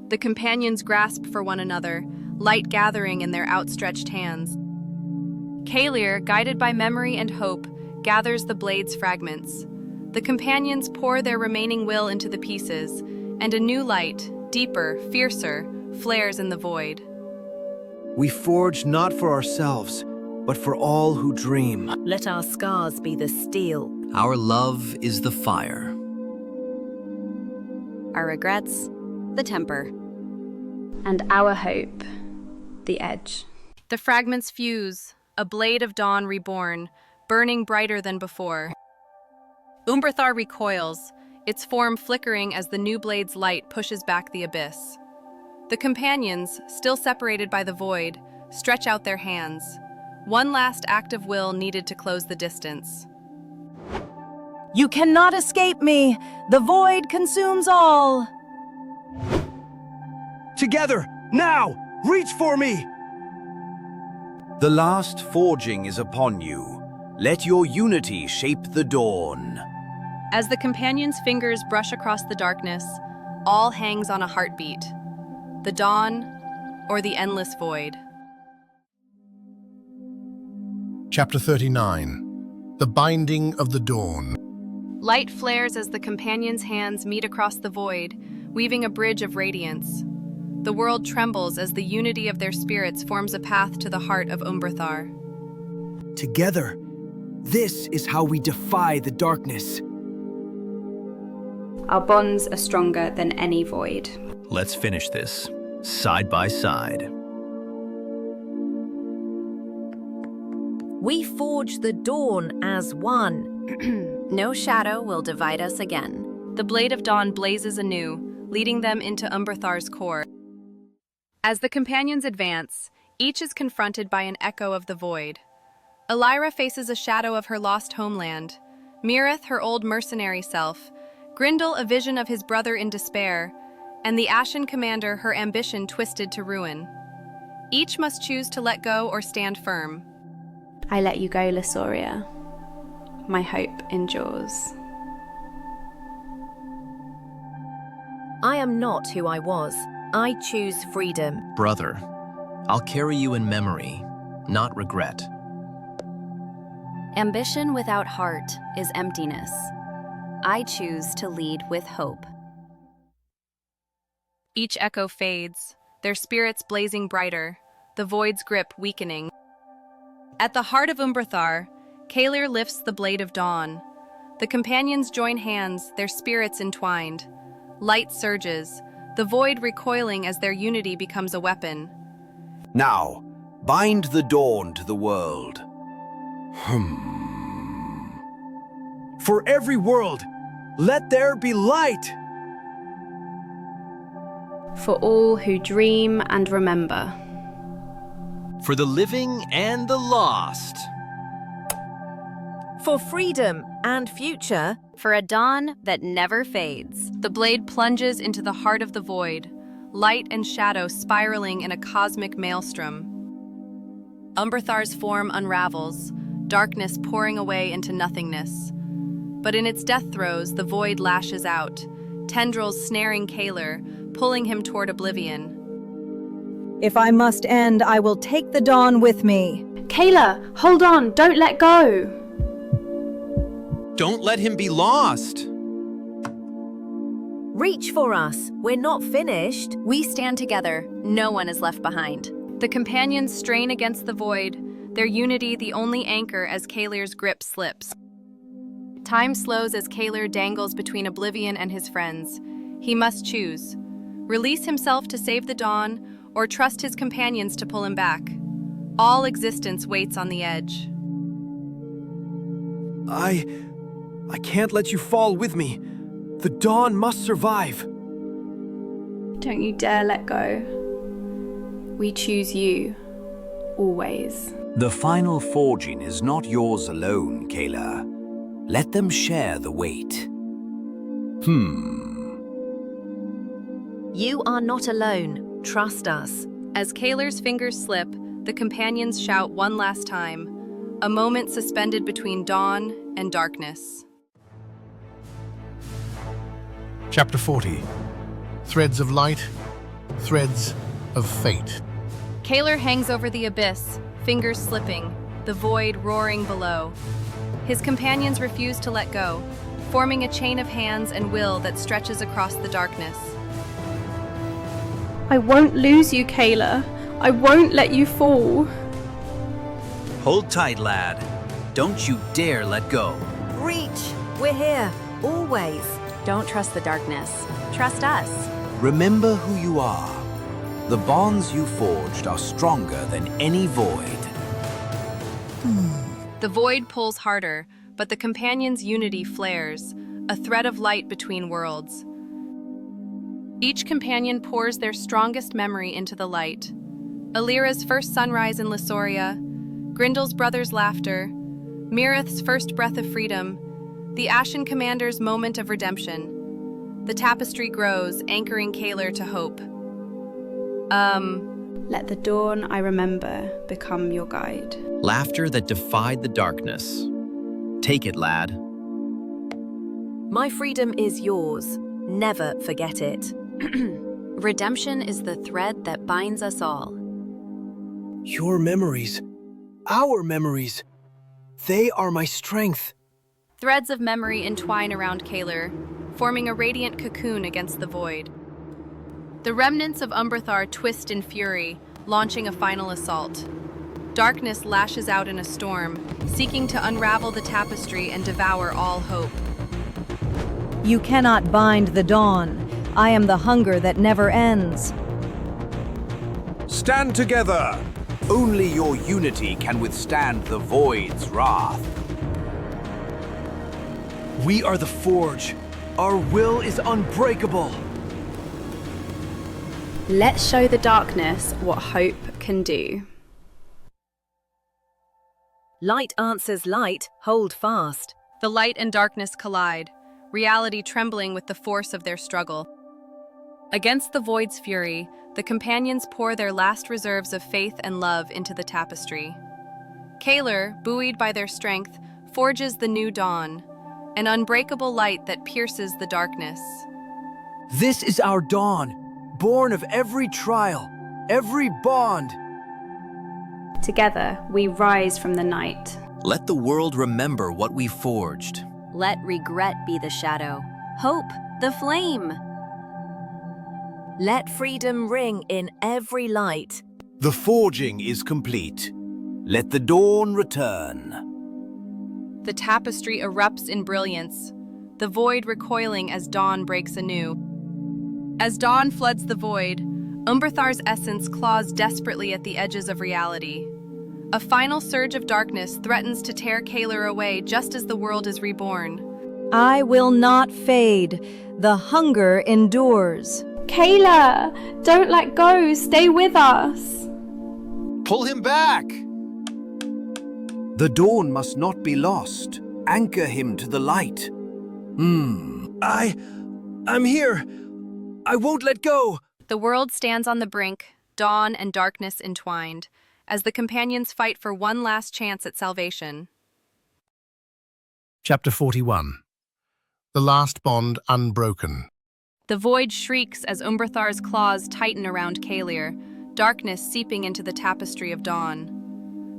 The companions grasp for one another, light gathering in their outstretched hands. Caelir, guided by memory and hope, gathers the blade's fragments. The companions pour their remaining will into the pieces, and a new light, deeper, fiercer, flares in the void. We forge not for ourselves, but for all who dream. Let our scars be the steel. Our love is the fire. our regrets, the temper. And our hope, the edge. The fragments fuse, a blade of dawn reborn, burning brighter than before. Umbrathar recoils, its form flickering as the new blade's light pushes back the abyss. The companions, still separated by the void, stretch out their hands. One last act of will needed to close the distance. You cannot escape me! The void consumes all! Together, now! Reach for me! The last forging is upon you. Let your unity shape the dawn. As the companions' fingers brush across the darkness, all hangs on a heartbeat. The dawn, or the endless void. Chapter 39. The Binding of the Dawn. Light flares as the companions' hands meet across the void, weaving a bridge of radiance. The world trembles as the unity of their spirits forms a path to the heart of Umbrathar. Together, this is how we defy the darkness. Our bonds are stronger than any void. Let's finish this, side by side. We forge the dawn as one. No shadow will divide us again. The blade of dawn blazes anew, leading them into Umbrathar's core. As the companions advance, each is confronted by an echo of the void. Elyra faces a shadow of her lost homeland, Mirith her old mercenary self, Grindel a vision of his brother in despair, and the Ashen commander her ambition twisted to ruin. Each must choose to let go or stand firm. I let you go, Lysoria. My hope endures. I am not who I was. I choose freedom. Brother, I'll carry you in memory, not regret. Ambition without heart is emptiness. I choose to lead with hope. Each echo fades, their spirits blazing brighter, the void's grip weakening. At the heart of Umbrathar, Caelir lifts the blade of dawn. The companions join hands, their spirits entwined. Light surges, the void recoiling as their unity becomes a weapon. Now, bind the dawn to the world. For every world, let there be light! For all who dream and remember. For the living and the lost. For freedom and future. For a dawn that never fades. The blade plunges into the heart of the void, light and shadow spiraling in a cosmic maelstrom. Umbrathar's form unravels, darkness pouring away into nothingness. But in its death throes, the void lashes out, tendrils snaring Caelir, pulling him toward oblivion. If I must end, I will take the dawn with me. Caelir, hold on, don't let go! Don't let him be lost. Reach for us. We're not finished. We stand together. No one is left behind. The companions strain against the void, their unity the only anchor as Caelir's grip slips. Time slows as Caelir dangles between oblivion and his friends. He must choose. Release himself to save the dawn, or trust his companions to pull him back. All existence waits on the edge. I can't let you fall with me. The dawn must survive. Don't you dare let go. We choose you, always. The final forging is not yours alone, Caelir. Let them share the weight. You are not alone. Trust us. As Caelir's fingers slip, the companions shout one last time, a moment suspended between dawn and darkness. Chapter 40. Threads of Light, Threads of Fate. Caelir hangs over the abyss, fingers slipping, the void roaring below. His companions refuse to let go, forming a chain of hands and will that stretches across the darkness. I won't lose you, Caelir. I won't let you fall. Hold tight, lad. Don't you dare let go. Reach. We're here. Always. Don't trust the darkness. Trust us. Remember who you are. The bonds you forged are stronger than any void. The void pulls harder, but the companions' unity flares, a thread of light between worlds. Each companion pours their strongest memory into the light. Elyra's first sunrise in Lysoria, Grindel's brother's laughter, Mirith's first breath of freedom, the Ashen Commander's moment of redemption. The tapestry grows, anchoring Caelir to hope. Let the dawn I remember become your guide. Laughter that defied the darkness. Take it, lad. My freedom is yours. Never forget it. Redemption is the thread that binds us all. Your memories, our memories, they are my strength. Threads of memory entwine around Caelir, forming a radiant cocoon against the void. The remnants of Umbrathar twist in fury, launching a final assault. Darkness lashes out in a storm, seeking to unravel the tapestry and devour all hope. You cannot bind the dawn. I am the hunger that never ends. Stand together! Only your unity can withstand the void's wrath. We are the Forge. Our will is unbreakable. Let's show the darkness what hope can do. Light answers light, hold fast. The light and darkness collide, reality trembling with the force of their struggle. Against the void's fury, the companions pour their last reserves of faith and love into the tapestry. Caelir, buoyed by their strength, forges the new dawn, an unbreakable light that pierces the darkness. This is our dawn, born of every trial, every bond. Together, we rise from the night. Let the world remember what we forged. Let regret be the shadow. Hope, the flame. Let freedom ring in every light. The forging is complete. Let the dawn return. The tapestry erupts in brilliance, the void recoiling as dawn breaks anew. As dawn floods the void, Umbrathar's essence claws desperately at the edges of reality. A final surge of darkness threatens to tear Caelir away just as the world is reborn. I will not fade. The hunger endures. Caelir, don't let go. Stay with us. Pull him back! The dawn must not be lost. Anchor him to the light. I'm here. I won't let go. The world stands on the brink, dawn and darkness entwined, as the companions fight for one last chance at salvation. Chapter 41. The Last Bond Unbroken. The void shrieks as Umbrathar's claws tighten around Caelir, darkness seeping into the tapestry of dawn.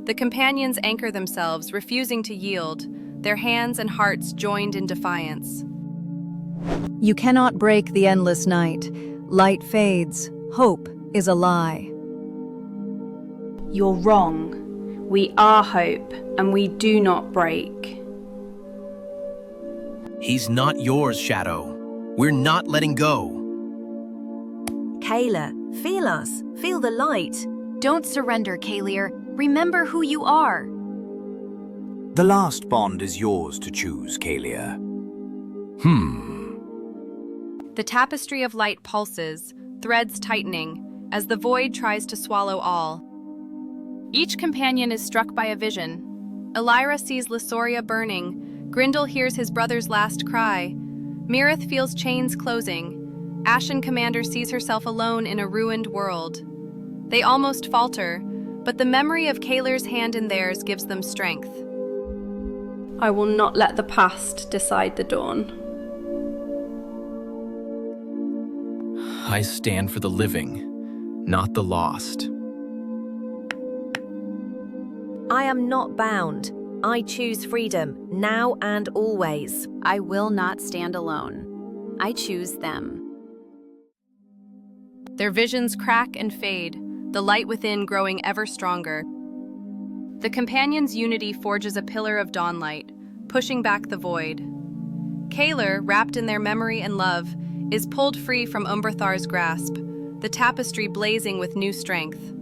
The companions anchor themselves, refusing to yield, their hands and hearts joined in defiance. You cannot break the endless night. Light fades. Hope is a lie. You're wrong. We are hope, and we do not break. He's not yours, Shadow. We're not letting go. Caelir, feel us. Feel the light. Don't surrender, Caelir. Remember who you are. The last bond is yours to choose, Caelir. The tapestry of light pulses, threads tightening, as the void tries to swallow all. Each companion is struck by a vision. Elyra sees Lysoria burning, Grindel hears his brother's last cry, Mirith feels chains closing, Ashen Commander sees herself alone in a ruined world. They almost falter, but the memory of Caelir's hand in theirs gives them strength. I will not let the past decide the dawn. I stand for the living, not the lost. I am not bound. I choose freedom, now and always. I will not stand alone. I choose them. Their visions crack and fade, the light within growing ever stronger. The companions' unity forges a pillar of dawnlight, pushing back the void. Caelir, wrapped in their memory and love, is pulled free from Umberthar's grasp, the tapestry blazing with new strength.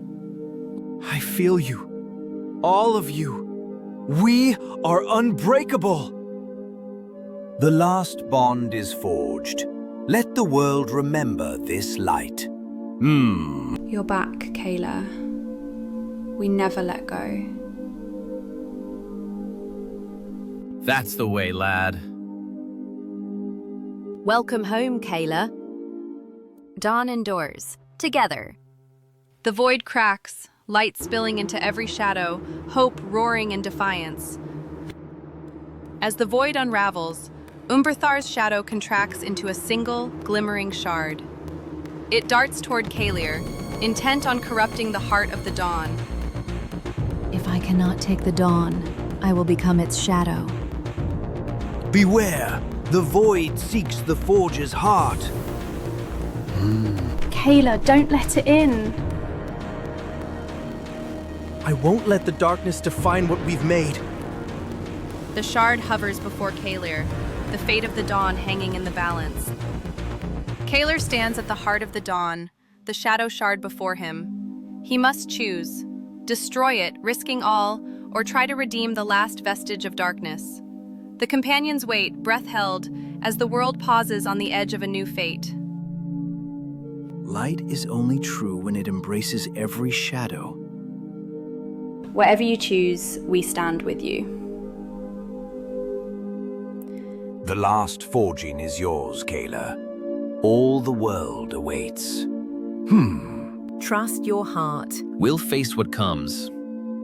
I feel you. All of you. We are unbreakable. The last bond is forged. Let the world remember this light. You're back, Caelir. We never let go. That's the way, lad. Welcome home, Caelir. Dawn indoors, together. The void cracks, light spilling into every shadow, hope roaring in defiance. As the void unravels, Umberthar's shadow contracts into a single, glimmering shard. It darts toward Caelir, intent on corrupting the heart of the dawn. If I cannot take the dawn, I will become its shadow. Beware! The void seeks the forge's heart. Caelir, don't let it in. I won't let the darkness define what we've made. The shard hovers before Caelir, the fate of the dawn hanging in the balance. Caelir stands at the heart of the dawn, the shadow shard before him. He must choose: destroy it, risking all, or try to redeem the last vestige of darkness. The companions wait, breath held, as the world pauses on the edge of a new fate. Light is only true when it embraces every shadow. Whatever you choose, we stand with you. The last forging is yours, Caelir. All the world awaits. Trust your heart. We'll face what comes,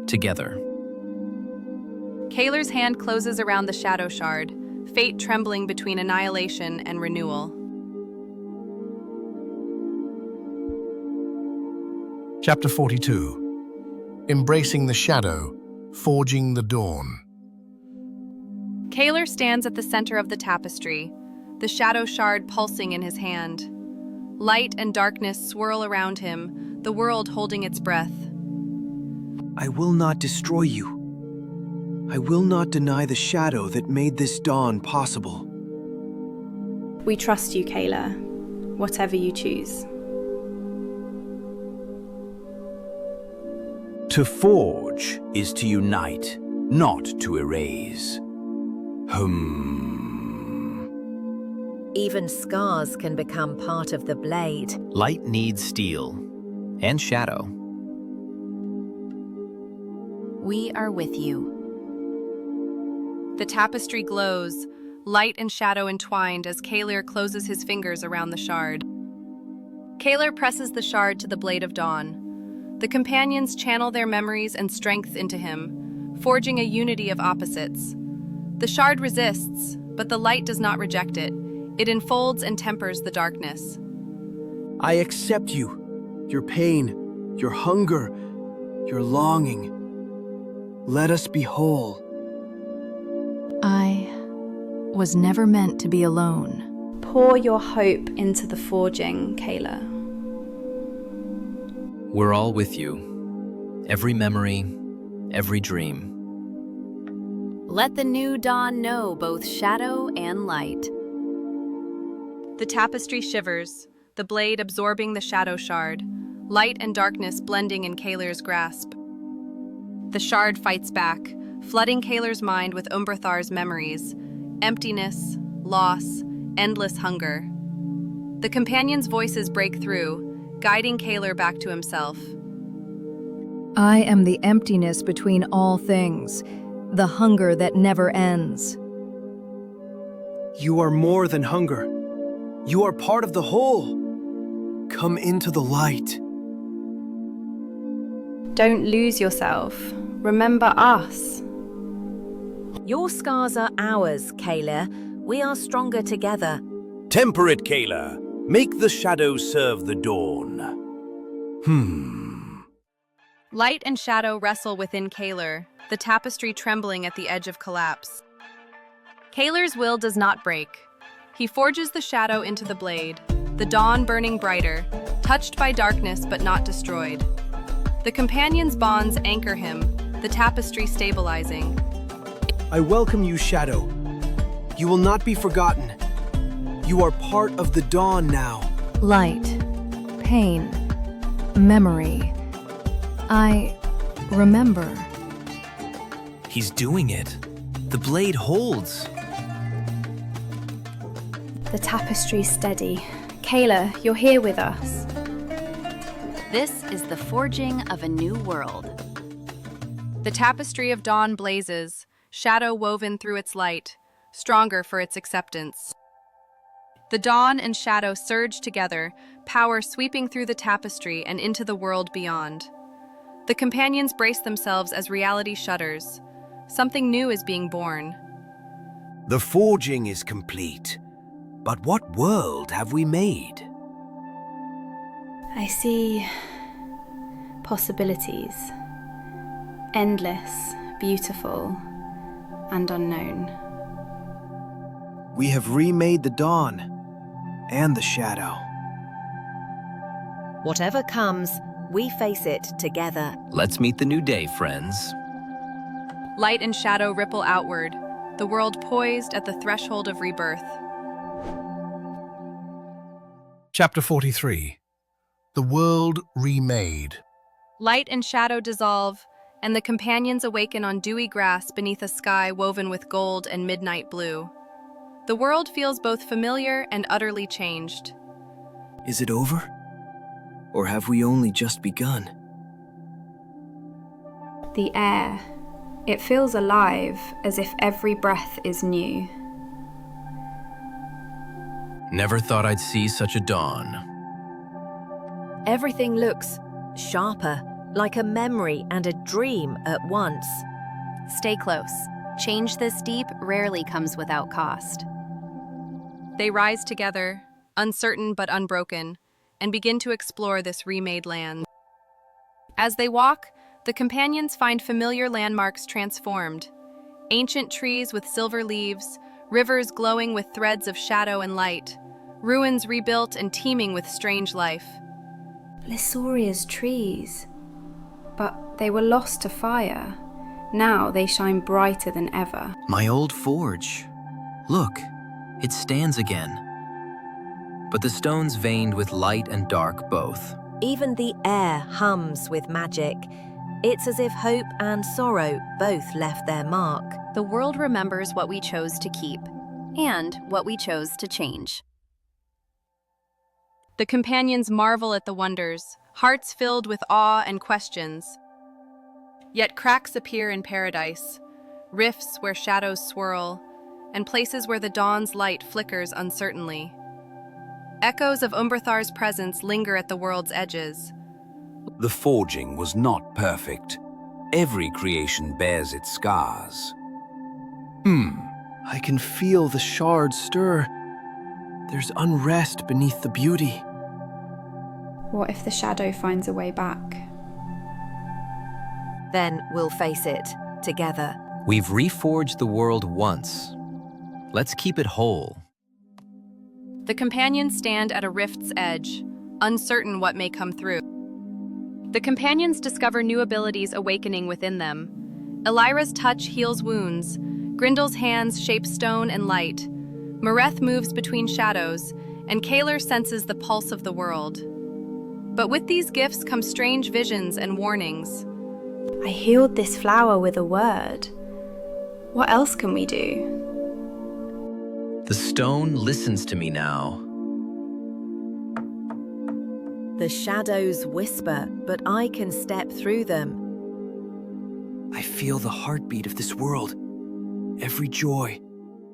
together. Caelir's hand closes around the shadow shard, fate trembling between annihilation and renewal. Chapter 42. Embracing the Shadow, Forging the Dawn. Caelir stands at the center of the tapestry, the shadow shard pulsing in his hand. Light and darkness swirl around him, the world holding its breath. I will not destroy you. I will not deny the shadow that made this dawn possible. We trust you, Caelir. Whatever you choose. To forge is to unite, not to erase. Even scars can become part of the blade. Light needs steel and shadow. We are with you. The tapestry glows, light and shadow entwined as Caelir closes his fingers around the shard. Caelir presses the shard to the blade of dawn. The companions channel their memories and strength into him, forging a unity of opposites. The shard resists, but the light does not reject it. It enfolds and tempers the darkness. I accept you, your pain, your hunger, your longing. Let us be whole. I was never meant to be alone. Pour your hope into the forging, Caelir. We're all with you. Every memory, every dream. Let the new dawn know both shadow and light. The tapestry shivers, the blade absorbing the shadow shard, light and darkness blending in Caelir's grasp. The shard fights back, flooding Caelir's mind with Umberthar's memories, emptiness, loss, endless hunger. The companions' voices break through, guiding Caelir back to himself. I am the emptiness between all things, the hunger that never ends. You are more than hunger. You are part of the whole. Come into the light. Don't lose yourself. Remember us. Your scars are ours, Caelir. We are stronger together. Temper it, Caelir. Make the shadow serve the dawn. Light and shadow wrestle within Caelir, the tapestry trembling at the edge of collapse. Caelir's will does not break. He forges the shadow into the blade, the dawn burning brighter, touched by darkness but not destroyed. The companions' bonds anchor him, the tapestry stabilizing. I welcome you, Shadow. You will not be forgotten. You are part of the dawn now. Light, pain, memory. I remember. He's doing it. The blade holds. The tapestry's steady. Caelir, you're here with us. This is the forging of a new world. The tapestry of dawn blazes, shadow woven through its light, stronger for its acceptance. The dawn and shadow surge together, power sweeping through the tapestry and into the world beyond. The companions brace themselves as reality shudders. Something new is being born. The forging is complete. But what world have we made? I see possibilities. Endless, beautiful, and unknown. We have remade the dawn and the shadow. Whatever comes, we face it together. Let's meet the new day, friends. Light and shadow ripple outward, the world poised at the threshold of rebirth. Chapter 43. The World Remade. Light and shadow dissolve, and the companions awaken on dewy grass beneath a sky woven with gold and midnight blue. The world feels both familiar and utterly changed. Is it over? Or have we only just begun? The air. It feels alive, as if every breath is new. Never thought I'd see such a dawn. Everything looks sharper, like a memory and a dream at once. Stay close. Change this deep rarely comes without cost. They rise together, uncertain but unbroken, and begin to explore this remade land. As they walk, the companions find familiar landmarks transformed. Ancient trees with silver leaves, rivers glowing with threads of shadow and light, ruins rebuilt and teeming with strange life. Lysoria's trees. But they were lost to fire. Now they shine brighter than ever. My old forge. Look, it stands again. But the stone's veined with light and dark both. Even the air hums with magic. It's as if hope and sorrow both left their mark. The world remembers what we chose to keep and what we chose to change. The companions marvel at the wonders, hearts filled with awe and questions. Yet cracks appear in paradise, rifts where shadows swirl, and places where the dawn's light flickers uncertainly. Echoes of Umberthar's presence linger at the world's edges. The forging was not perfect. Every creation bears its scars. I can feel the shards stir. There's unrest beneath the beauty. What if the shadow finds a way back? Then we'll face it together. We've reforged the world once. Let's keep it whole. The companions stand at a rift's edge, uncertain what may come through. The companions discover new abilities awakening within them. Elyra's touch heals wounds, Grindel's hands shape stone and light, Mareth moves between shadows, and Caelir senses the pulse of the world. But with these gifts come strange visions and warnings. I healed this flower with a word. What else can we do? The stone listens to me now. The shadows whisper, but I can step through them. I feel the heartbeat of this world. Every joy,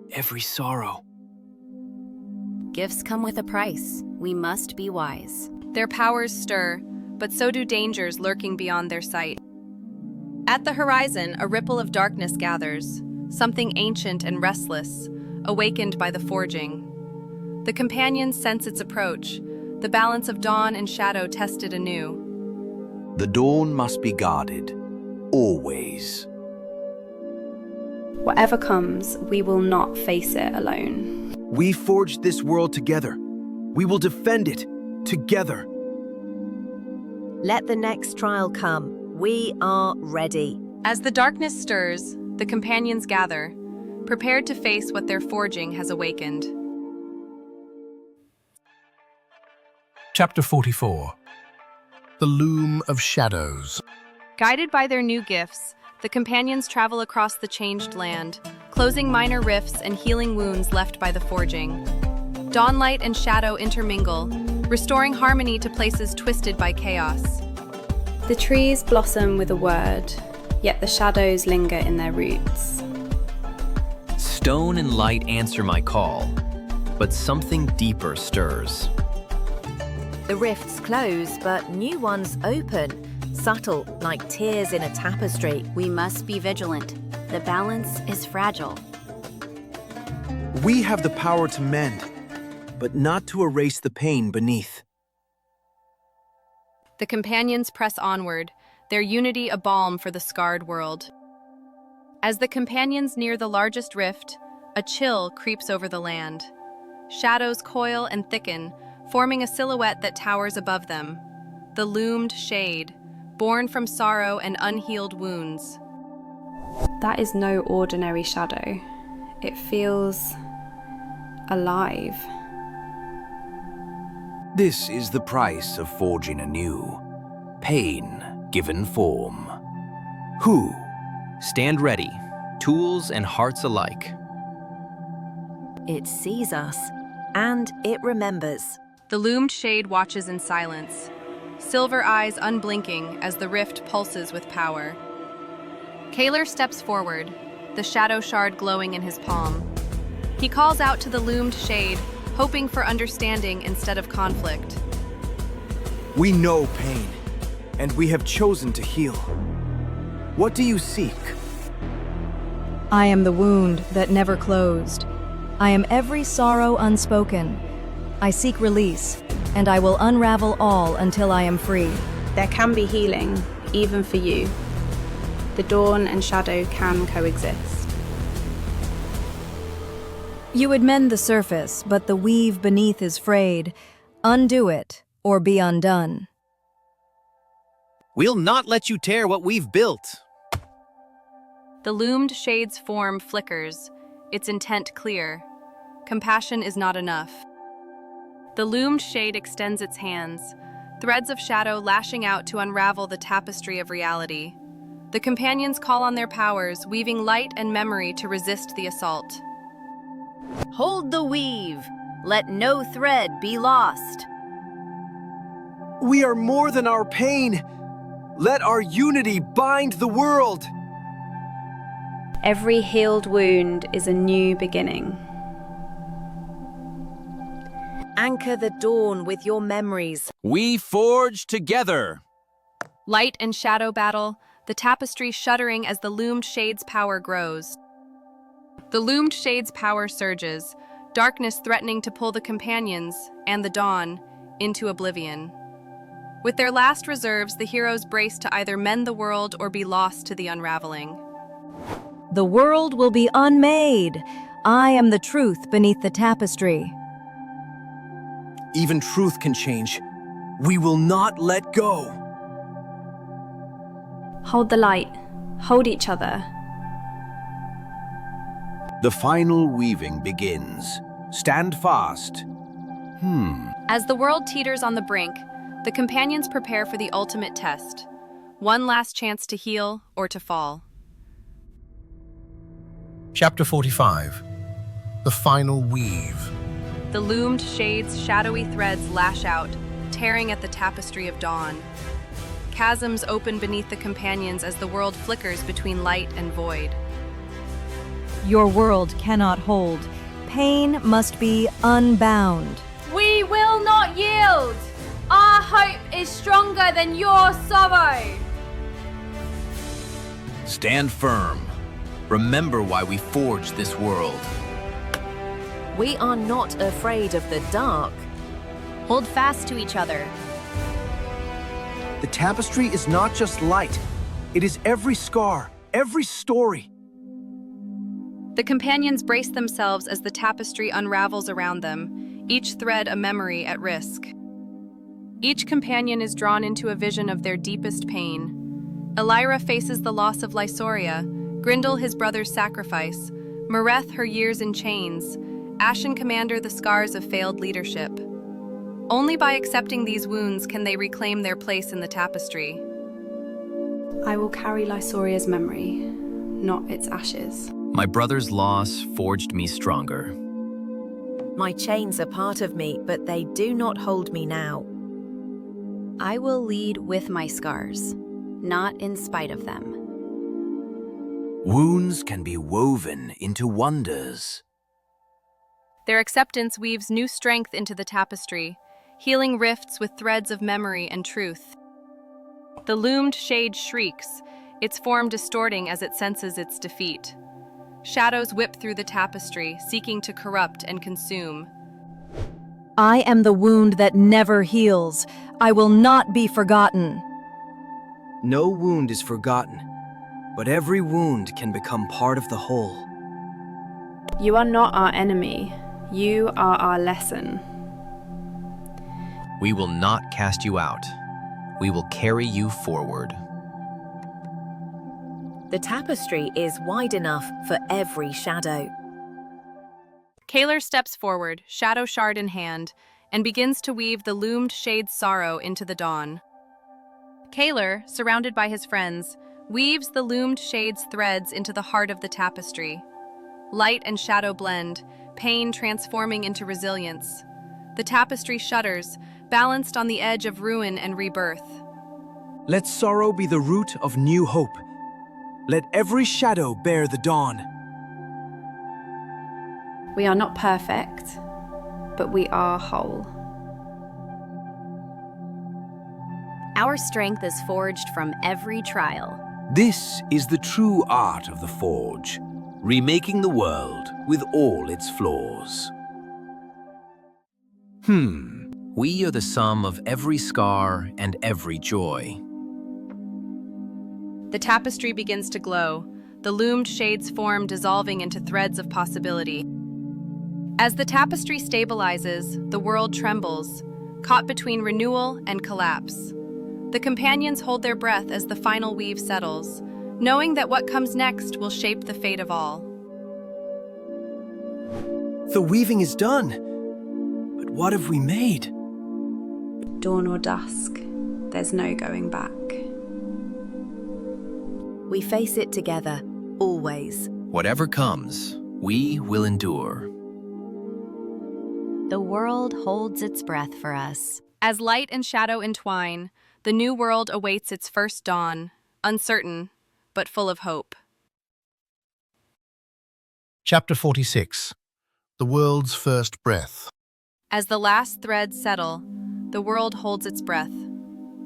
every sorrow. Gifts come with a price. We must be wise. Their powers stir, but so do dangers lurking beyond their sight. At the horizon, a ripple of darkness gathers, something ancient and restless, awakened by the forging. The companions sense its approach, the balance of dawn and shadow tested anew. The dawn must be guarded, always. Whatever comes, we will not face it alone. We forged this world together. We will defend it together. Let the next trial come. We are ready. As the darkness stirs, the companions gather, prepared to face what their forging has awakened. Chapter 44. The Loom of Shadows. Guided by their new gifts, the companions travel across the changed land, closing minor rifts and healing wounds left by the forging. Dawnlight and shadow intermingle, restoring harmony to places twisted by chaos. The trees blossom with a word, yet the shadows linger in their roots. Stone and light answer my call, but something deeper stirs. The rifts close, but new ones open, subtle like tears in a tapestry. We must be vigilant. The balance is fragile. We have the power to mend, but not to erase the pain beneath. The companions press onward, their unity a balm for the scarred world. As the companions near the largest rift, a chill creeps over the land. Shadows coil and thicken, forming a silhouette that towers above them. The loomed shade, born from sorrow and unhealed wounds. That is no ordinary shadow. It feels alive. This is the price of forging anew. Pain given form. Who? Stand ready, tools and hearts alike. It sees us, and it remembers. The loomed shade watches in silence, silver eyes unblinking as the rift pulses with power. Caelir steps forward, the shadow shard glowing in his palm. He calls out to the loomed shade, hoping for understanding instead of conflict. We know pain, and we have chosen to heal. What do you seek? I am the wound that never closed. I am every sorrow unspoken. I seek release, and I will unravel all until I am free. There can be healing, even for you. The dawn and shadow can coexist. You would mend the surface, but the weave beneath is frayed. Undo it, or be undone. We'll not let you tear what we've built. The loomed shade's form flickers, its intent clear. Compassion is not enough. The loomed shade extends its hands, threads of shadow lashing out to unravel the tapestry of reality. The companions call on their powers, weaving light and memory to resist the assault. Hold the weave. Let no thread be lost. We are more than our pain. Let our unity bind the world. Every healed wound is a new beginning. Anchor the dawn with your memories. We forge together. Light and shadow battle, the tapestry shuddering as the loomed shade's power grows. The loomed shade's power surges, darkness threatening to pull the companions, and the dawn, into oblivion. With their last reserves, the heroes brace to either mend the world or be lost to the unraveling. The world will be unmade. I am the truth beneath the tapestry. Even truth can change. We will not let go. Hold the light. Hold each other. The final weaving begins. Stand fast. As the world teeters on the brink, the companions prepare for the ultimate test. One last chance to heal or to fall. Chapter 45. The Final Weave. The loomed shade's shadowy threads lash out, tearing at the tapestry of dawn. Chasms open beneath the companions as the world flickers between light and void. Your world cannot hold. Pain must be unbound. We will not yield! Our hope is stronger than your sorrow! Stand firm. Remember why we forged this world. We are not afraid of the dark. Hold fast to each other. The tapestry is not just light. It is every scar, every story. The companions brace themselves as the tapestry unravels around them, each thread a memory at risk. Each companion is drawn into a vision of their deepest pain. Elyra faces the loss of Lysoria, Grindel his brother's sacrifice, Mareth her years in chains, Ashen Commander the scars of failed leadership. Only by accepting these wounds can they reclaim their place in the tapestry. I will carry Lysoria's memory, not its ashes. My brother's loss forged me stronger. My chains are part of me, but they do not hold me now. I will lead with my scars, not in spite of them. Wounds can be woven into wonders. Their acceptance weaves new strength into the tapestry, healing rifts with threads of memory and truth. The loomed shade shrieks, its form distorting as it senses its defeat. Shadows whip through the tapestry, seeking to corrupt and consume. I am the wound that never heals. I will not be forgotten. No wound is forgotten, but every wound can become part of the whole. You are not our enemy. You are our lesson. We will not cast you out. We will carry you forward. The tapestry is wide enough for every shadow. Caelir steps forward, shadow shard in hand, and begins to weave the loomed shade's sorrow into the dawn. Caelir, surrounded by his friends, weaves the loomed shade's threads into the heart of the tapestry. Light and shadow blend, pain transforming into resilience. The tapestry shudders, balanced on the edge of ruin and rebirth. Let sorrow be the root of new hope. Let every shadow bear the dawn. We are not perfect, but we are whole. Our strength is forged from every trial. This is the true art of the Forge, remaking the world with all its flaws. We are the sum of every scar and every joy. The tapestry begins to glow, the loomed shade's form dissolving into threads of possibility. As the tapestry stabilizes, the world trembles, caught between renewal and collapse. The companions hold their breath as the final weave settles, knowing that what comes next will shape the fate of all. The weaving is done. But what have we made? Dawn or dusk, there's no going back. We face it together, always. Whatever comes, we will endure. The world holds its breath for us. As light and shadow entwine, the new world awaits its first dawn, uncertain, but full of hope. Chapter 46. The World's First Breath. As the last threads settle, the world holds its breath.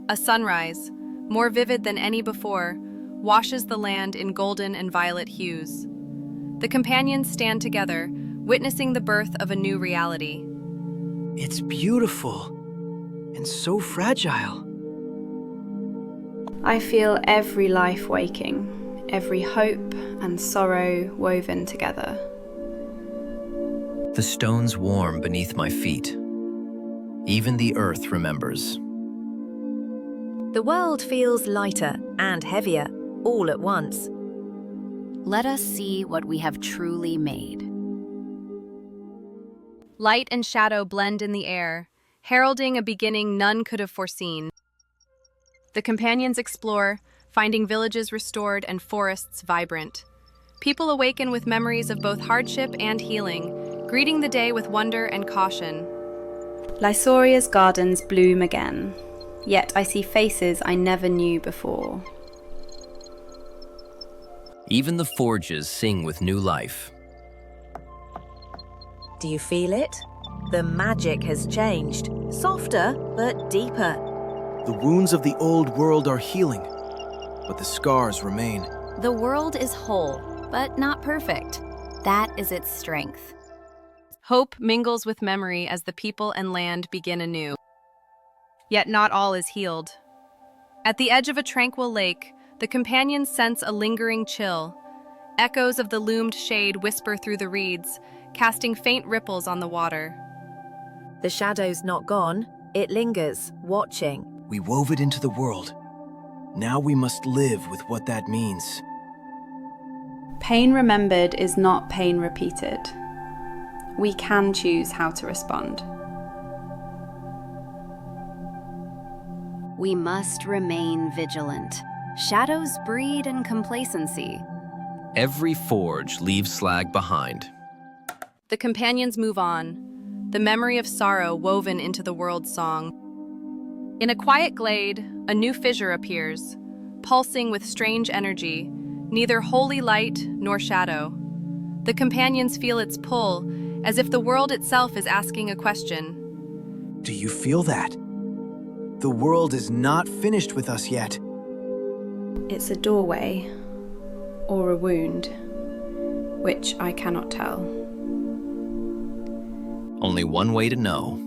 A sunrise, more vivid than any before, washes the land in golden and violet hues. The companions stand together, witnessing the birth of a new reality. It's beautiful and so fragile. I feel every life waking, every hope and sorrow woven together. The stones warm beneath my feet. Even the earth remembers. The world feels lighter and heavier, all at once. Let us see what we have truly made. Light and shadow blend in the air, heralding a beginning none could have foreseen. The companions explore, finding villages restored and forests vibrant. People awaken with memories of both hardship and healing, greeting the day with wonder and caution. Lysoria's gardens bloom again, yet I see faces I never knew before. Even the forges sing with new life. Do you feel it? The magic has changed, softer but deeper. The wounds of the old world are healing, but the scars remain. The world is whole, but not perfect. That is its strength. Hope mingles with memory as the people and land begin anew. Yet not all is healed. At the edge of a tranquil lake, the companions sense a lingering chill. Echoes of the loomed shade whisper through the reeds, casting faint ripples on the water. The shadow's not gone, it lingers, watching. We wove it into the world. Now we must live with what that means. Pain remembered is not pain repeated. We can choose how to respond. We must remain vigilant. Shadows breed in complacency. Every forge leaves slag behind. The companions move on, the memory of sorrow woven into the world's song. In a quiet glade, a new fissure appears, pulsing with strange energy, neither holy light nor shadow. The companions feel its pull, as if the world itself is asking a question. Do you feel that? The world is not finished with us yet. It's a doorway, or a wound, which I cannot tell. Only one way to know.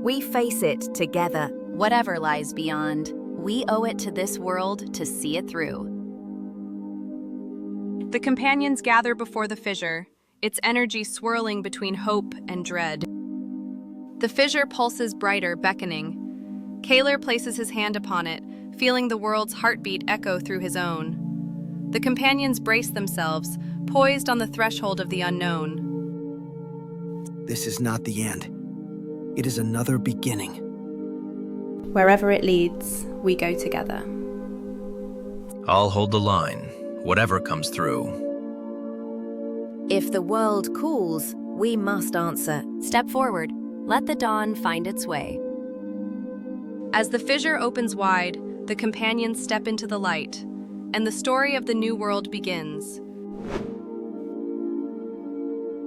We face it together. Whatever lies beyond, we owe it to this world to see it through. The companions gather before the fissure, its energy swirling between hope and dread. The fissure pulses brighter, beckoning. Caelir places his hand upon it, feeling the world's heartbeat echo through his own. The companions brace themselves, poised on the threshold of the unknown. This is not the end. It is another beginning. Wherever it leads, we go together. I'll hold the line, whatever comes through. If the world calls, we must answer. Step forward. Let the dawn find its way. As the fissure opens wide, the companions step into the light, and the story of the new world begins.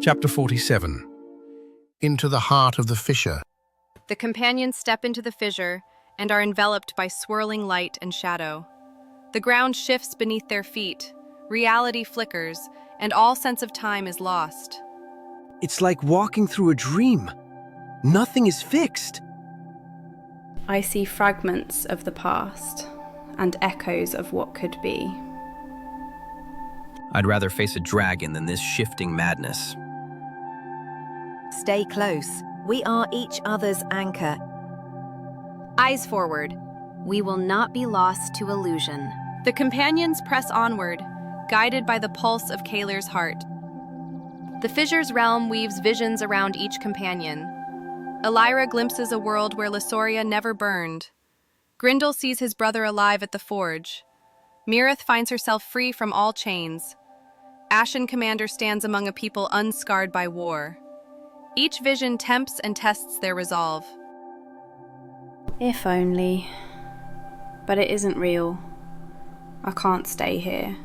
Chapter 47. Into the heart of the fissure. The companions step into the fissure and are enveloped by swirling light and shadow. The ground shifts beneath their feet, reality flickers, and all sense of time is lost. It's like walking through a dream. Nothing is fixed. I see fragments of the past and echoes of what could be. I'd rather face a dragon than this shifting madness. Stay close. We are each other's anchor. Eyes forward. We will not be lost to illusion. The companions press onward, guided by the pulse of Caelir's heart. The fissure's realm weaves visions around each companion. Elyra glimpses a world where Lysoria never burned. Grindel sees his brother alive at the forge. Mirith finds herself free from all chains. Ashen Commander stands among a people unscarred by war. Each vision tempts and tests their resolve. If only. But it isn't real. I can't stay here.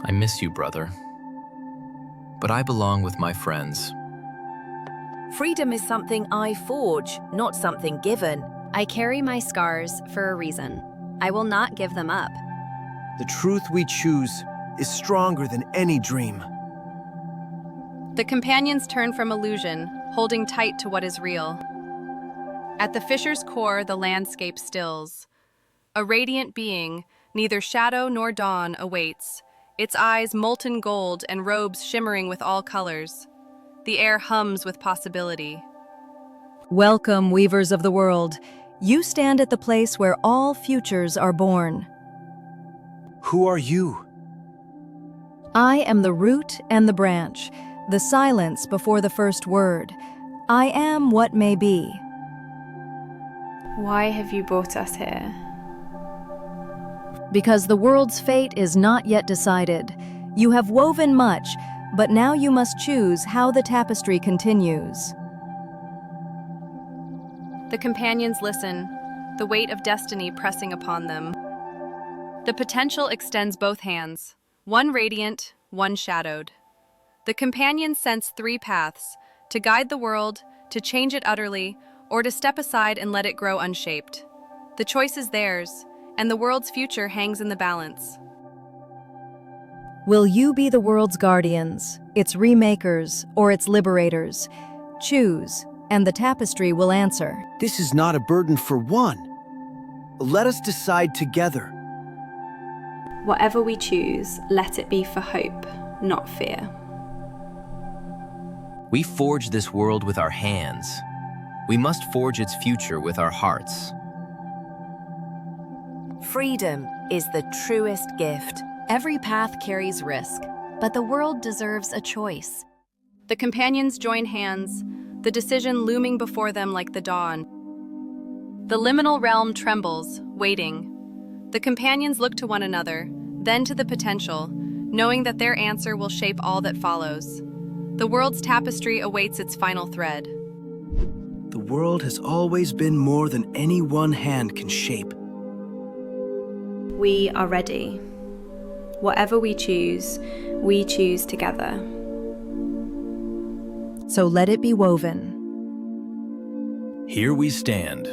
I miss you, brother. But I belong with my friends. Freedom is something I forge, not something given. I carry my scars for a reason. I will not give them up. The truth we choose is stronger than any dream. The companions turn from illusion, holding tight to what is real. At the fissure's core, the landscape stills. A radiant being, neither shadow nor dawn, awaits, its eyes molten gold and robes shimmering with all colors. The air hums with possibility. Welcome, weavers of the world. You stand at the place where all futures are born. Who are you? I am the root and the branch, the silence before the first word. I am what may be. Why have you brought us here? Because the world's fate is not yet decided. You have woven much, but now you must choose how the tapestry continues. The companions listen, the weight of destiny pressing upon them. The potential extends both hands, one radiant, one shadowed. The companions sense three paths: to guide the world, to change it utterly, or to step aside and let it grow unshaped. The choice is theirs, and the world's future hangs in the balance. Will you be the world's guardians, its remakers, or its liberators? Choose, and the tapestry will answer. This is not a burden for one. Let us decide together. Whatever we choose, let it be for hope, not fear. We forge this world with our hands. We must forge its future with our hearts. Freedom is the truest gift. Every path carries risk, but the world deserves a choice. The companions join hands, the decision looming before them like the dawn. The liminal realm trembles, waiting. The companions look to one another, then to the potential, knowing that their answer will shape all that follows. The world's tapestry awaits its final thread. The world has always been more than any one hand can shape. We are ready. Whatever we choose together. So let it be woven. Here we stand,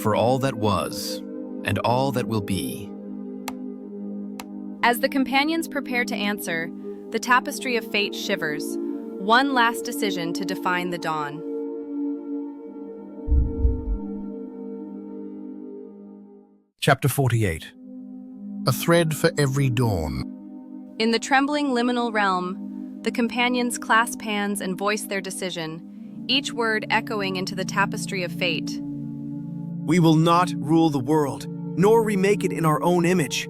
for all that was, and all that will be. As the companions prepare to answer, the tapestry of fate shivers, one last decision to define the dawn. Chapter 48. A thread for every dawn. In the trembling liminal realm, the companions clasp hands and voice their decision, each word echoing into the tapestry of fate. We will not rule the world, nor remake it in our own image.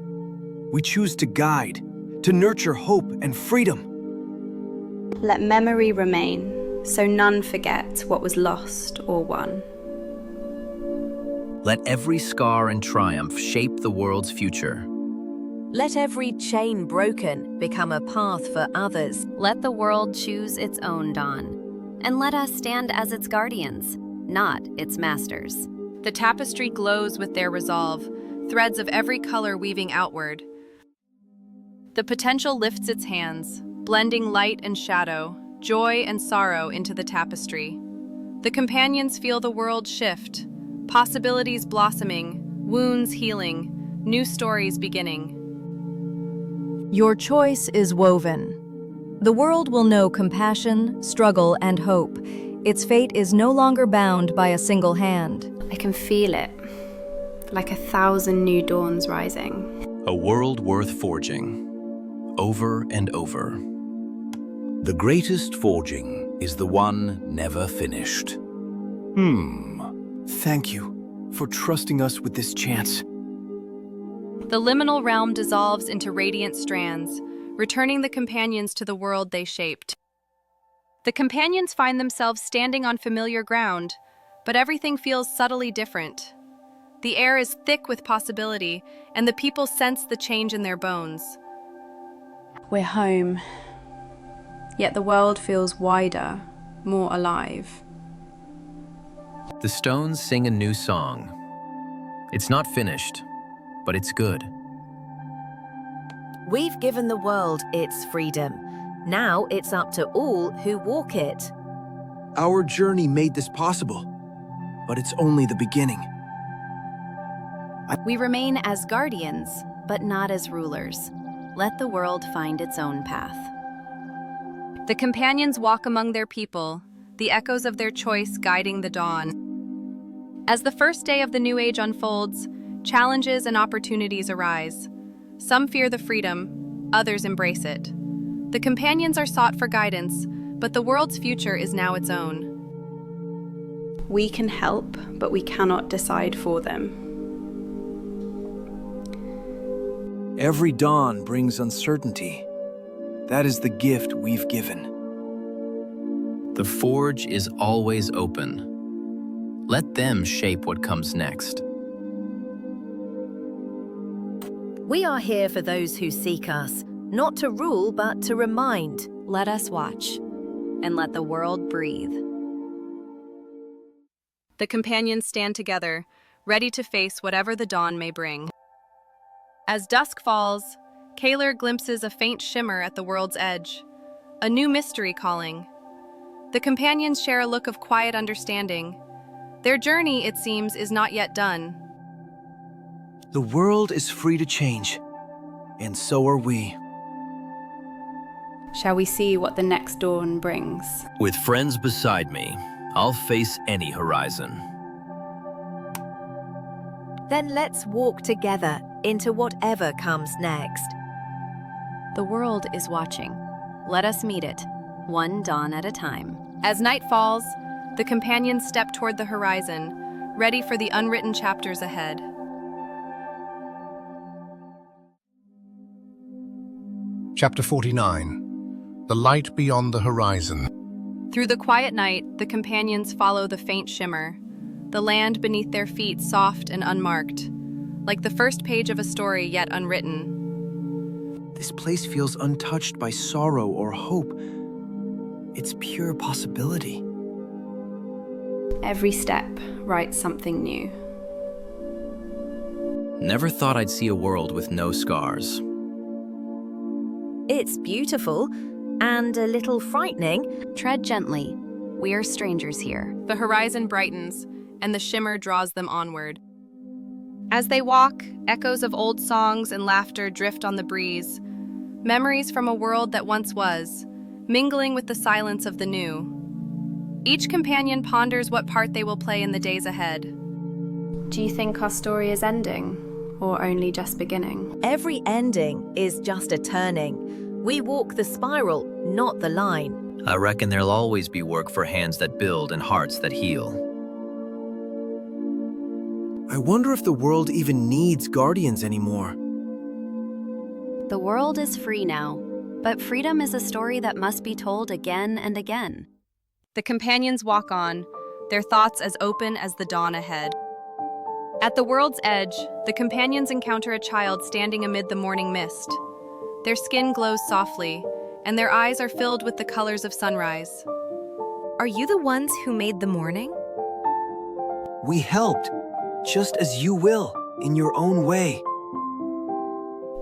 We choose to guide, to nurture hope and freedom. Let memory remain, so none forget what was lost or won. Let every scar and triumph shape the world's future. Let every chain broken become a path for others. Let the world choose its own dawn, and let us stand as its guardians, not its masters. The tapestry glows with their resolve, threads of every color weaving outward. The potential lifts its hands, blending light and shadow, joy and sorrow into the tapestry. The companions feel the world shift, possibilities blossoming, wounds healing, new stories beginning. Your choice is woven. The world will know compassion, struggle, and hope. Its fate is no longer bound by a single hand. I can feel it, like 1,000 new dawns rising. A world worth forging, over and over. The greatest forging is the one never finished. Thank you for trusting us with this chance. The liminal realm dissolves into radiant strands, returning the companions to the world they shaped. The companions find themselves standing on familiar ground, but everything feels subtly different. The air is thick with possibility, and the people sense the change in their bones. We're home, yet the world feels wider, more alive. The stones sing a new song. It's not finished, but it's good. We've given the world its freedom. Now it's up to all who walk it. Our journey made this possible, but it's only the beginning. We remain as guardians, but not as rulers. Let the world find its own path. The companions walk among their people, the echoes of their choice guiding the dawn. As the first day of the new age unfolds, challenges and opportunities arise. Some fear the freedom, others embrace it. The companions are sought for guidance, but the world's future is now its own. We can help, but we cannot decide for them. Every dawn brings uncertainty. That is the gift we've given. The forge is always open. Let them shape what comes next. We are here for those who seek us, not to rule, but to remind. Let us watch, and let the world breathe. The companions stand together, ready to face whatever the dawn may bring. As dusk falls, Caelir glimpses a faint shimmer at the world's edge, a new mystery calling. The companions share a look of quiet understanding. Their journey, it seems, is not yet done. The world is free to change, and so are we. Shall we see what the next dawn brings? With friends beside me, I'll face any horizon. Then let's walk together into whatever comes next. The world is watching. Let us meet it, one dawn at a time. As night falls, the companions step toward the horizon, ready for the unwritten chapters ahead. Chapter 49. The Light Beyond the Horizon. Through the quiet night, the companions follow the faint shimmer, the land beneath their feet soft and unmarked, like the first page of a story yet unwritten. This place feels untouched by sorrow or hope. It's pure possibility. Every step writes something new. Never thought I'd see a world with no scars. It's beautiful and a little frightening. Tread gently. We are strangers here. The horizon brightens, and the shimmer draws them onward. As they walk, echoes of old songs and laughter drift on the breeze, memories from a world that once was, mingling with the silence of the new. Each companion ponders what part they will play in the days ahead. Do you think our story is ending, or only just beginning? Every ending is just a turning. We walk the spiral, not the line. I reckon there'll always be work for hands that build and hearts that heal. I wonder if the world even needs guardians anymore. The world is free now, but freedom is a story that must be told again and again. The companions walk on, their thoughts as open as the dawn ahead. At the world's edge, the companions encounter a child standing amid the morning mist. Their skin glows softly, and their eyes are filled with the colors of sunrise. Are you the ones who made the morning? We helped, just as you will, in your own way.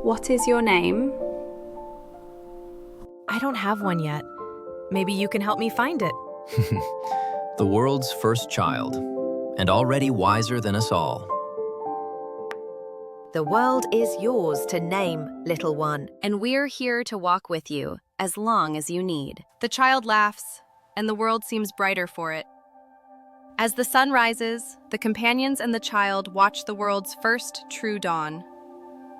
What is your name? I don't have one yet. Maybe you can help me find it. The world's first child, and already wiser than us all. The world is yours to name, little one. And we're here to walk with you, as long as you need. The child laughs, and the world seems brighter for it. As the sun rises, the companions and the child watch the world's first true dawn.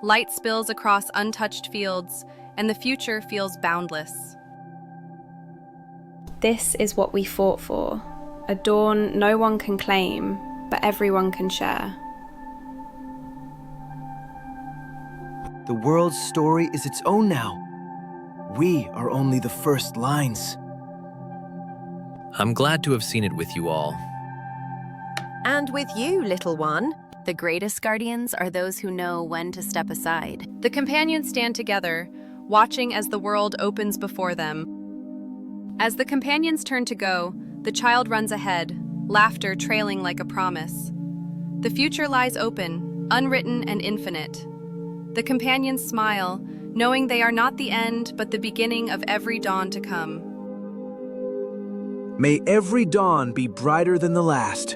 Light spills across untouched fields, and the future feels boundless. This is what we fought for. A dawn no one can claim, but everyone can share. The world's story is its own now. We are only the first lines. I'm glad to have seen it with you all. And with you, little one. The greatest guardians are those who know when to step aside. The companions stand together, watching as the world opens before them. As the companions turn to go, the child runs ahead, laughter trailing like a promise. The future lies open, unwritten and infinite. The companions smile, knowing they are not the end, but the beginning of every dawn to come. May every dawn be brighter than the last.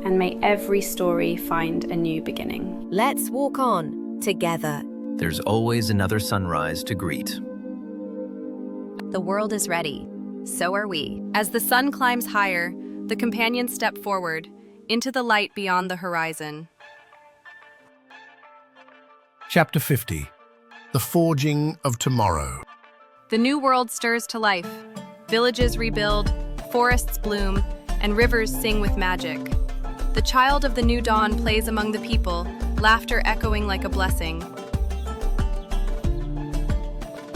And may every story find a new beginning. Let's walk on, together. There's always another sunrise to greet. The world is ready. So are we. As the sun climbs higher, the companions step forward, into the light beyond the horizon. Chapter 50. The Forging of Tomorrow. The new world stirs to life. Villages rebuild, forests bloom, and rivers sing with magic. The child of the new dawn plays among the people, laughter echoing like a blessing.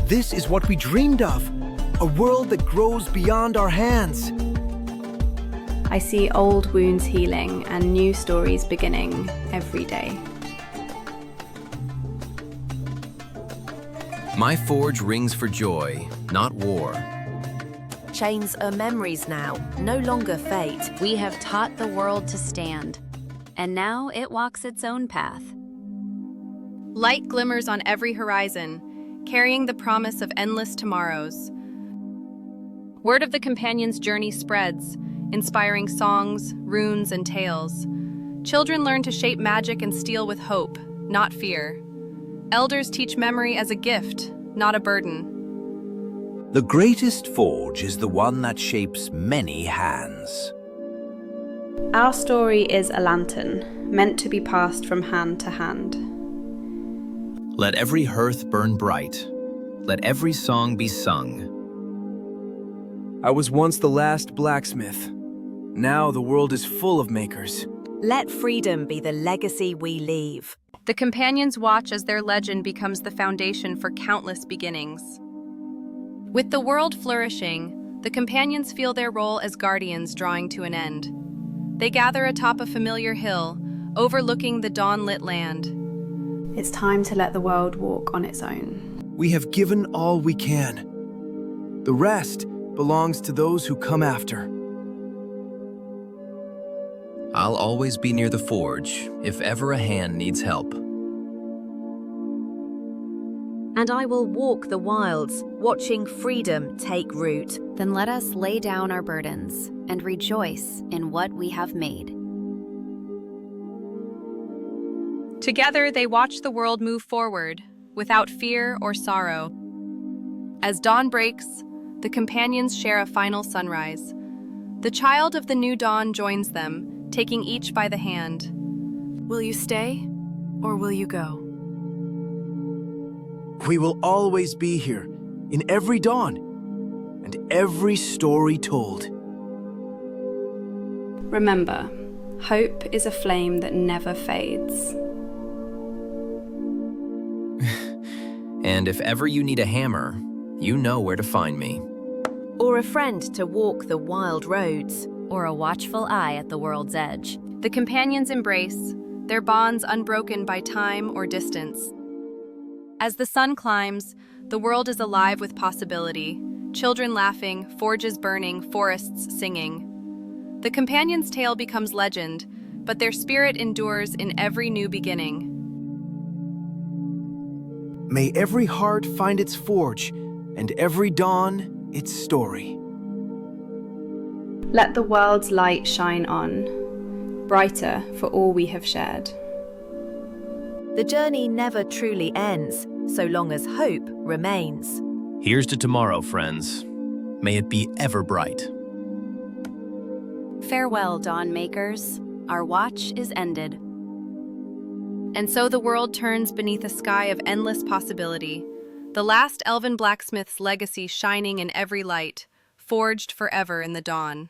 This is what we dreamed of. A world that grows beyond our hands. I see old wounds healing and new stories beginning every day. My forge rings for joy, not war. Chains are memories now, no longer fate. We have taught the world to stand, and now it walks its own path. Light glimmers on every horizon, carrying the promise of endless tomorrows. Word of the companions' journey spreads, inspiring songs, runes, and tales. Children learn to shape magic and steel with hope, not fear. Elders teach memory as a gift, not a burden. The greatest forge is the one that shapes many hands. Our story is a lantern, meant to be passed from hand to hand. Let every hearth burn bright. Let every song be sung. I was once the last blacksmith. Now the world is full of makers. Let freedom be the legacy we leave. The companions watch as their legend becomes the foundation for countless beginnings. With the world flourishing, the companions feel their role as guardians drawing to an end. They gather atop a familiar hill, overlooking the dawn-lit land. It's time to let the world walk on its own. We have given all we can. The rest belongs to those who come after. I'll always be near the forge if ever a hand needs help. And I will walk the wilds, watching freedom take root. Then let us lay down our burdens and rejoice in what we have made. Together, they watch the world move forward, without fear or sorrow. As dawn breaks, the companions share a final sunrise. The child of the new dawn joins them, taking each by the hand. Will you stay, or will you go? We will always be here, in every dawn, and every story told. Remember, hope is a flame that never fades. And if ever you need a hammer, you know where to find me. Or a friend to walk the wild roads. Or a watchful eye at the world's edge. The companions embrace, their bonds unbroken by time or distance. As the sun climbs, the world is alive with possibility. Children laughing, forges burning, forests singing. The companions' tale becomes legend, but their spirit endures in every new beginning. May every heart find its forge, and every dawn its story. Let the world's light shine on, brighter for all we have shared. The journey never truly ends, so long as hope remains. Here's to tomorrow, friends. May it be ever bright. Farewell, dawn makers. Our watch is ended. And so the world turns beneath a sky of endless possibility, the last Elven Blacksmith's legacy shining in every light, forged forever in the dawn.